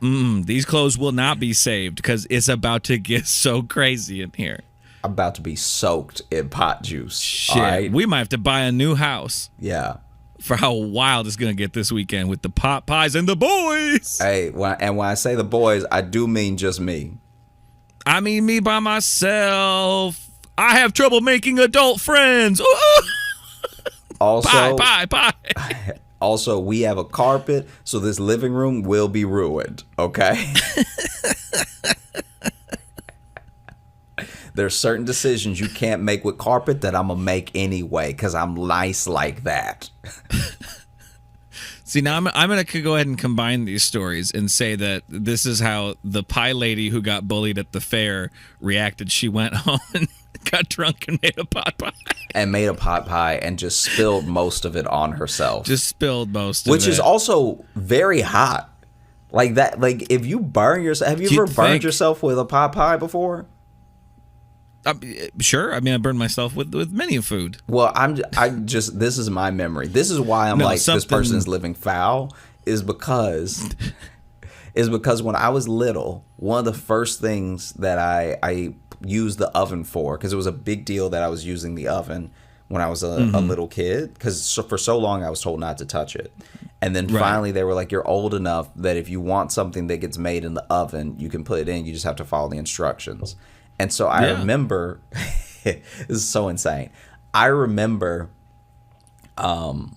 These clothes will not be saved because it's about to get so crazy in here. I'm about to be soaked in pot juice. Shit. All right? We might have to buy a new house. Yeah. For how wild it's going to get this weekend with the pot pies and the boys. Hey, when I say the boys, I do mean just me. I mean me by myself. I have trouble making adult friends. Ooh. Also, pie. Also, we have a carpet, so this living room will be ruined, okay? There's certain decisions you can't make with carpet that I'm going to make anyway, because I'm nice like that. See, now I'm going to go ahead and combine these stories and say that this is how the pie lady who got bullied at the fair reacted. She went home and got drunk and made a pot pie. And made a pot pie and just spilled most of it on herself. Just spilled most of it. Which is also very hot. Like that, like if you burn yourself, have you ever burned yourself with a pot pie before? Sure. I mean, I burned myself with many food. Well, this is my memory. This is why I'm this person's living foul is because when I was little, one of the first things that I used the oven for, because it was a big deal that I was using the oven when I was a little kid, because for so long I was told not to touch it. And then finally they were like, you're old enough that if you want something that gets made in the oven, you can put it in. You just have to follow the instructions. And so I remember, this is so insane. I remember wanting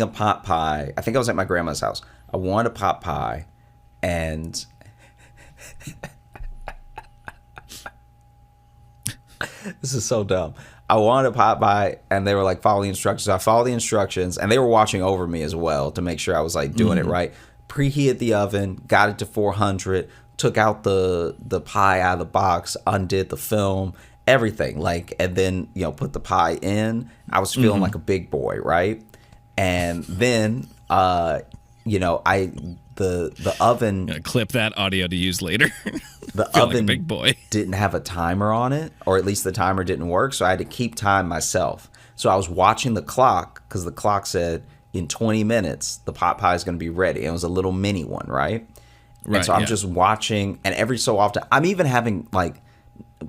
a pot pie. I think I was at my grandma's house. I wanted a pot pie, and this is so dumb. I wanted a pot pie, and they were like, follow the instructions. So I followed the instructions, and they were watching over me as well to make sure I was like doing it right. Preheated the oven, got it to 400. Took out the pie out of the box, undid the film, everything, and then put the pie in. I was feeling like a big boy, right? And then the oven. Gonna clip that audio to use later. The oven like a big boy didn't have a timer on it, or at least the timer didn't work, so I had to keep time myself. So I was watching the clock because the clock said in 20 minutes the pot pie is going to be ready. It was a little mini one, right? And so I'm just watching, and every so often, I'm even having like,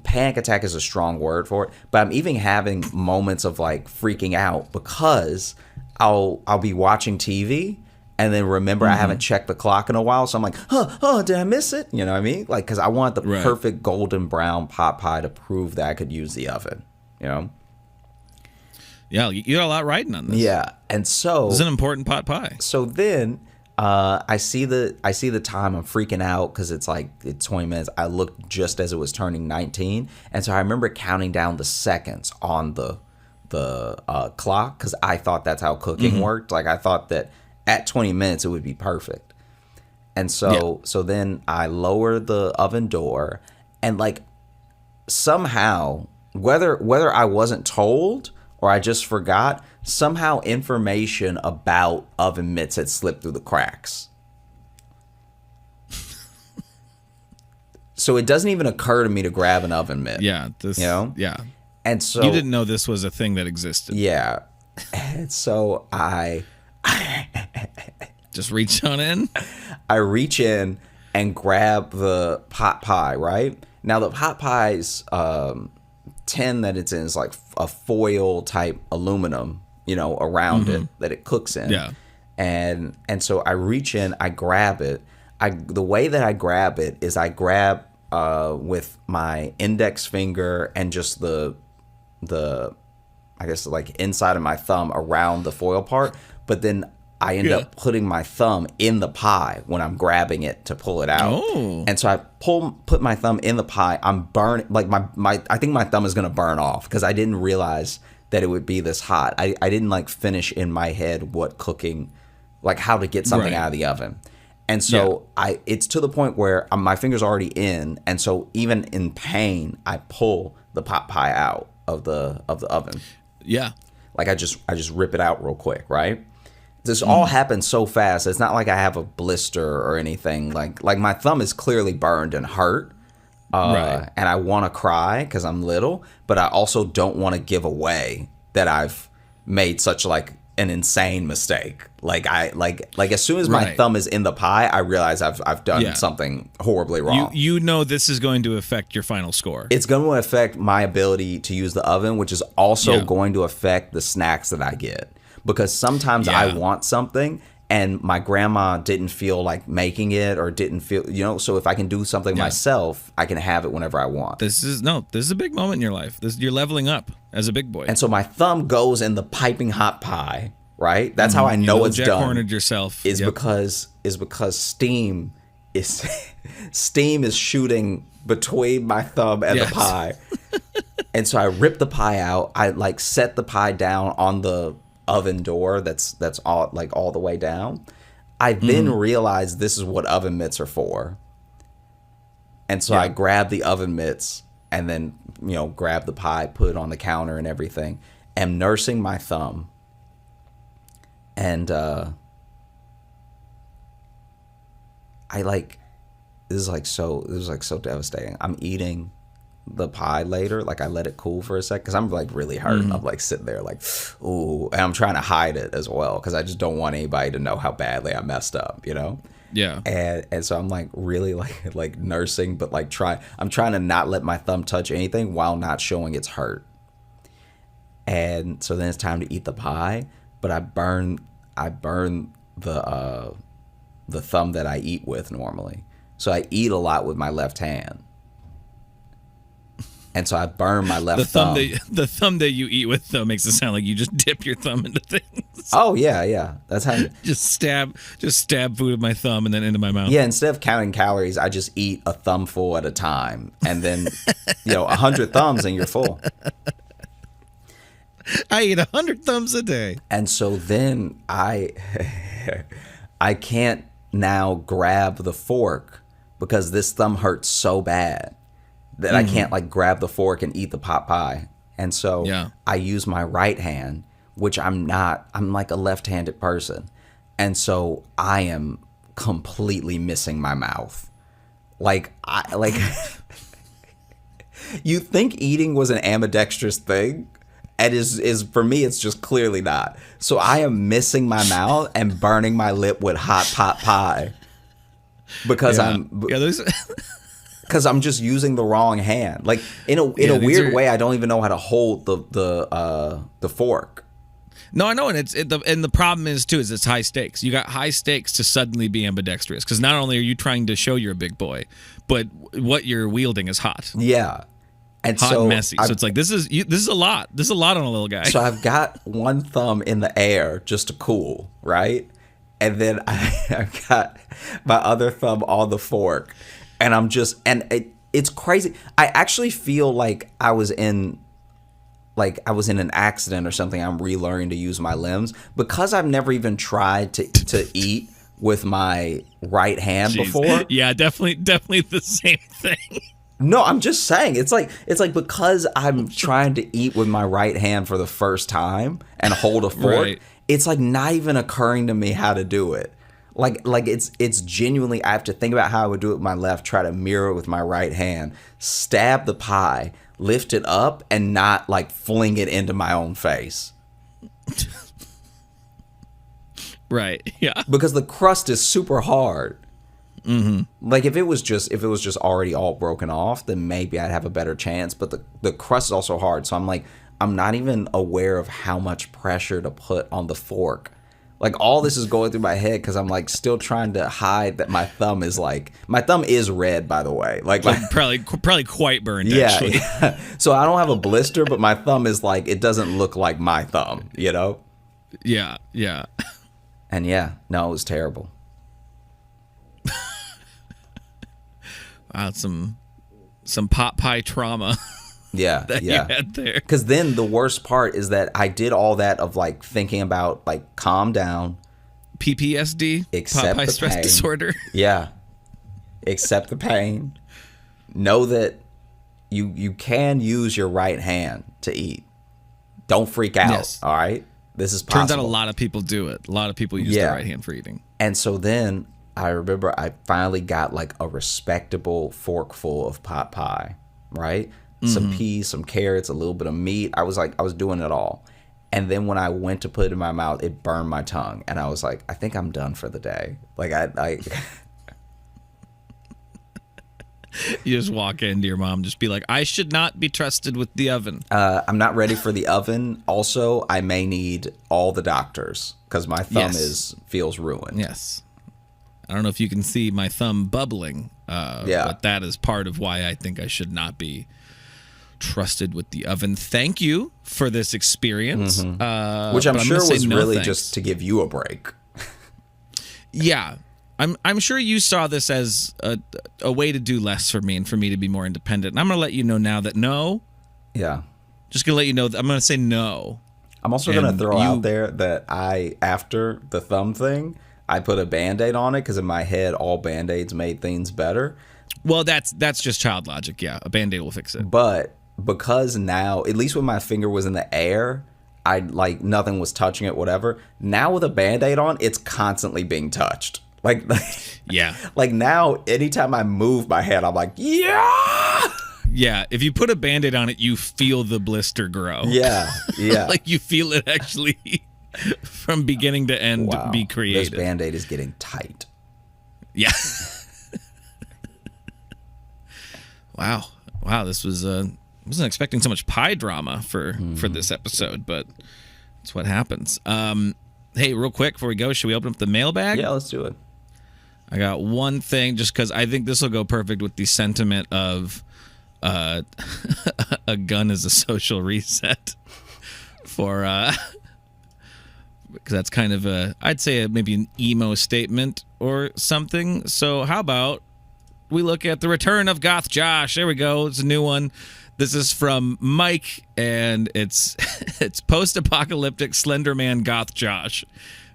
panic attack is a strong word for it, but I'm even having moments of like freaking out because I'll be watching TV and then remember I haven't checked the clock in a while, so I'm like, oh, did I miss it? You know what I mean? Like, because I want the perfect golden brown pot pie to prove that I could use the oven. You know? Yeah, you got a lot riding on this. Yeah, and so this is an important pot pie. So then I see the time. I'm freaking out because it's 20 minutes. I looked just as it was turning 19, and so I remember counting down the seconds on the clock because I thought that's how cooking worked. Like I thought that at 20 minutes it would be perfect. And so then I lower the oven door, and like somehow whether I wasn't told or I just forgot, somehow information about oven mitts had slipped through the cracks. So it doesn't even occur to me to grab an oven mitt. Yeah. Yeah. And so you didn't know this was a thing that existed. Yeah. And so I just reach on in. I reach in and grab the pot pie, right? Now the pot pie's tin that it's in is like a foil type aluminum, around it that it cooks in. Yeah. And so I reach in, I grab it. The way that I grab it is I grab with my index finger and just the I guess like inside of my thumb around the foil part, but then I end up putting my thumb in the pie when I'm grabbing it to pull it out. Oh. And so I put my thumb in the pie. I'm burning, like I think my thumb is going to burn off because I didn't realize that it would be this hot. I didn't like finish in my head what cooking, like how to get something out of the oven. And so it's to the point where my finger's already in. And so even in pain, I pull the pot pie out of the oven. Yeah. Like I just rip it out real quick, right? This all happens so fast. It's not like I have a blister or anything. Like my thumb is clearly burned and hurt. And I want to cry because I'm little, but I also don't want to give away that I've made such like an insane mistake. Like as soon as my thumb is in the pie, I realize I've done something horribly wrong. You know this is going to affect your final score. It's going to affect my ability to use the oven, which is also going to affect the snacks that I get. Because sometimes I want something and my grandma didn't feel like making it or didn't feel, so if I can do something myself, I can have it whenever I want. This is a big moment in your life. You're leveling up as a big boy. And so my thumb goes in the piping hot pie, right? That's how I know it's done. Cornered yourself. Is because steam is shooting between my thumb and the pie. And so I rip the pie out. I like set the pie down on the oven door that's all like all the way down. I then realized this is what oven mitts are for. And so I grab the oven mitts and then, grab the pie, put it on the counter and everything. Am nursing my thumb. And this is so devastating. I'm eating the pie later, like I let it cool for a sec because I'm like really hurt. I'm like sitting there like, ooh, and I'm trying to hide it as well because I just don't want anybody to know how badly I messed up, Yeah. And so I'm like really like nursing, but like I'm trying to not let my thumb touch anything while not showing it's hurt. And so then it's time to eat the pie, but I burn the thumb that I eat with normally. So I eat a lot with my left hand. And so I burn my left thumb. The thumb that you eat with, though, makes it sound like you just dip your thumb into things. Oh, yeah. That's how just stab food with my thumb and then into my mouth. Yeah, instead of counting calories, I just eat a thumbful at a time. And then, 100 thumbs and you're full. I eat 100 thumbs a day. And so then I can't now grab the fork because this thumb hurts so bad that I can't like grab the fork and eat the pot pie. And so I use my right hand, which I'm like a left-handed person. And so I am completely missing my mouth. You think eating was an ambidextrous thing? And is for me, it's just clearly not. So I am missing my mouth and burning my lip with hot pot pie. because Yeah. Yeah, there's because I'm just using the wrong hand. Like in a these weird are- way, I don't even know how to hold the fork. No, I know, and the problem is too is it's high stakes. You got high stakes to suddenly be ambidextrous because not only are you trying to show you're a big boy, but what you're wielding is hot, Yeah, and hot so and messy. So it's like this is a lot. This is a lot on a little guy. so I've got one thumb in the air just to cool, right? And then I've got my other thumb on the fork, and I'm just it's crazy. I actually feel like I was in an accident or something. I'm relearning to use my limbs because I've never even tried to eat with my right hand Jeez. before. Yeah, definitely the same thing. No, I'm just saying it's like because I'm trying to eat with my right hand for the first time and hold a fork. Right. It's like not even occurring to me how to do it. Like it's genuinely I have to think about how I would do it with my left, try to mirror it with my right hand, stab the pie, lift it up, and not like fling it into my own face. Right. Yeah. Because the crust is super hard. Mm-hmm. Like if it was just already all broken off, then maybe I'd have a better chance. But the crust is also hard, so I'm not even aware of how much pressure to put on the fork. Like all this is going through my head because I'm like still trying to hide that my thumb is red, by the way. Like Probably quite burned. yeah, Actually. yeah. So I don't have a blister, but my thumb is like it doesn't look like my thumb, you know? Yeah. Yeah. And yeah, no, it was terrible. Wow, some pot pie trauma Yeah, that yeah. you had there. Because then the worst part is that I did all that of like thinking about like calm down, PPSD, Accept pot pie the stress pain. disorder. yeah, accept the pain, know that you can use your right hand to eat. Don't freak out. Yes. All right, this is possible. Turns out a lot of people do it. A lot of people use Yeah. their right hand for eating. And so then I remember I finally got like a respectable forkful of pot pie, right? Some peas, some carrots, a little bit of meat. I was doing it all. And then when I went to put it in my mouth, it burned my tongue. And I was like, I think I'm done for the day. Like I You just walk into your mom, just be like, I should not be trusted with the oven. I'm not ready for the oven. Also, I may need all the doctors because my thumb feels ruined. Yes. I don't know if you can see my thumb bubbling. But that is part of why I think I should not be trusted with the oven. Thank you for this experience. Which I'm but sure gonna say was no really thanks. just to give you a break. Yeah. I'm sure you saw this as a way to do less for me and for me to be more independent. And I'm going to let you know now that no. Yeah. Just going to let you know that I'm going to say no. I'm also going to And throw you- out there that after the thumb thing, I put a Band-Aid on it because in my head, all Band-Aids made things better. Well, that's just child logic. Yeah, a Band-Aid will fix it. But because now, at least when my finger was in the air, I like nothing was touching it, whatever. Now with a Band-Aid on, it's constantly being touched. Like Yeah. like now, anytime I move my head, I'm like, yeah, Yeah, if you put a Band-Aid on it, you feel the blister grow. yeah, yeah. Like you feel it actually from beginning to end Wow, be this created. Band-Aid is getting tight. Yeah. Wow, this was wasn't expecting so much pie drama for this episode, but that's what happens. Hey, real quick before we go, should we open up the mailbag? Yeah, let's do it. I got one thing just because I think this will go perfect with the sentiment of a gun is a social reset for because that's kind of I'd say maybe an emo statement or something. So how about we look at the return of Goth Josh? There we go. It's a new one. This is from Mike, and it's post-apocalyptic Slender Man Goth Josh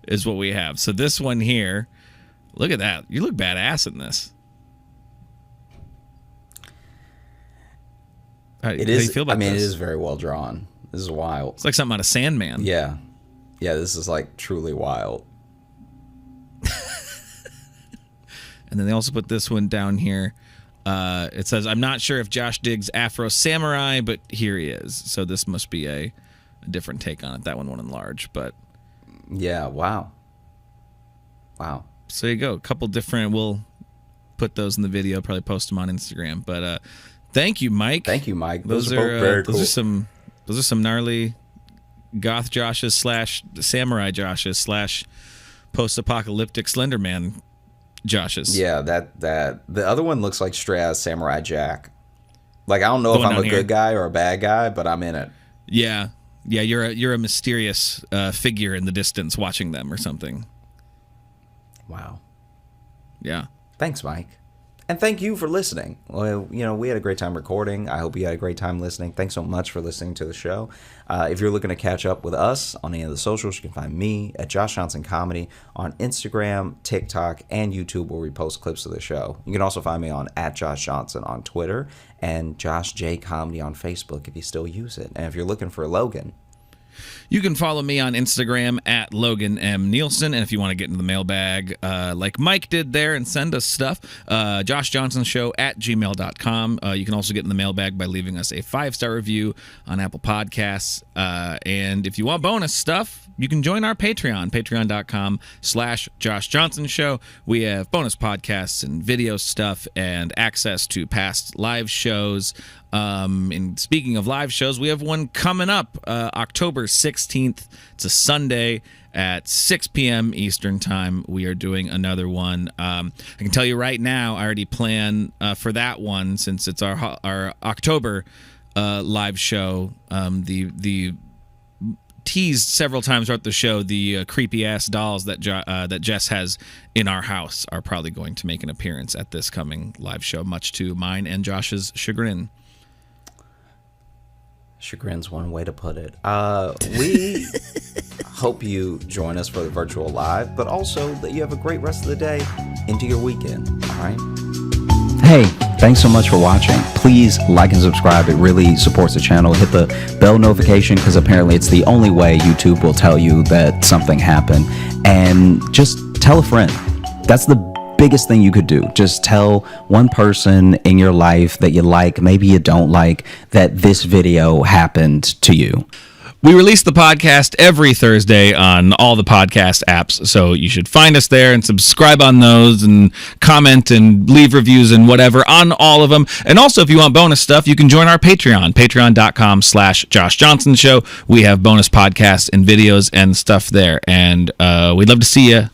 is what we have. So this one here. Look at that. You look badass in this. How do you feel about this? It is very well drawn. This is wild. It's like something out of Sandman. Yeah. Yeah, this is like truly wild. And then they also put this one down here. It says, I'm not sure if Josh digs Afro Samurai, but here he is. So this must be a different take on it. That one won't enlarge, but... Yeah, wow. Wow. So there you go. A couple different. We'll put those in the video, probably post them on Instagram. But thank you, Mike. Thank you, Mike. Those are both very cool. Those are some gnarly goth Joshes / samurai Joshes / post-apocalyptic Slenderman Joshes. Yeah, that the other one looks like straight out of Samurai Jack. Like, I don't know if I'm a good guy or a bad guy, but I'm in it. Yeah, you're a mysterious figure in the distance watching them or something. Wow. Yeah. Thanks, Mike. And thank you for listening. Well, we had a great time recording. I hope you had a great time listening. Thanks so much for listening to the show. If you're looking to catch up with us on any of the socials, you can find me at Josh Johnson Comedy on Instagram, TikTok, and YouTube, where we post clips of the show. You can also find me on @JoshJohnson on Twitter and Josh J Comedy on Facebook if you still use it. And if you're looking for Logan, you can follow me on Instagram at Logan M. Nielsen. And if you want to get into the mailbag like Mike did there and send us stuff, joshjohnsonshow @gmail.com. You can also get in the mailbag by leaving us a 5-star review on Apple Podcasts. And if you want bonus stuff, you can join our Patreon, patreon.com/JoshJohnsonShow. We have bonus podcasts and video stuff and access to past live shows. And speaking of live shows, we have one coming up October 16th. It's a Sunday at 6 p.m. Eastern Time. We are doing another one. I can tell you right now, I already plan for that one since it's our October live show. The teased several times throughout the show, the creepy ass dolls that Jess has in our house are probably going to make an appearance at this coming live show, much to mine and Josh's chagrin. Chagrin's one way to put it. We hope you join us for the virtual live, but also that you have a great rest of the day into your weekend. All right? Hey, thanks so much for watching. Please like and subscribe. It really supports the channel. Hit the bell notification because apparently it's the only way YouTube will tell you that something happened. And just tell a friend. That's the biggest thing you could do. Just tell one person in your life that you like, maybe you don't like, that this video happened to you. We release the podcast every Thursday on all the podcast apps, so you should find us there and subscribe on those and comment and leave reviews and whatever on all of them. And also, if you want bonus stuff, you can join our Patreon, patreon.com/JoshJohnsonShow. We have bonus podcasts and videos and stuff there, and we'd love to see you